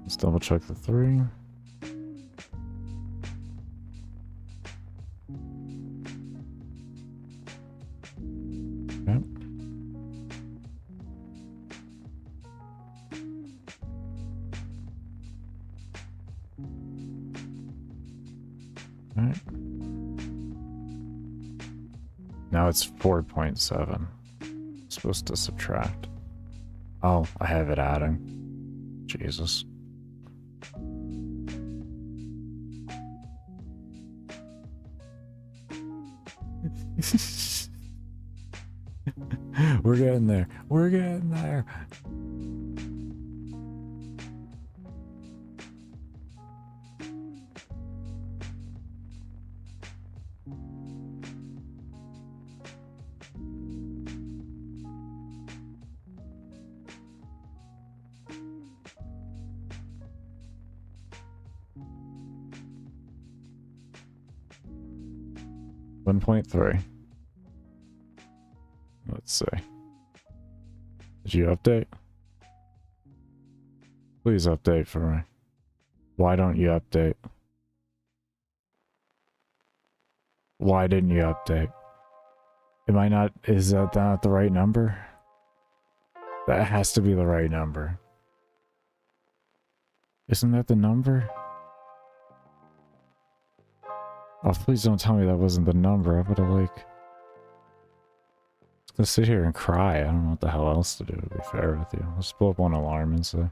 Let's double check the 3. Yep. Alright. Now it's 4.7. Supposed to subtract. Oh, I have it adding. Jesus. We're getting there. We're getting there. One 1.3. Let's see. Did you update? Please update for me. Why don't you update? Why didn't you update? Am I not... Is that not the right number? That has to be the right number. Isn't that the number? Oh, please don't tell me that wasn't the number. I would have, like... I was gonna sit here and cry. I don't know what the hell else to do, to be fair with you. Let's pull up one alarm and say...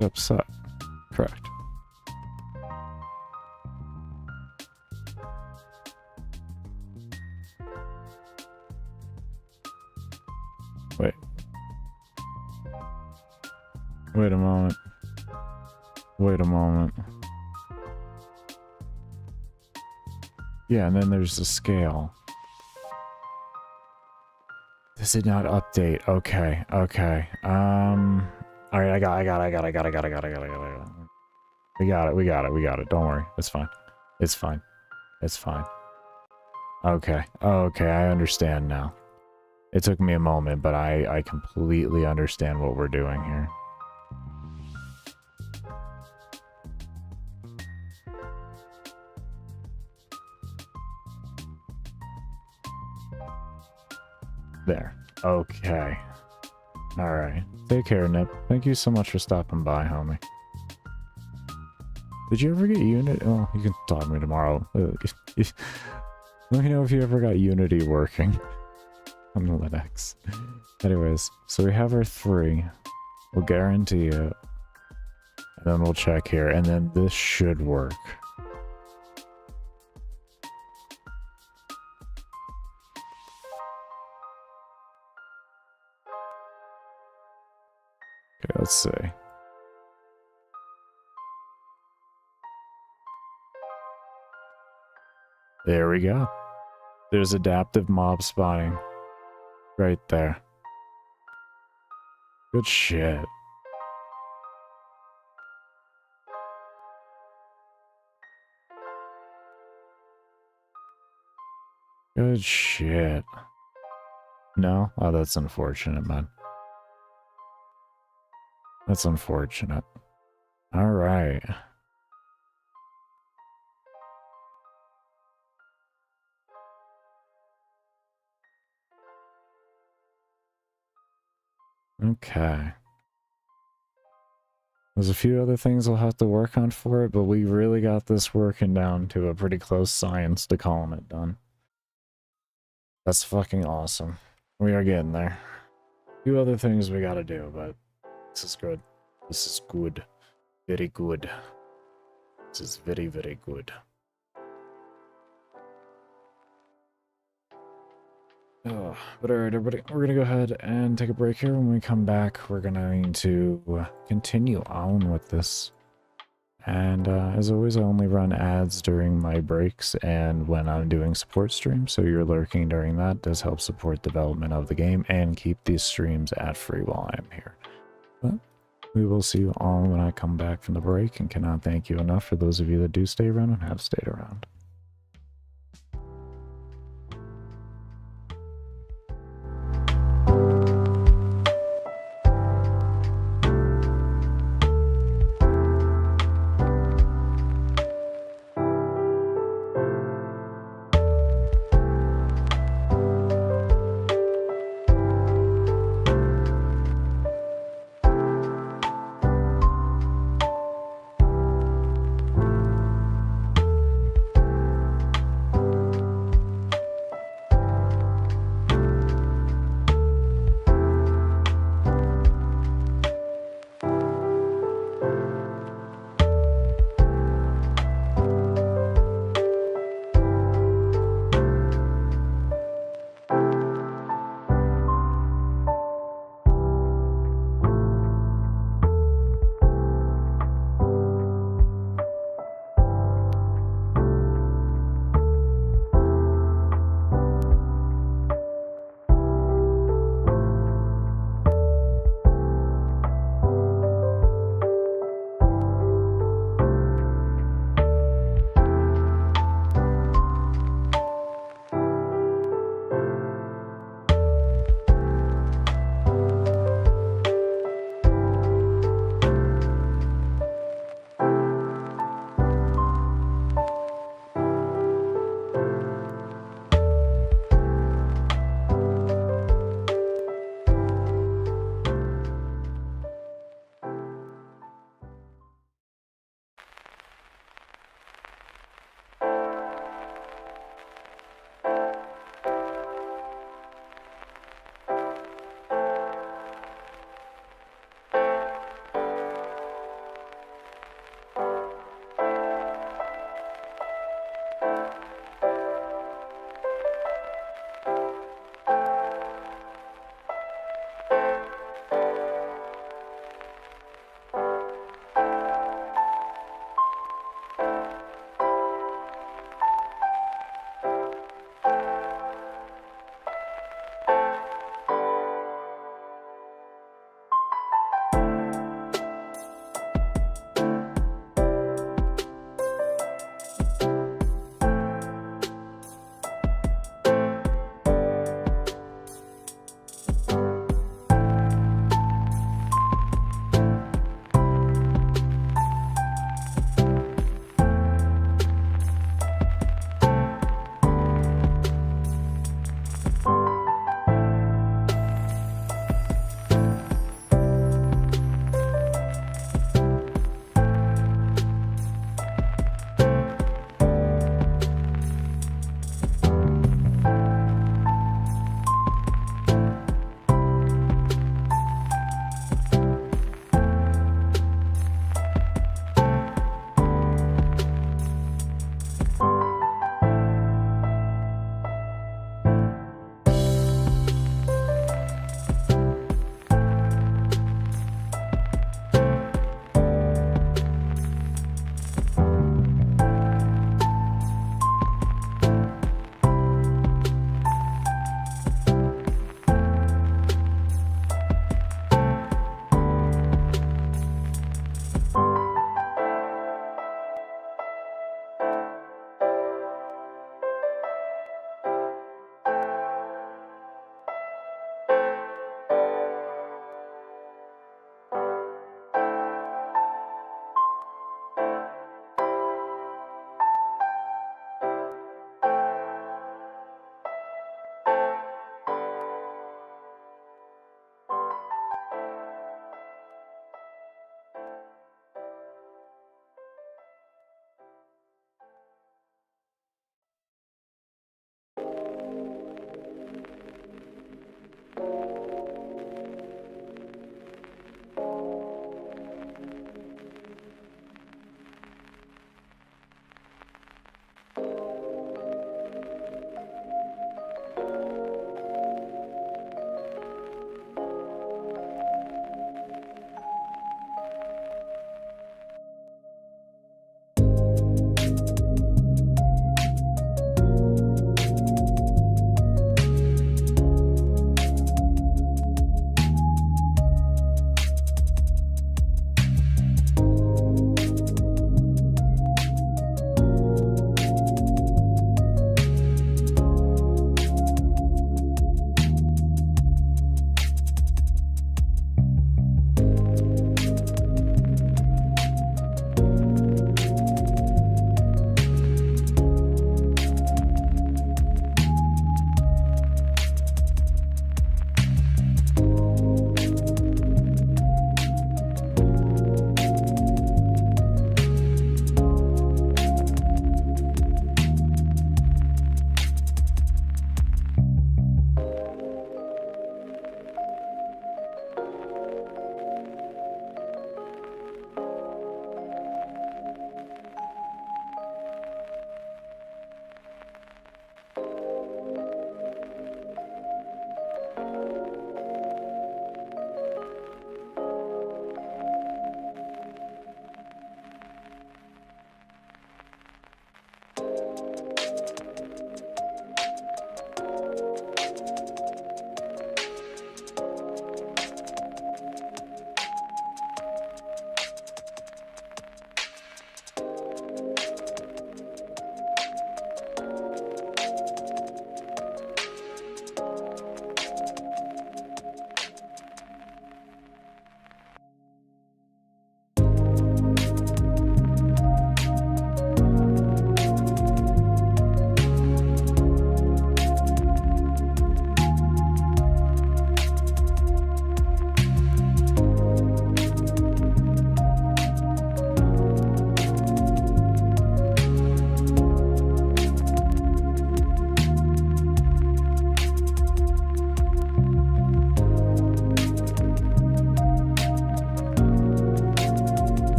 Upset. Correct. Wait. Wait a moment. Wait a moment. Yeah, and then there's the scale. Does it not update? Okay, okay. Alright, I got it. We got it. Don't worry. It's fine. It's fine. It's fine. Okay. Okay, I understand now. It took me a moment, but I completely understand what we're doing here. There. Okay. Alright. Take care, Nip. Thank you so much for stopping by, homie. Did you ever get Unity? Oh, you can talk to me tomorrow. Let me know if you ever got Unity working on Linux. Anyways, so we have our 3. We'll guarantee it. And then we'll check here. And then this should work. Okay, let's see. There we go. There's adaptive mob spawning. Right there. Good shit. Good shit. No? Oh, that's unfortunate, man. That's unfortunate. All right. Okay. There's a few other things I'll have to work on for it, but we really got this working down to a pretty close science to calling it done. That's fucking awesome. We are getting there. A few other things we gotta do, but this is good. This is good. Very good. This is very, very good. Oh, but alright, everybody, we're gonna go ahead and take a break here. When we come back, we're going to continue on with this. And as always, I only run ads during my breaks and when I'm doing support streams, so you're lurking during that does help support development of the game and keep these streams ad-free while I'm here. But we will see you all when I come back from the break, and cannot thank you enough for those of you that do stay around and have stayed around.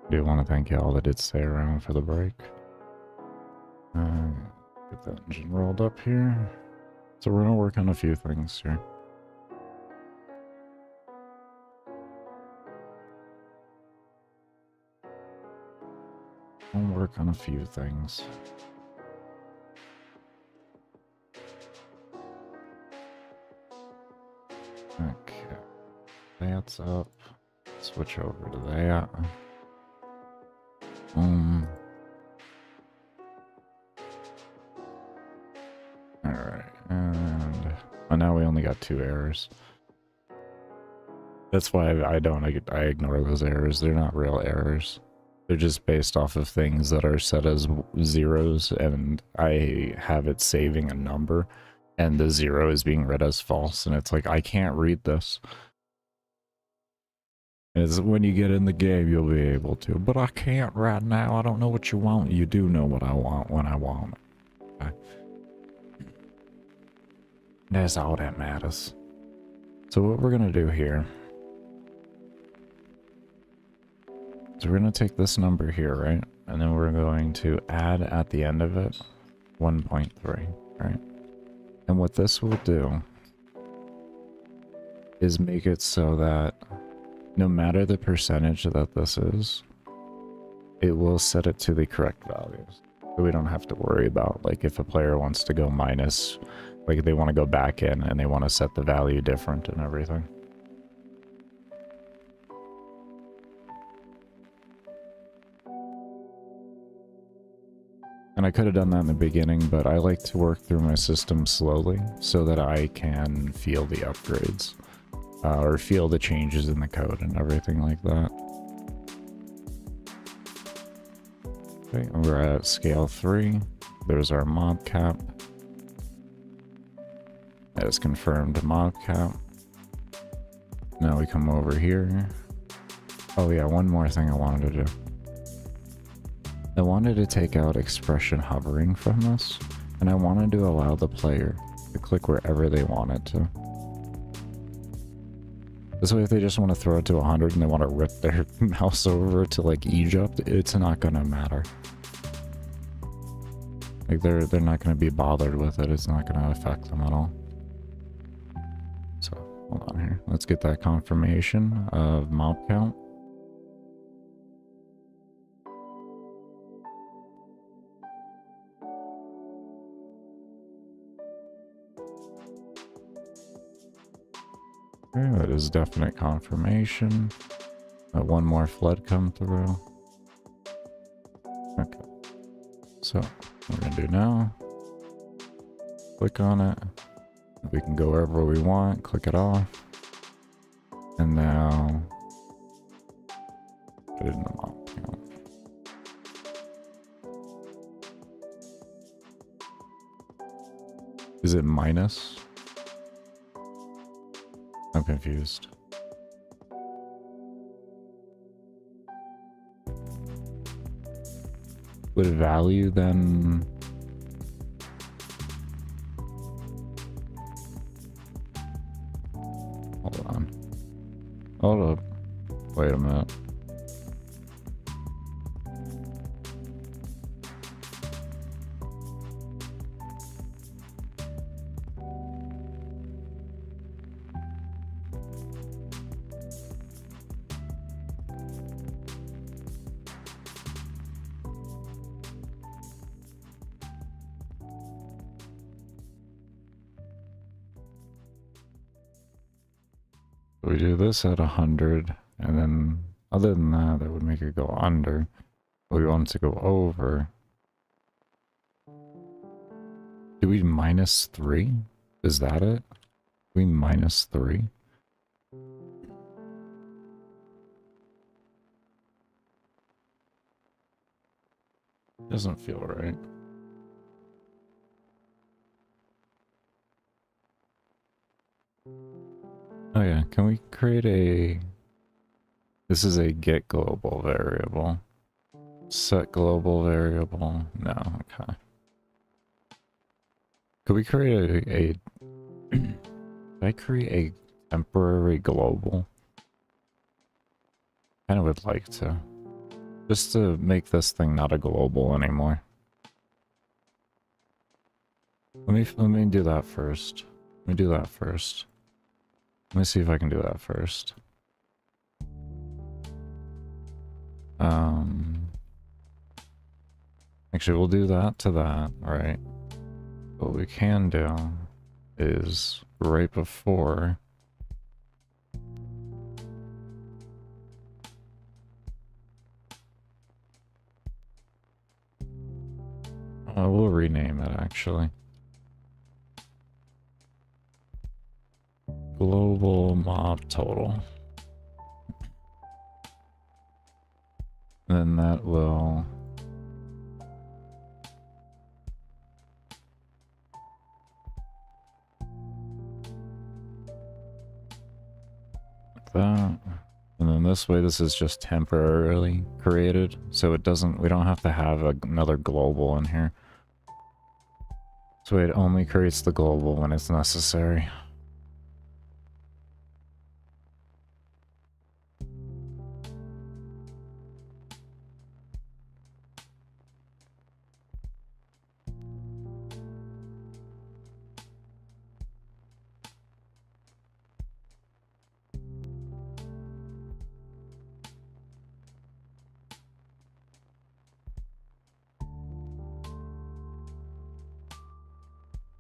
do want to thank y'all that did stay around for the break. Get the engine rolled up here. So we're gonna work on a few things here. We'll work on a few things. Okay, that's up. Switch over to that. Alright, and now we only got 2 errors. That's why I ignore those errors. They're not real errors. They're just based off of things that are set as zeros, and I have it saving a number, and the 0 is being read as false, and it's like, I can't read this. It's when you get in the game, you'll be able to, but I can't right now. I don't know what you want. You do know what I want when I want it. Okay. That's all that matters. So what we're gonna do here is we're gonna take this number here, right? And then we're going to add at the end of it 1.3, right? And what this will do is make it so that no matter the percentage that this is, it will set it to the correct values. So we don't have to worry about, like, if a player wants to go minus, like they want to go back in and they want to set the value different and everything. And I could have done that in the beginning, but I like to work through my system slowly so that I can feel the upgrades. Or feel the changes in the code and everything like that. Okay, and we're at scale 3. There's our mob cap. That is confirmed mob cap. Now we come over here. Oh yeah, one more thing I wanted to do. I wanted to take out expression hovering from this, and I wanted to allow the player to click wherever they wanted to. This way, if they just want to throw it to 100 and they want to rip their mouse over to like Egypt, it's not gonna matter. Like they're not gonna be bothered with it. It's not gonna affect them at all. So hold on here. Let's get that confirmation of mob count. Okay, that is definite confirmation. Let one more flood come through. Okay. So, what we're gonna do now, click on it. We can go wherever we want, click it off. And now, put it in the mob count. Is it minus? I'm confused. Would value then... Hold on. Hold up. Wait a minute. We do this at 100, and then other than that, that would make it go under. We want it to go over. Do we minus 3? Is that it? We minus 3? Doesn't feel right. Oh yeah, can we create a... This is a get global variable. Set global variable. No, okay. Could we create a Could I create a temporary global? Kind of would like to. Just to make this thing not a global anymore. Let me do that first. Let me do that first. Let me see if I can do that first. Actually, we'll do that to that, right? What we can do is right before. We'll rename it actually. Global mob total. Then that will like that. And then this way, this is just temporarily created, so it doesn't, we don't have to have another global in here. So it only creates the global when it's necessary.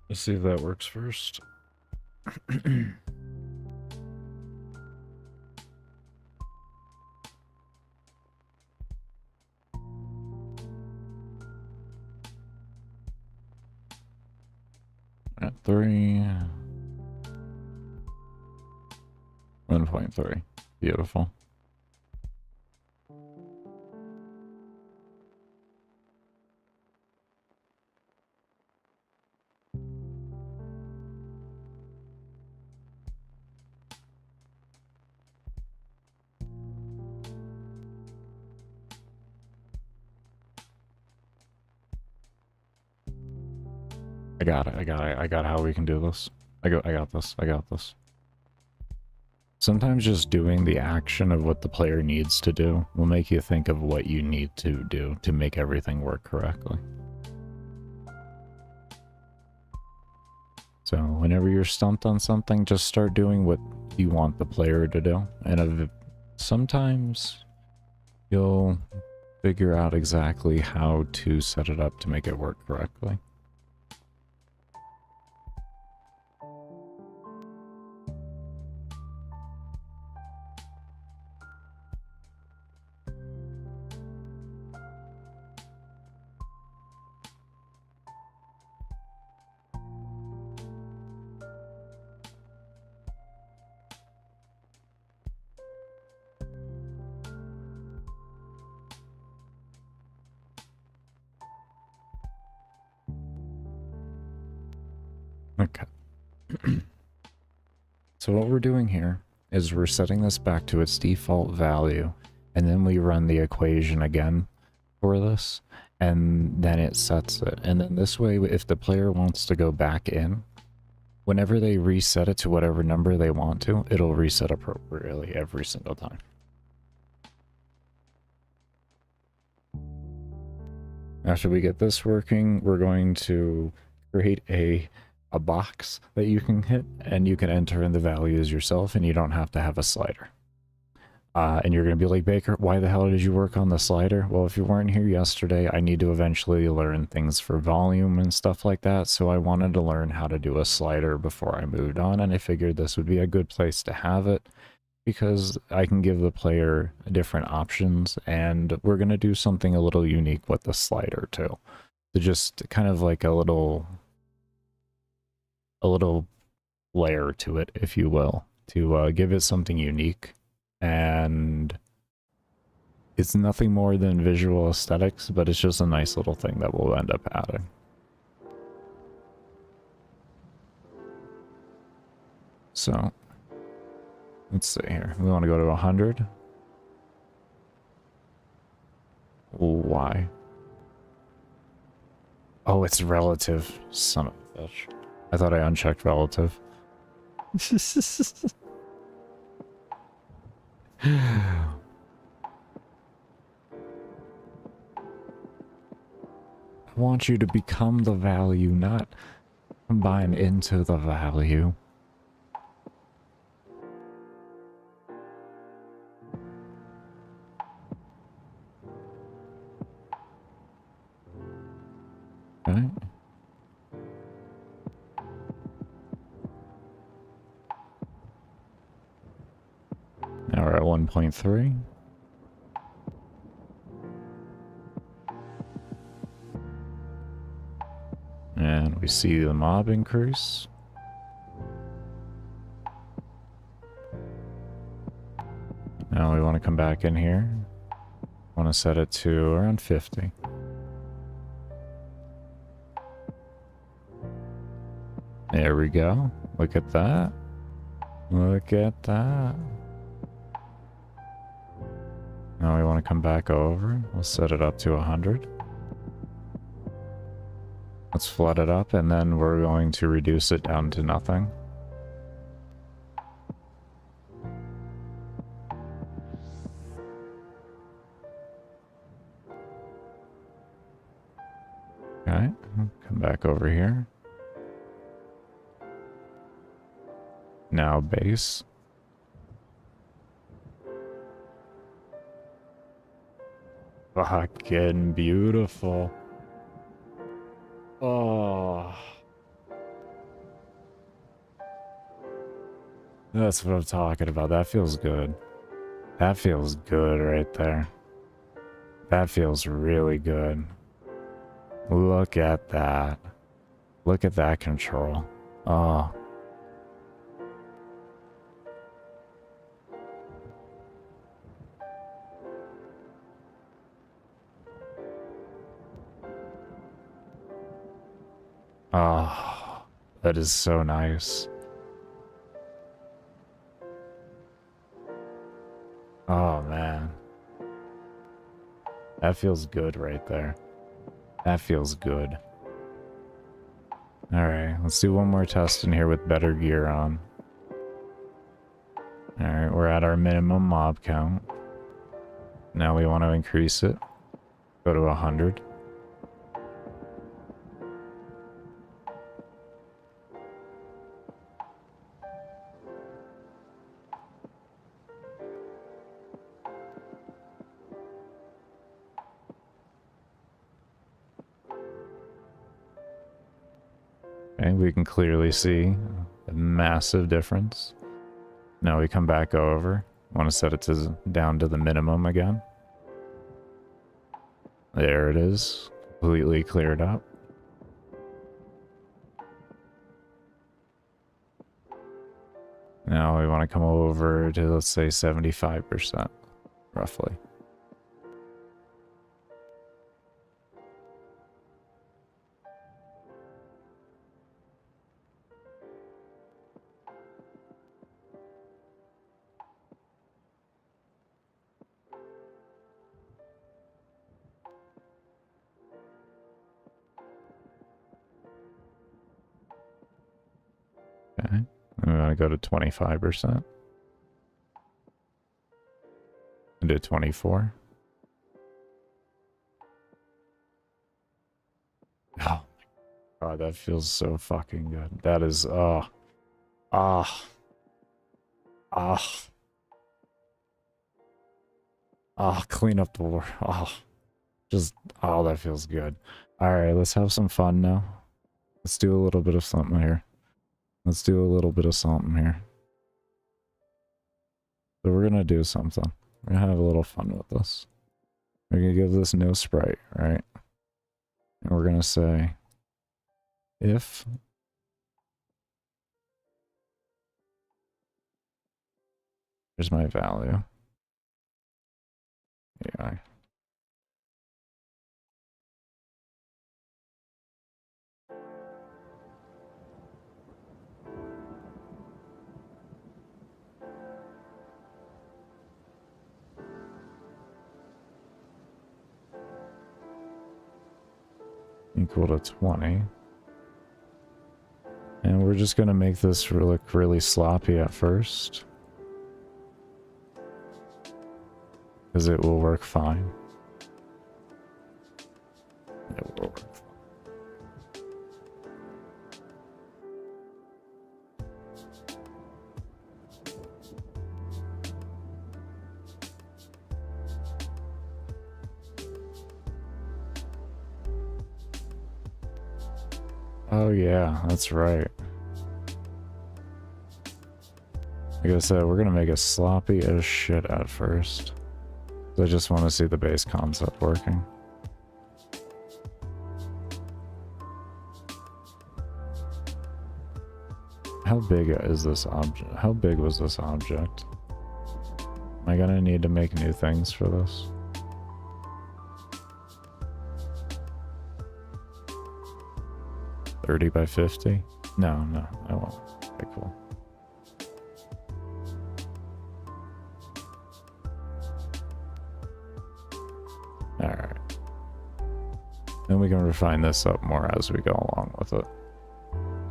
Let's see if that works first. At 3. 1.3. Beautiful. I got it, I got how we can do this. I got this. Sometimes just doing the action of what the player needs to do will make you think of what you need to do to make everything work correctly. So whenever you're stumped on something, just start doing what you want the player to do. And sometimes you'll figure out exactly how to set it up to make it work correctly. Okay. So what we're doing here is we're setting this back to its default value, and then we run the equation again for this, and then it sets it. And then this way, if the player wants to go back in, whenever they reset it to whatever number they want to, it'll reset appropriately every single time. After we get this working, we're going to create a box that you can hit, and you can enter in the values yourself, and you don't have to have a slider. And you're going to be like, Baker, why the hell did you work on the slider? Well, if you weren't here yesterday, I need to eventually learn things for volume and stuff like that, so I wanted to learn how to do a slider before I moved on, and I figured this would be a good place to have it, because I can give the player different options, and we're going to do something a little unique with the slider too. So just kind of like a little layer to it, if you will, to give it something unique. And it's nothing more than visual aesthetics, but it's just a nice little thing that we'll end up adding. So let's see here. We want to go to 100. Why? Oh, it's relative. Son of a bitch. I thought I unchecked relative. want you to become the value, not combine into the value. Okay. Now we're at 1.3. And we see the mob increase. Now we want to come back in here. Want to set it to around 50. There we go. Look at that. Look at that. Now we want to come back over. We'll set it up to 100. Let's flood it up, and then we're going to reduce it down to nothing. Okay, come back over here. Now base. Fucking beautiful. Oh. That's what I'm talking about. That feels good. That feels good right there. That feels really good. Look at that. Look at that control. Oh. Oh, that is so nice. Oh, man. That feels good right there. That feels good. Alright, let's do one more test in here with better gear on. Alright, we're at our minimum mob count. Now we want to increase it. Go to 100. Okay, we can clearly see a massive difference. Now we come back over. Want to set it to down to the minimum again. There it is. Completely cleared up. Now we want to come over to, let's say, 75%, roughly. Okay, we want to go to 25%. And do 24. Oh my god, that feels so fucking good. That is, clean up the war. That feels good. Alright, let's have some fun now. Let's do a little bit of something here. Let's do a little bit of something here. So we're gonna do something. We're gonna have a little fun with this. We're gonna give this no sprite, right? And we're gonna say, if here's my value. Yeah. Equal to 20. And we're just gonna make this look really sloppy at first. Because it will work fine. It will work fine. Oh yeah, that's right. Like I said, we're gonna make it sloppy as shit at first. I just want to see the base concept working. How big is this object? How big was this object? Am I gonna need to make new things for this? $30 by $50? No, no, I won't. Okay, cool. Alright. Then we can refine this up more as we go along with it.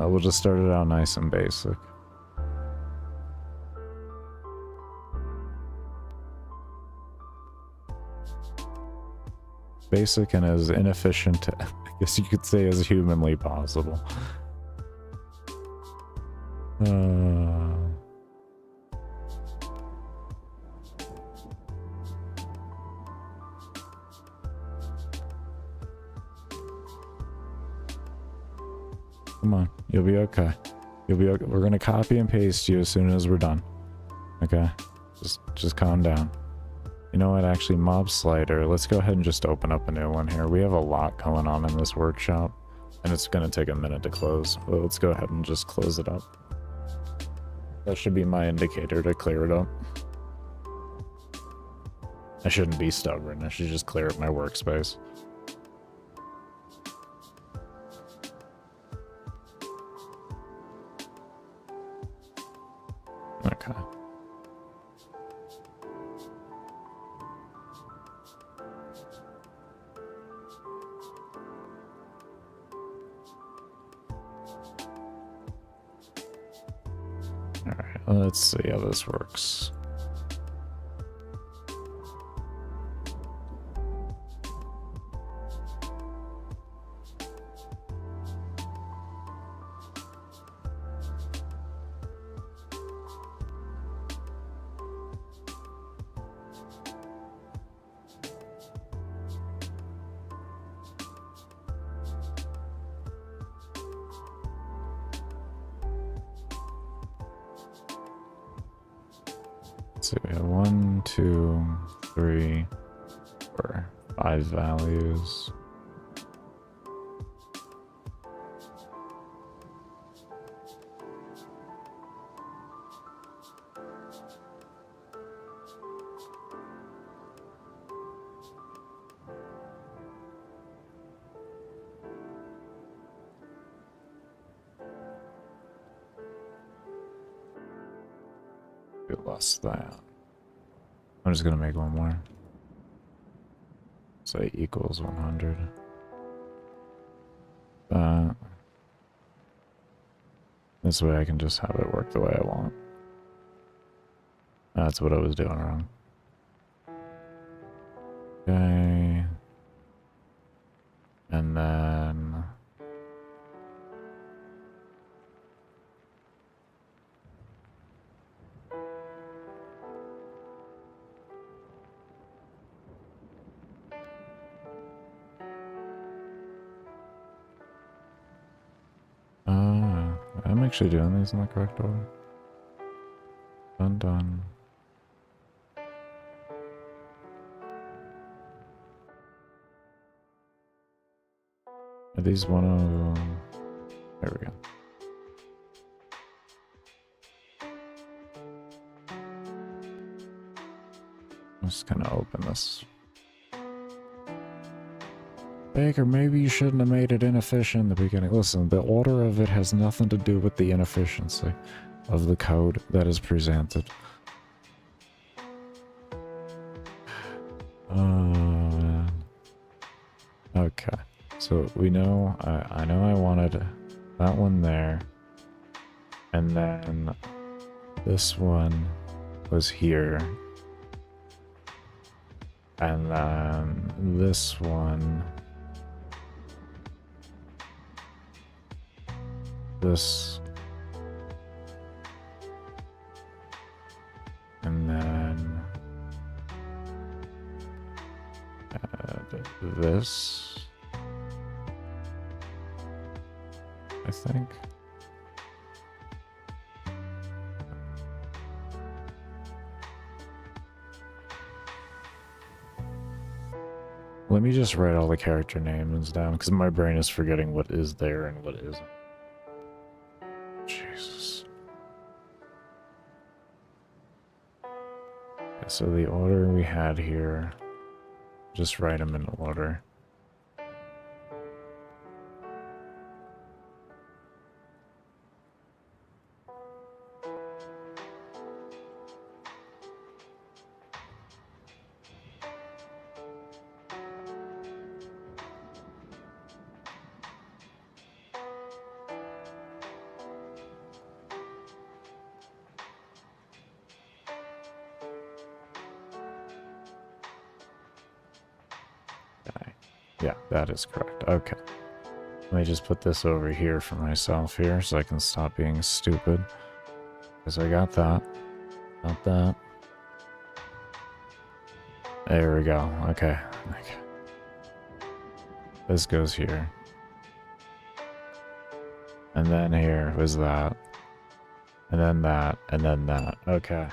We'll just start it out nice and basic. Basic and as inefficient, I guess you could say, as humanly possible. Come on, you'll be okay. You'll be okay. We're gonna copy and paste you as soon as we're done. Okay? Just calm down. You know what, actually, mob slider, let's go ahead and just open up a new one here. We have a lot going on in this workshop, and it's gonna take a minute to close. Well, let's go ahead and just close it up. That should be my indicator to clear it up. I shouldn't be stubborn, I should just clear up my workspace. Okay. Alright, let's see how this works. So we have 1, 2, 3, 4, 5 values. Less that. I'm just gonna make one more. Say equals 100. This way I can just have it work the way I want. That's what I was doing wrong. Okay. And then... I'm actually doing these in the correct order. Done. Are these one of... There we go. I'm just gonna open this. Baker, maybe you shouldn't have made it inefficient in the beginning. Listen, the order of it has nothing to do with the inefficiency of the code that is presented. Okay, so we know, I know I wanted that one there, and then this one was here, and then this one... This, and then this, I think. Let me just write all the character names down, because my brain is forgetting what is there and what isn't. Jesus. Okay, so the order we had here, just write them in order. Yeah, that is correct. Okay. Let me just put this over here for myself here so I can stop being stupid. Because I got that. Got that. There we go. Okay. This goes here. And then here was that. And then that. And then that. Okay.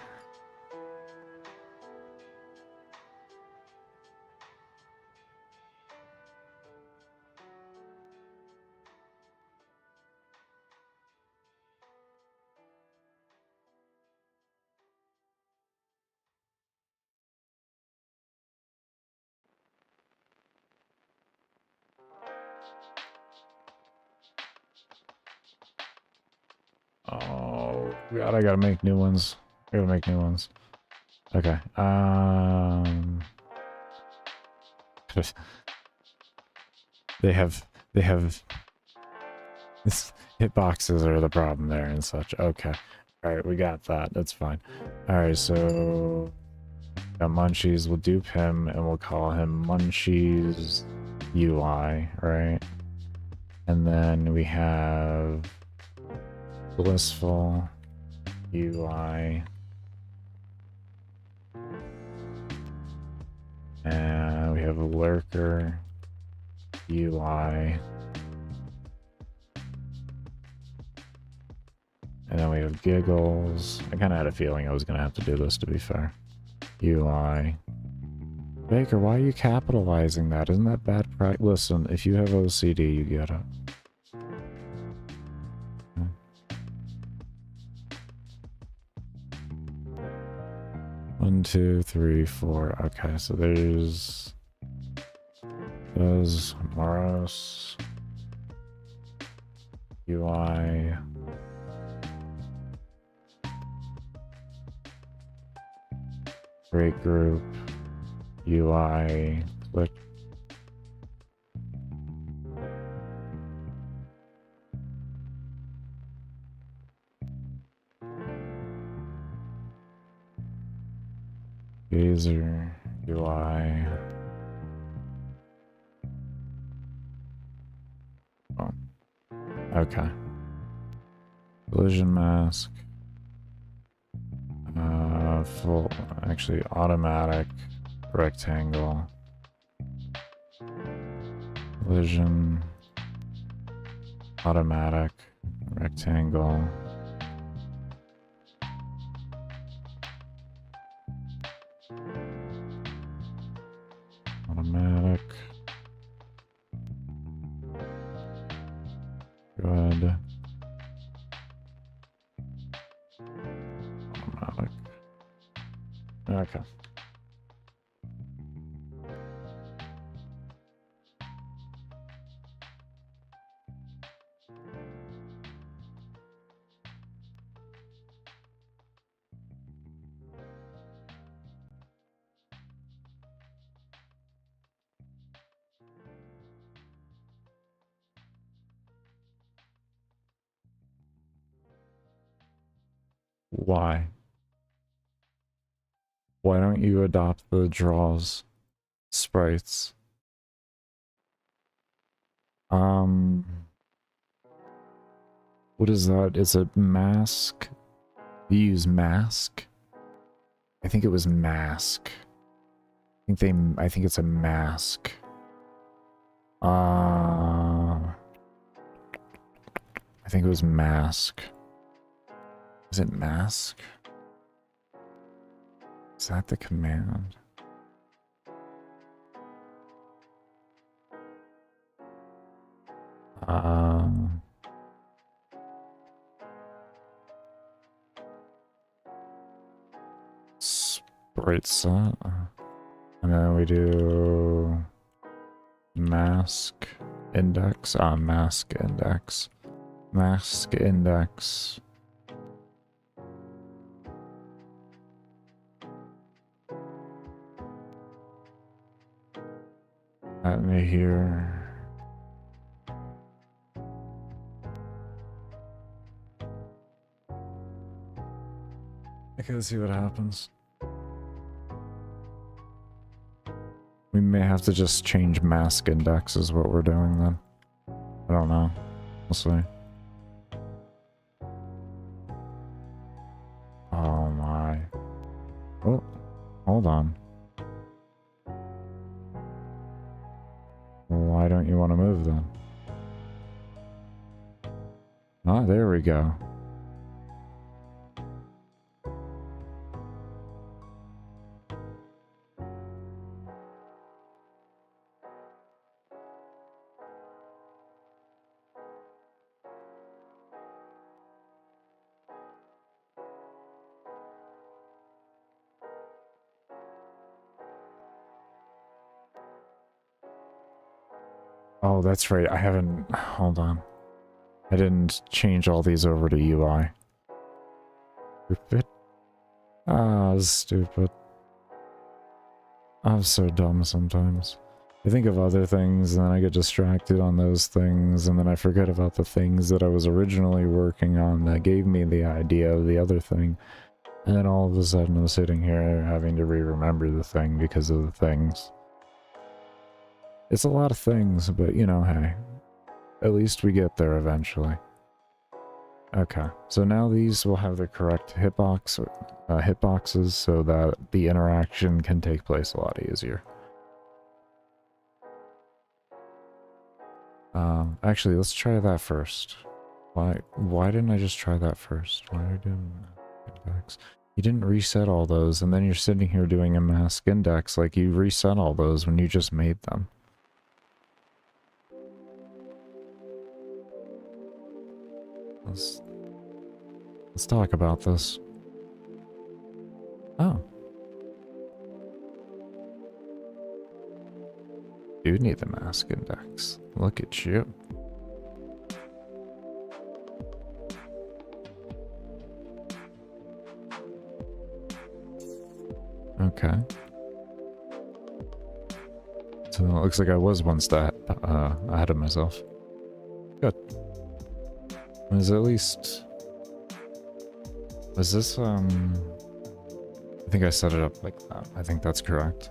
Oh god, I gotta make new ones. I gotta make new ones. Okay. They have this hitboxes are the problem there and such. Okay. Alright, we got that. That's fine. Alright, so got Munchies, we'll dupe him and we'll call him Munchies UI, right? And then we have Blissful UI. And we have a Lurker UI. And then we have Giggles. I kind of had a feeling I was going to have to do this, to be fair. UI. Baker, why are you capitalizing that? Isn't that bad practice? Listen, if you have OCD, you get it. 1, 2, 3, 4. Okay, so there's Moros UI. Break group UI. Click. Gazer UI. Oh. Okay. Collision mask. Full, actually automatic rectangle. Collision. Automatic rectangle. Automatic. Good. Automatic. Okay. Why? Why don't you adopt the draws sprites? What is that? Is it mask? You use mask? I think it was mask. I think it's a mask. I think it was mask. Is it mask? Is that the command? Sprite set. And then we do mask index. Mask index. Mask index. At me here. I can see what happens. We may have to just change mask index is what we're doing then. I don't know. We'll see. Oh my. Oh, hold on. Why don't you want to move then? Ah, there we go. Oh, that's right. I haven't... Hold on. I didn't change all these over to UI. Stupid. Ah, stupid. I'm so dumb sometimes. I think of other things, and then I get distracted on those things, and then I forget about the things that I was originally working on that gave me the idea of the other thing. And then all of a sudden I'm sitting here having to re-remember the thing because of the things. It's a lot of things, but you know, hey, at least we get there eventually. Okay, so now these will have the correct hitboxes so that the interaction can take place a lot easier. Actually, let's try that first. Why didn't I just try that first? Why are you doing index? You didn't reset all those, and then you're sitting here doing a mask index like you reset all those when you just made them. Let's talk about this. Oh. You need the mask index. Look at you. Okay. So it looks like I was one step ahead of myself. Good. Was at least... Was this, I think I set it up like that. I think that's correct.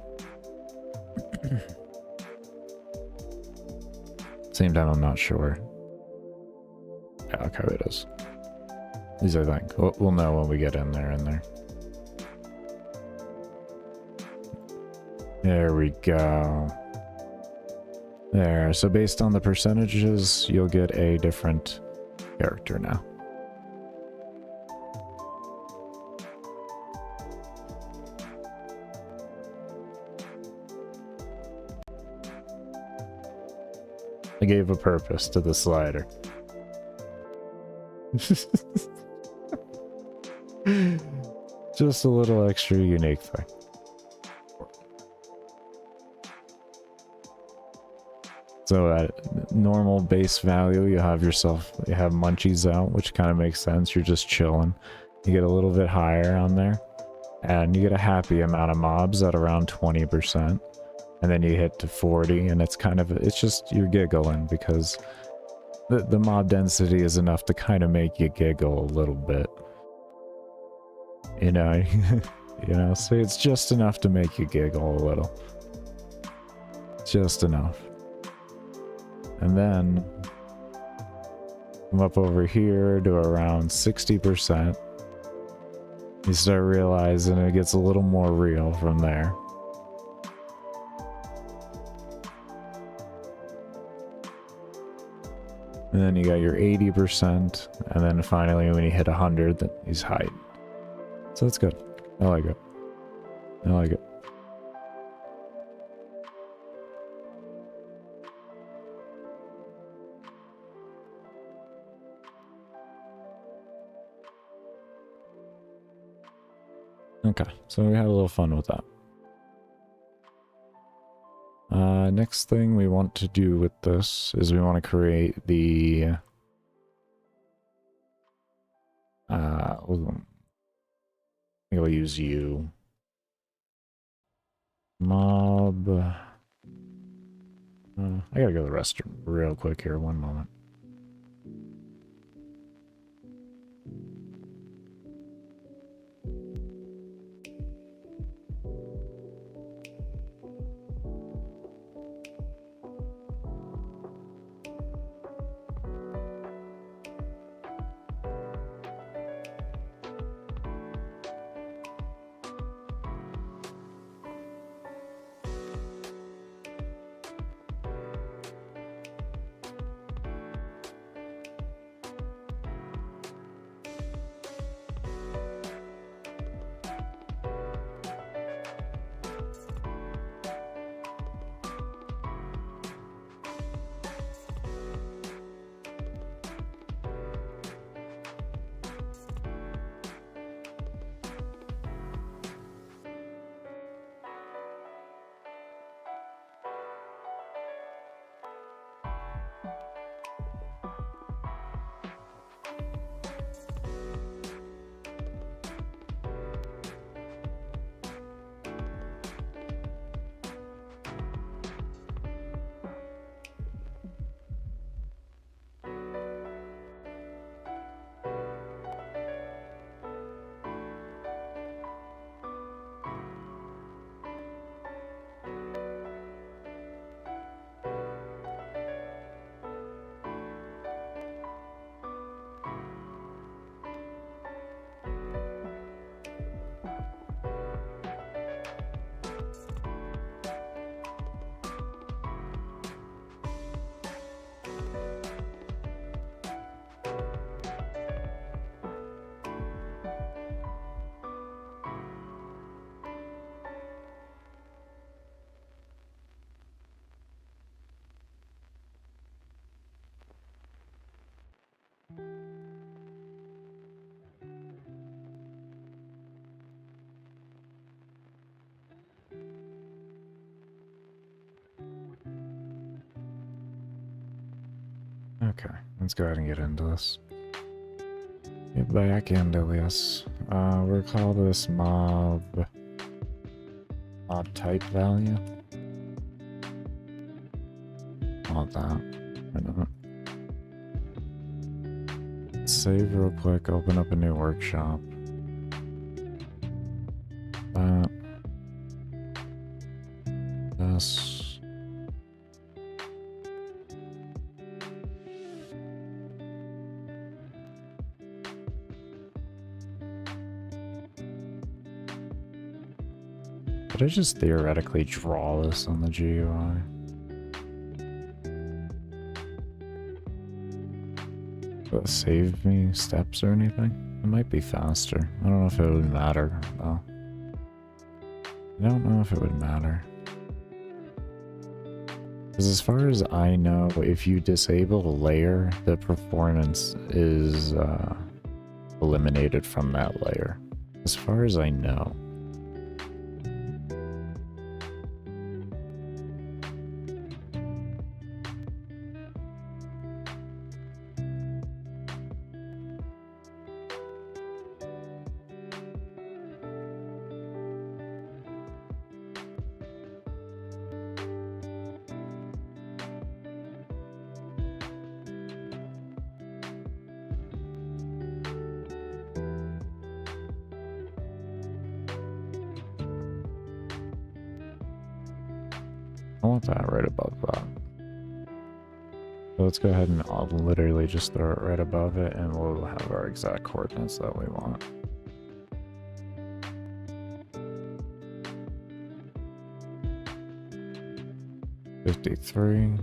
Same time, I'm not sure. Yeah, okay, it is. These I think. We'll know when we get in there, There we go. There, so based on the percentages, you'll get a different character now. I gave a purpose to the slider. Just a little extra unique thing. So at normal base value, you have munchies out, which kind of makes sense. You're just chilling. You get a little bit higher on there, and you get a happy amount of mobs at around 20%. And then you hit to 40, and it's just, you're giggling because the mob density is enough to kind of make you giggle a little bit. You know, so it's just enough to make you giggle a little. Just enough. And then come up over here to around 60%. You start realizing it gets a little more real from there. And then you got your 80%, and then finally when you hit 100, then he's height. So that's good. I like it. I like it. Okay, so we had a little fun with that. Next thing we want to do with this is we want to create the I think I'll use you. Mob. I gotta go to the restroom real quick here, one moment. Okay, let's go ahead and get into this. Get back into this. We'll call this mob type value. Want that. Why not? Save real quick, open up a new workshop. This. Could I just theoretically draw this on the GUI? Will it save me steps or anything? It might be faster. I don't know if it would matter, though. I don't know if it would matter. Because as far as I know, if you disable a layer, the performance is eliminated from that layer. As far as I know. I want that right above that. So let's go ahead and I'll literally just throw it right above it and we'll have our exact coordinates that we want. $53.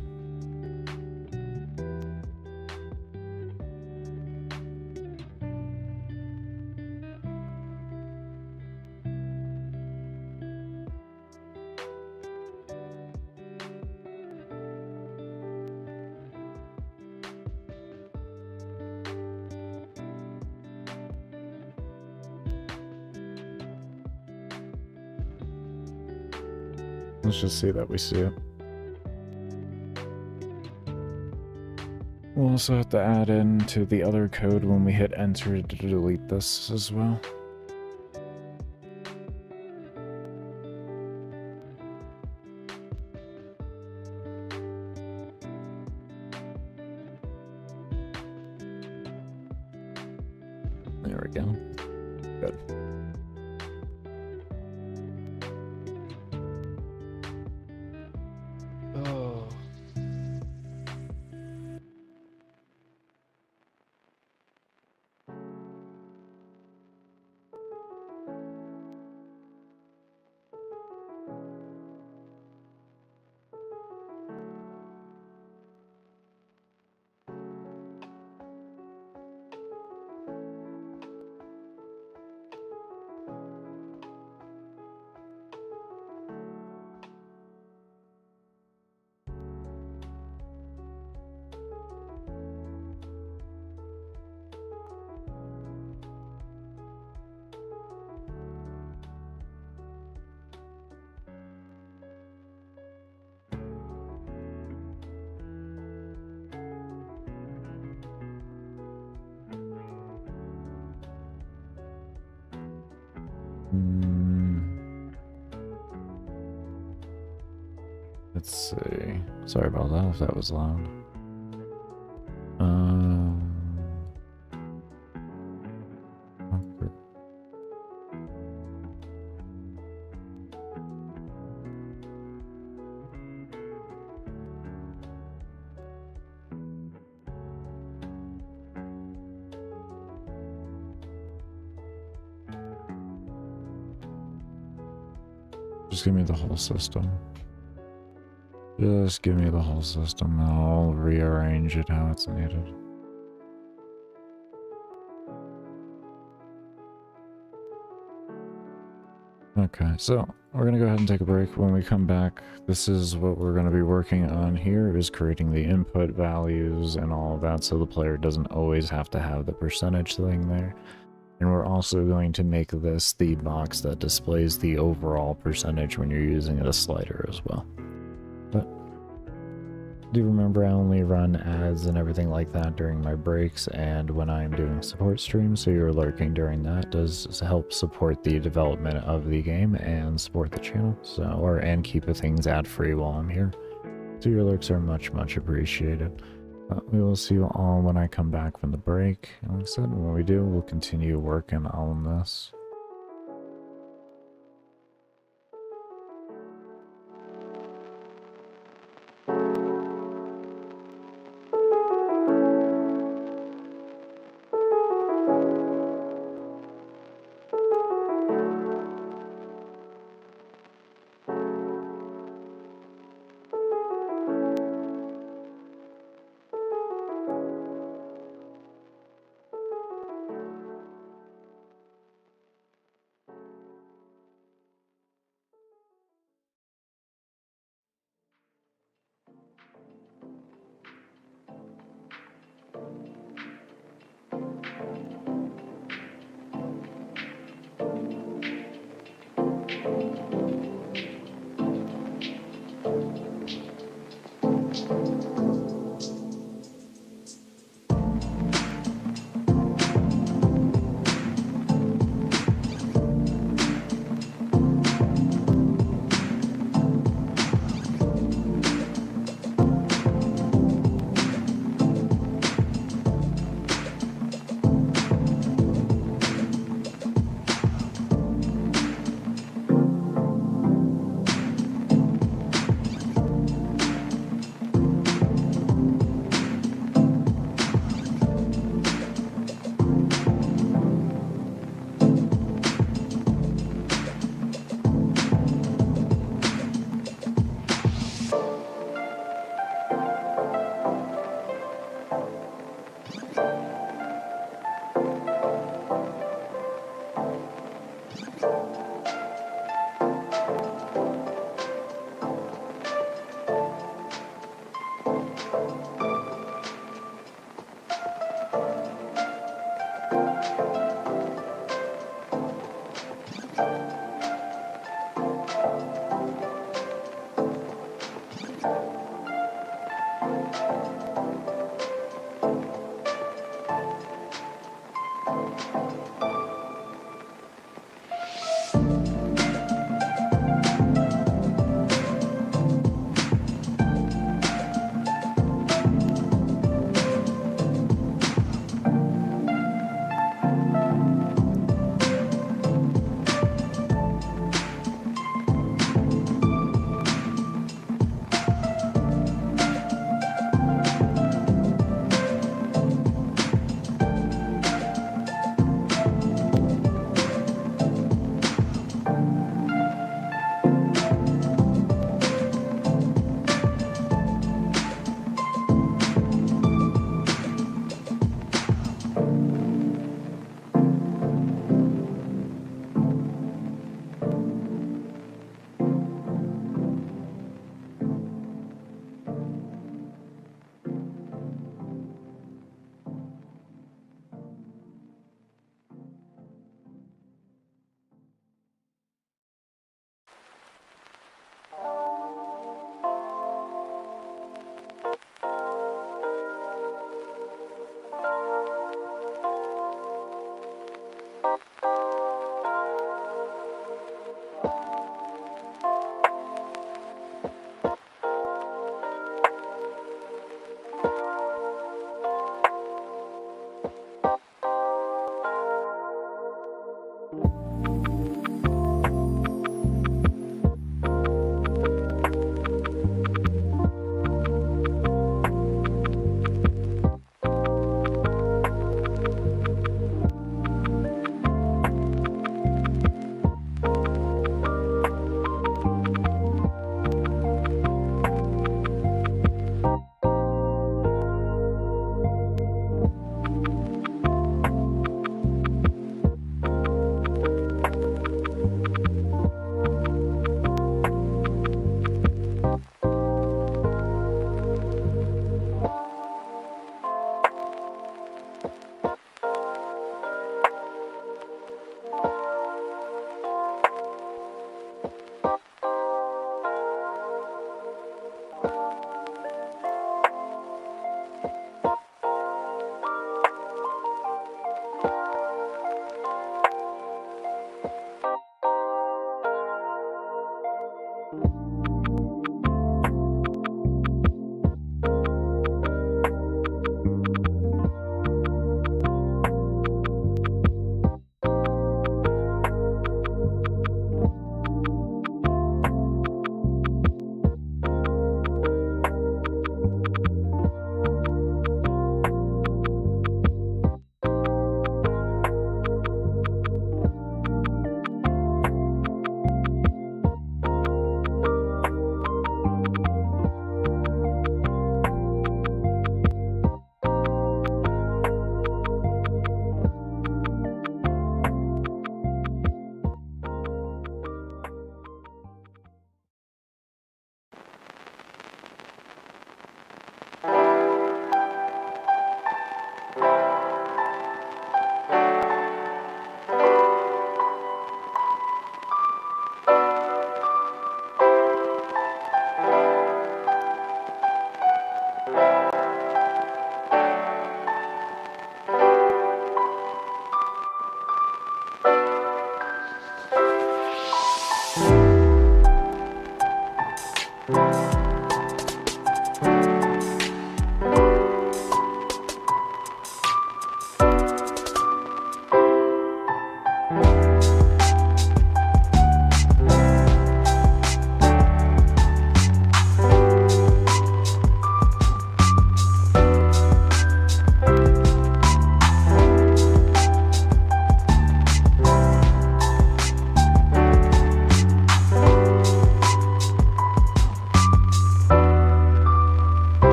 Let's just see that we see it. We'll also have to add in to the other code when we hit enter to delete this as well. There we go. Good. Oh. Let's see. Sorry about that if that was loud. Okay. Just give me the whole system. Just give me the whole system. I'll rearrange it how it's needed. Okay, so we're going to go ahead and take a break. When we come back, this is what we're going to be working on here, is creating the input values and all of that, so the player doesn't always have to have the percentage thing there. And we're also going to make this the box that displays the overall percentage when you're using a slider as well. But do remember, I only run ads and everything like that during my breaks and when I'm doing support streams, so your lurking during that does help support the development of the game and support the channel, and keep things ad-free while I'm here. So your lurks are much appreciated. We will see you all when I come back from the break. And like I said, when we do, we'll continue working on this.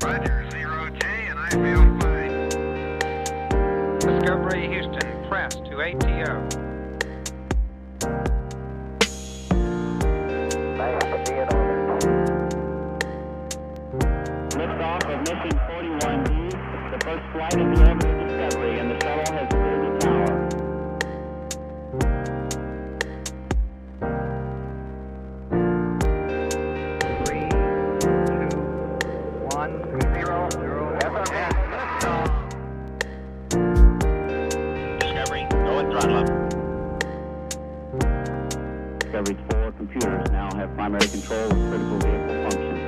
Roger, 0J, and I feel fine. Discovery Houston, press to ATO. Nice to be in orbit. Liftoff of mission 41D, the first flight of the orbit of Discovery, and the shuttle has cleared the tower. 3, 2, 1, 0, 0. Discovery, go and throttle up. Discovery's 4 computers now have primary control of critical vehicle functions.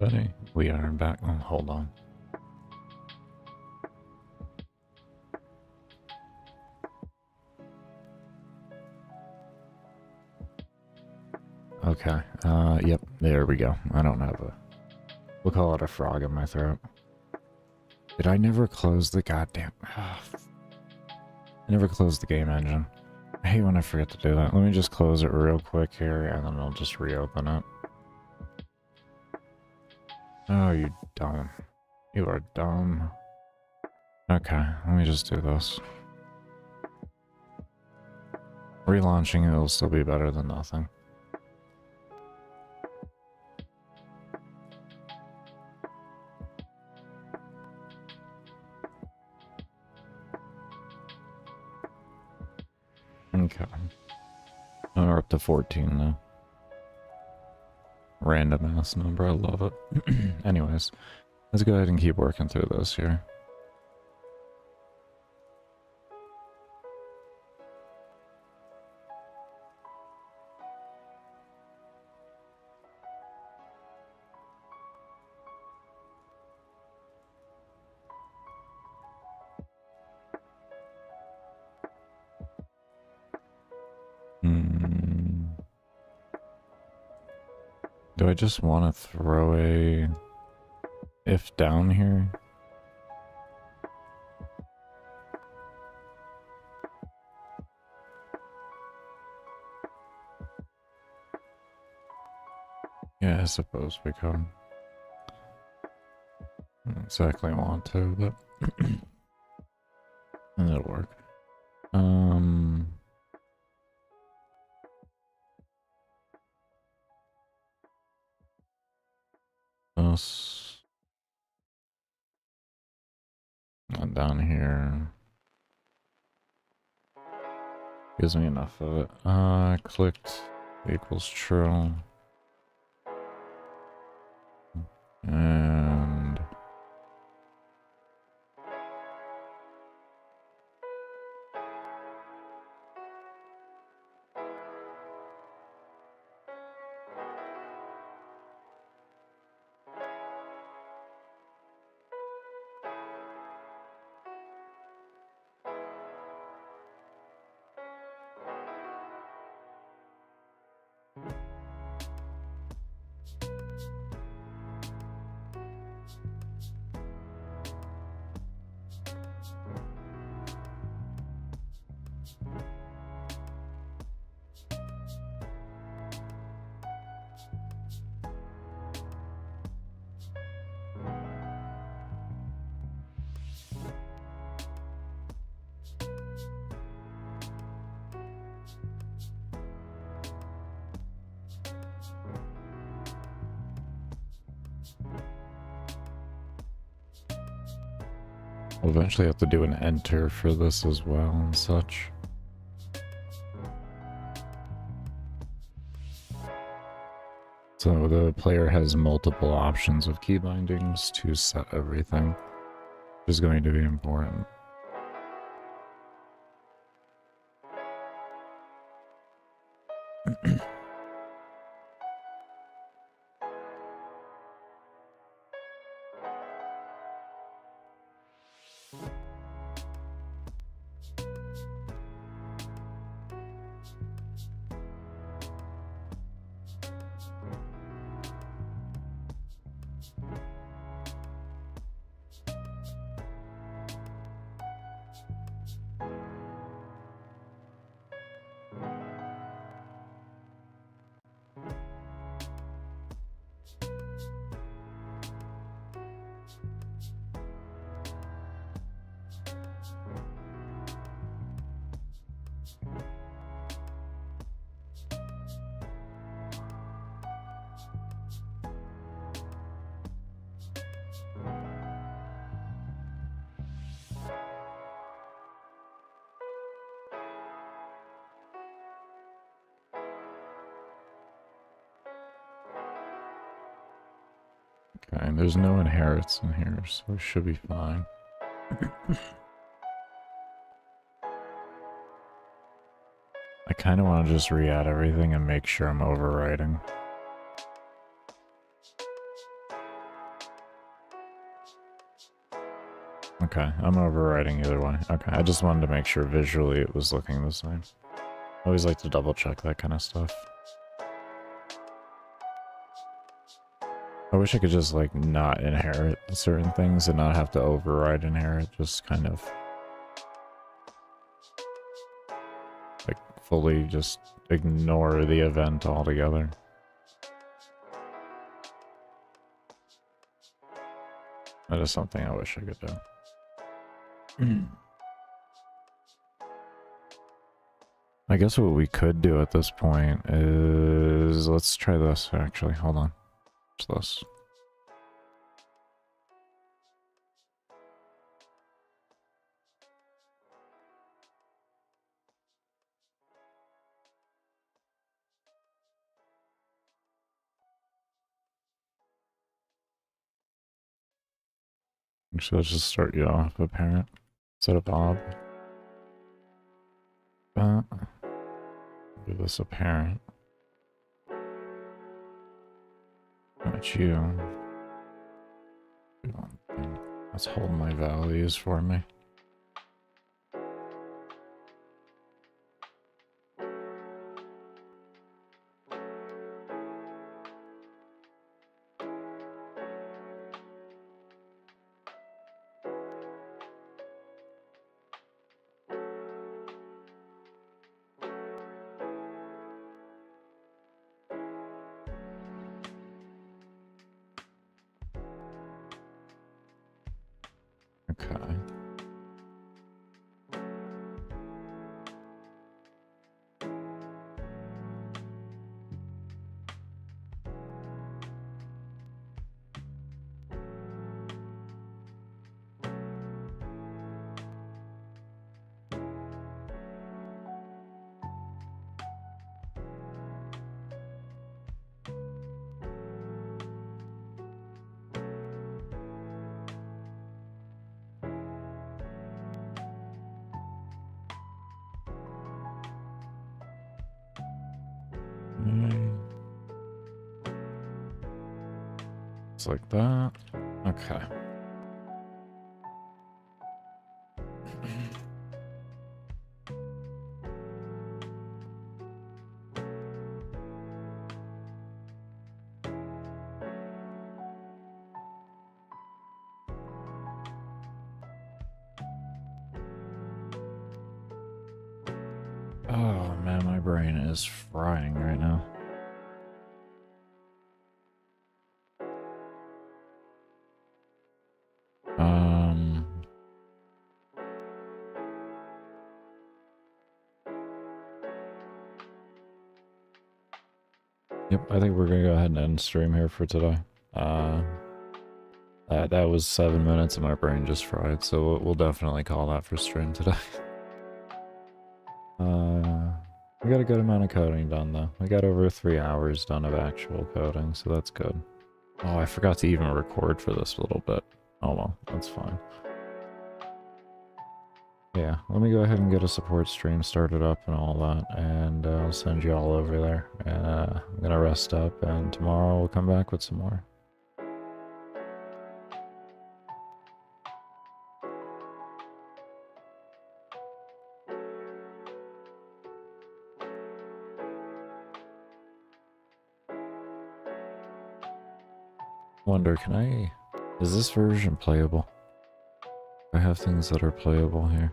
everybody. We are back. Oh, hold on. Okay. Yep. There we go. I don't have a... We'll call it a frog in my throat. Did I never close the goddamn... I never closed the game engine. I hate when I forget to do that. Let me just close it real quick here, and then I'll just reopen it. Oh, you dumb. You are dumb. Okay, let me just do this. Relaunching it will still be better than nothing. Okay. Oh, we're up to 14 now. Random ass number, I love it. Anyways, let's go ahead and keep working through this here. Do I just want to throw a if down here? Yeah, I suppose we could. I don't exactly want to, but it'll work. This and down here gives me enough of it. Clicked equals true. And I'll eventually have to do an enter for this as well and such. So the player has multiple options of key bindings to set everything, which is going to be important. Okay, there's no inherits in here, so it should be fine. I kind of want to just re-add everything and make sure I'm overwriting. Okay, I'm overwriting either way. Okay, I just wanted to make sure visually it was looking the same. I always like to double check that kind of stuff. I wish I could just like not inherit certain things and not have to override inherit, just kind of like fully just ignore the event altogether. That is something I wish I could do. I guess what we could do at this point is, let's try this actually, hold on. What's this? Actually, let's just start you off, apparent, instead of Bob. Do this apparent. Not you. Do one thing. Let's hold my values for me. Okay. It's like that. Okay. Oh man, my brain is frying right now. Yep, I think we're gonna go ahead and end stream here for today. That was 7 minutes and my brain just fried, so we'll definitely call that for stream today. We got a good amount of coding done though. We got over 3 hours done of actual coding, so that's good. Oh, I forgot to even record for this a little bit. Oh well, that's fine. Yeah, let me go ahead and get a support stream started up and all that, and I'll send you all over there. I'm gonna rest up, and tomorrow we'll come back with some more. Wonder, is this version playable? I have things that are playable here.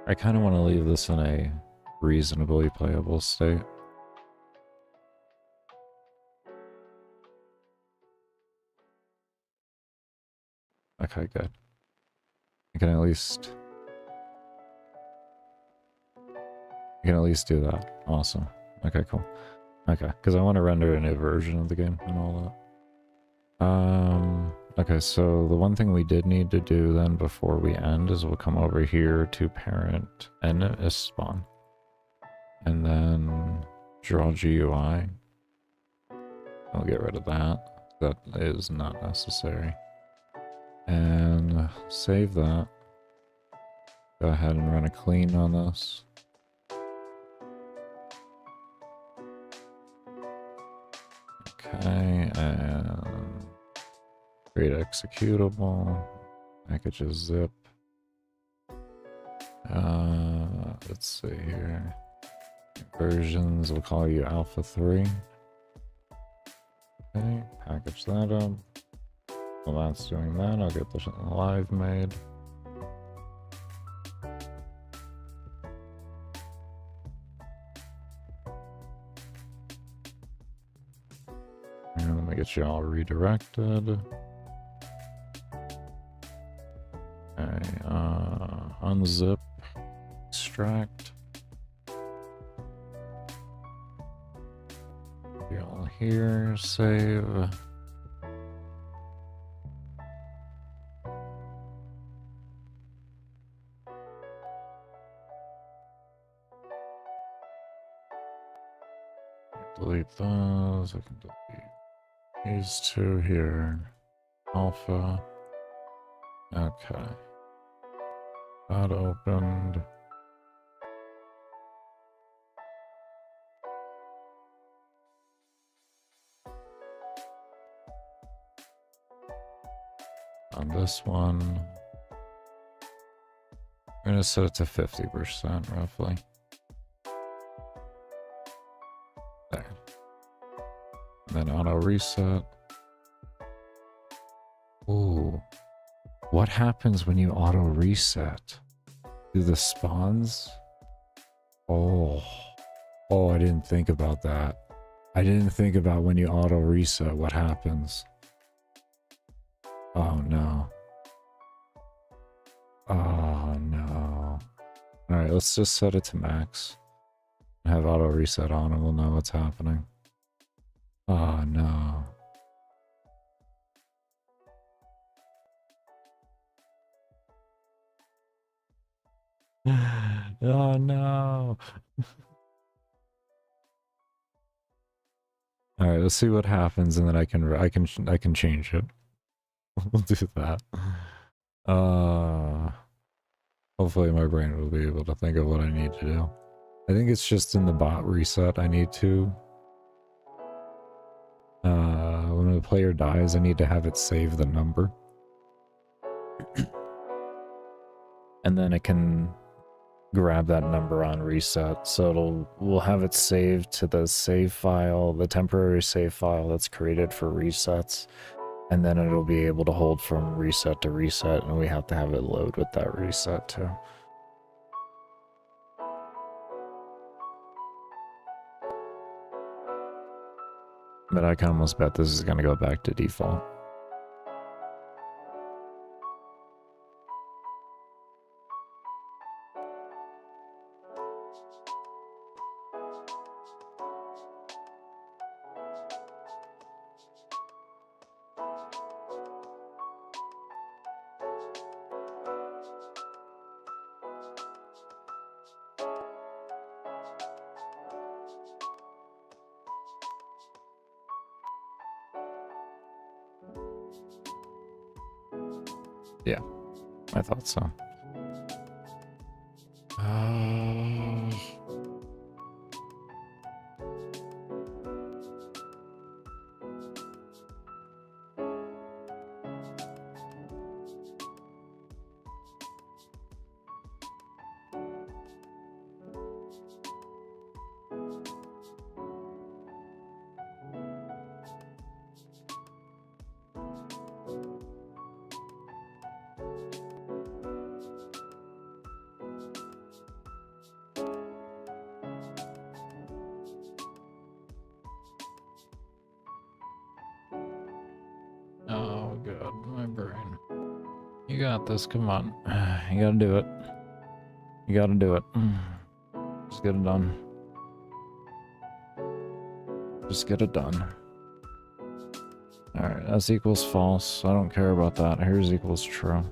I kind of want to leave this in a reasonably playable state. Okay, good. I can at least do that. Awesome. Okay, cool. Okay, because I want to render a new version of the game and all that. Okay, so the one thing we did need to do then before we end is we'll come over here to parent and spawn. And then draw GUI. I'll get rid of that. That is not necessary. And save that. Go ahead and run a clean on this. Okay, and Create executable. Packages zip. Let's see here. Versions, we'll call you Alpha 3. Okay, package that up. While that's doing that, I'll get this live made. And let me get you all redirected. Okay, unzip, extract. Be all here, save. Delete those. I can delete these two here. Alpha. Okay. That opened. On this one, I'm going to set it to 50% roughly. There. And then auto reset. Ooh. What happens when you auto reset? Do the spawns? Oh. Oh, I didn't think about that. I didn't think about when you auto reset what happens. Oh no. Oh no. Alright, let's just set it to max. Have auto reset on and we'll know what's happening. Oh no. Oh no. All right, let's see what happens, and then I can change it. We'll do that. Hopefully my brain will be able to think of what I need to do. I think it's just in the bot reset I need to. When the player dies, I need to have it save the number. And then it can grab that number on reset, so we'll have it saved to the save file, the temporary save file that's created for resets, and then it'll be able to hold from reset to reset, and we have to have it load with that reset too. But I can almost bet this is going to go back to default. Yeah, I thought so. Oh god, my brain. You got this, come on. You gotta do it. You gotta do it. Just get it done. Just get it done. Alright, S equals false. I don't care about that. Here's equals true.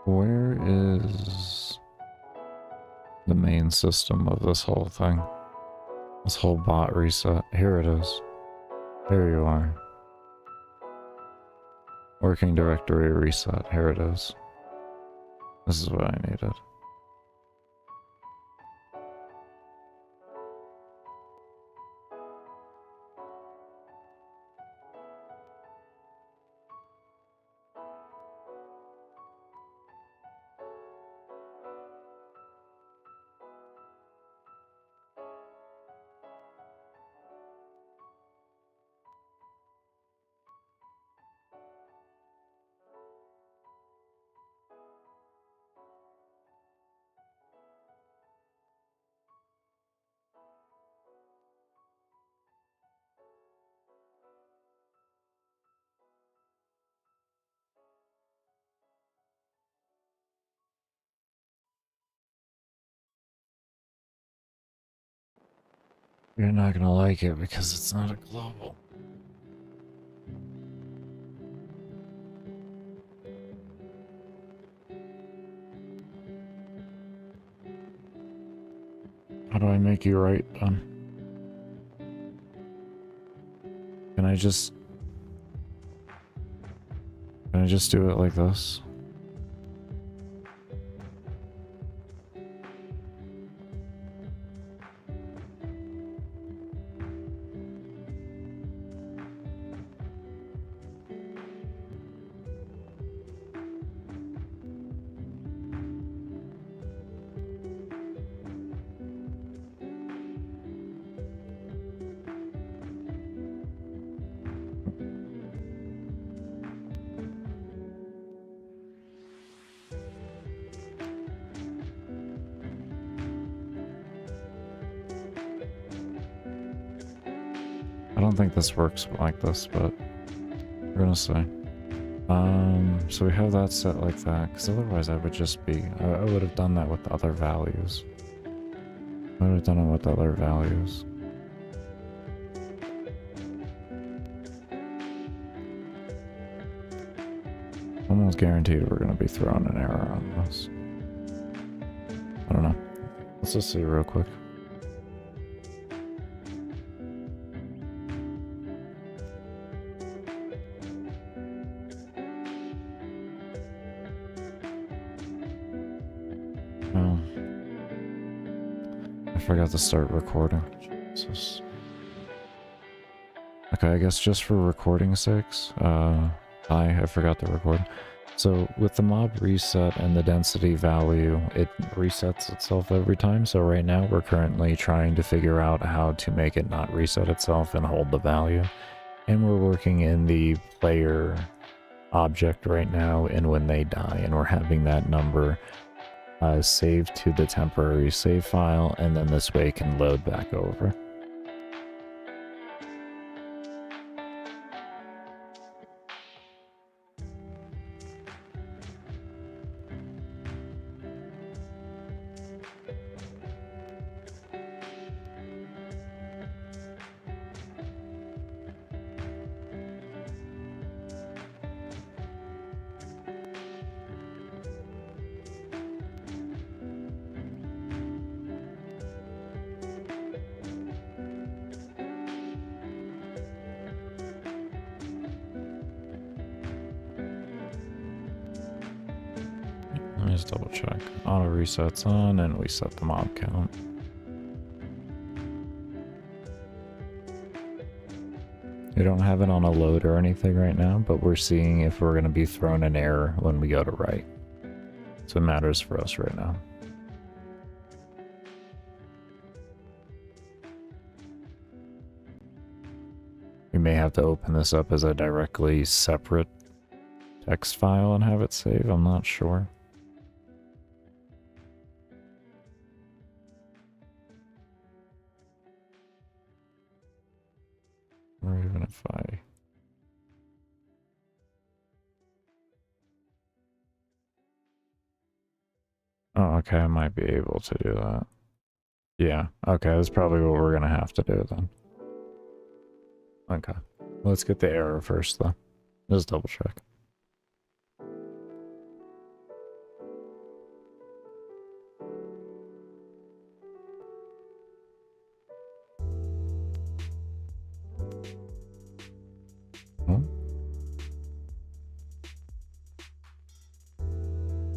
Where is the main system of this whole thing? This whole bot reset. Here it is. There you are. Working directory reset. Here it is. This is what I needed. You're not gonna like it because it's not a global. How do I make you right, then? Can I just do it like this? I don't think this works like this, but we're gonna see. So we have that set like that, because otherwise I would just be, I would have done that with the other values. I would have done it with the other values. Almost guaranteed we're gonna be throwing an error on this. I don't know. Let's just see real quick. I forgot to start recording. Jesus. Okay, I guess just for recording sakes, I forgot to record. So with the mob reset and the density value, it resets itself every time. So right now we're currently trying to figure out how to make it not reset itself and hold the value. And we're working in the player object right now and when they die, and we're having that number saved to the temporary save file, and then this way it can load back over. Let me just double check. Auto resets on, and we set the mob count. We don't have it on a load or anything right now, but we're seeing if we're going to be thrown an error when we go to write. So it matters for us right now. We may have to open this up as a directly separate text file and have it save. I'm not sure. Or even if I... Oh, okay, I might be able to do that. Yeah, okay, that's probably what we're gonna have to do then. Okay, let's get the error first though. Just double check.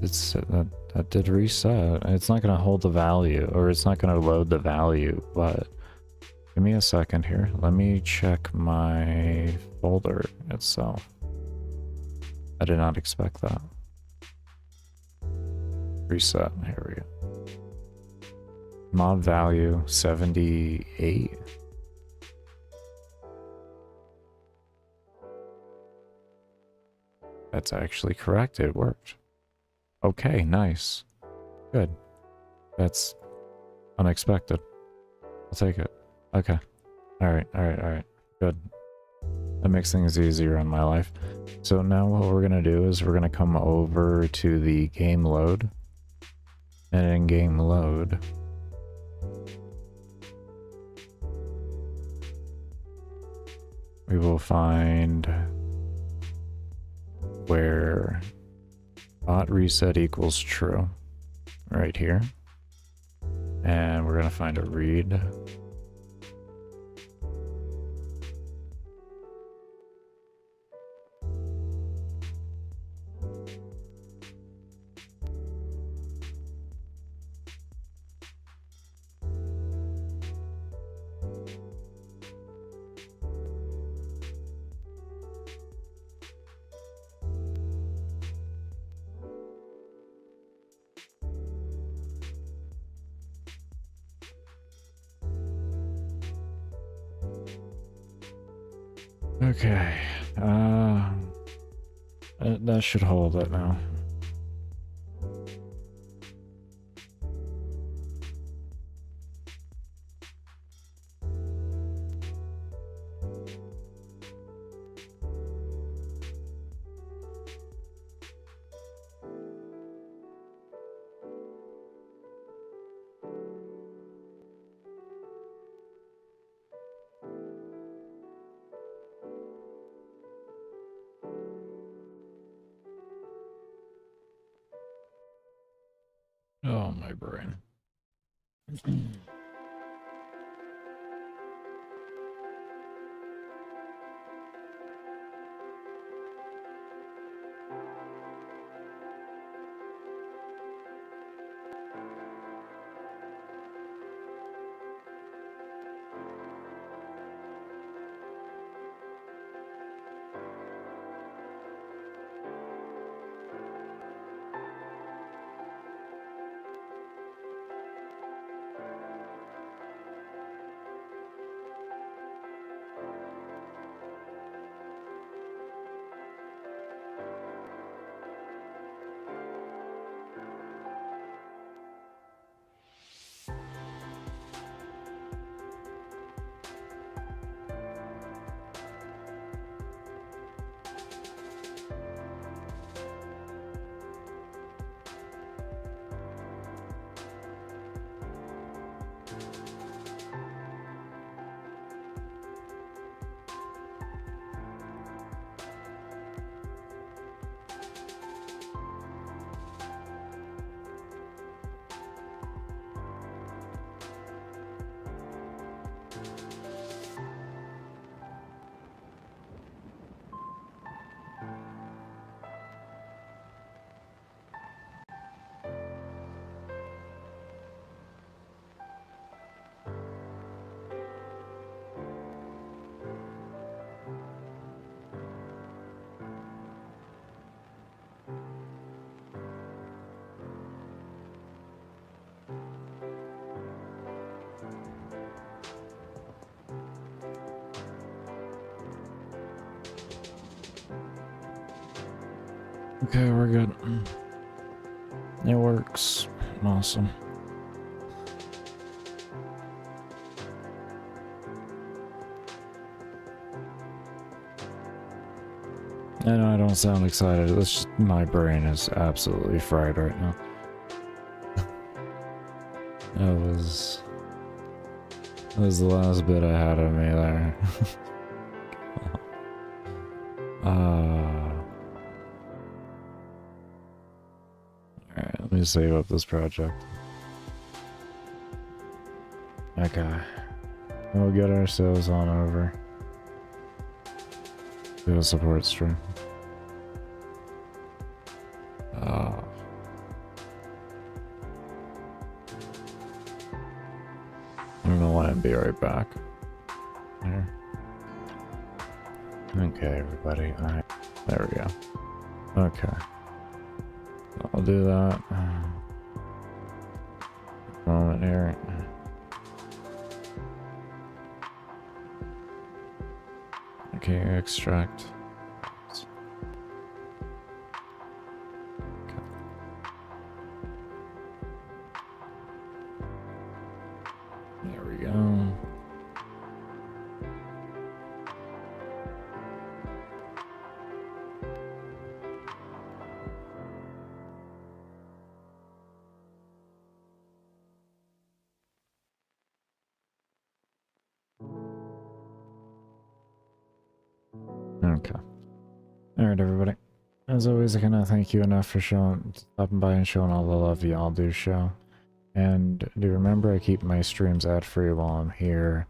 that did reset. It's not gonna hold the value, or it's not gonna load the value, but give me a second here. Let me check my folder itself. I did not expect that. Reset, here we go. Mod value 78. That's actually correct, it worked. Okay, nice. Good. That's unexpected. I'll take it. Okay. Alright. Good. That makes things easier in my life. So now what we're gonna do is we're gonna come over to the game load. And in game load, we will find where bot reset equals true right here, and we're gonna find a read. Okay, that should hold it now. Oh, my brain. Okay, we're good. It works. Awesome. I know I don't sound excited. It's just my brain is absolutely fried right now. That was the last bit I had of me there. Alright, let me save up this project. Okay. We'll get ourselves on over to a support stream. Be right back. Here. Okay, everybody. Alright. There we go. Okay. I'll do that. Moment here. Okay, extract. Okay. There we go. Okay. Alright, everybody. As always, I cannot thank you enough for stopping by and showing all the love y'all do show. And do remember I keep my streams ad-free while I'm here.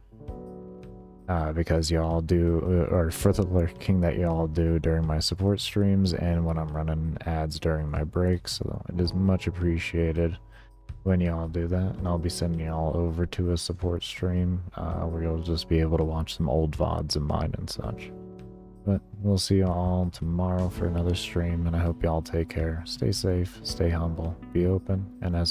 Because y'all do, or for the lurking that y'all do during my support streams and when I'm running ads during my breaks. So it is much appreciated when y'all do that. And I'll be sending y'all over to a support stream where you'll just be able to watch some old VODs of mine and such. But we'll see you all tomorrow for another stream, and I hope y'all take care. Stay safe, stay humble, be open, and as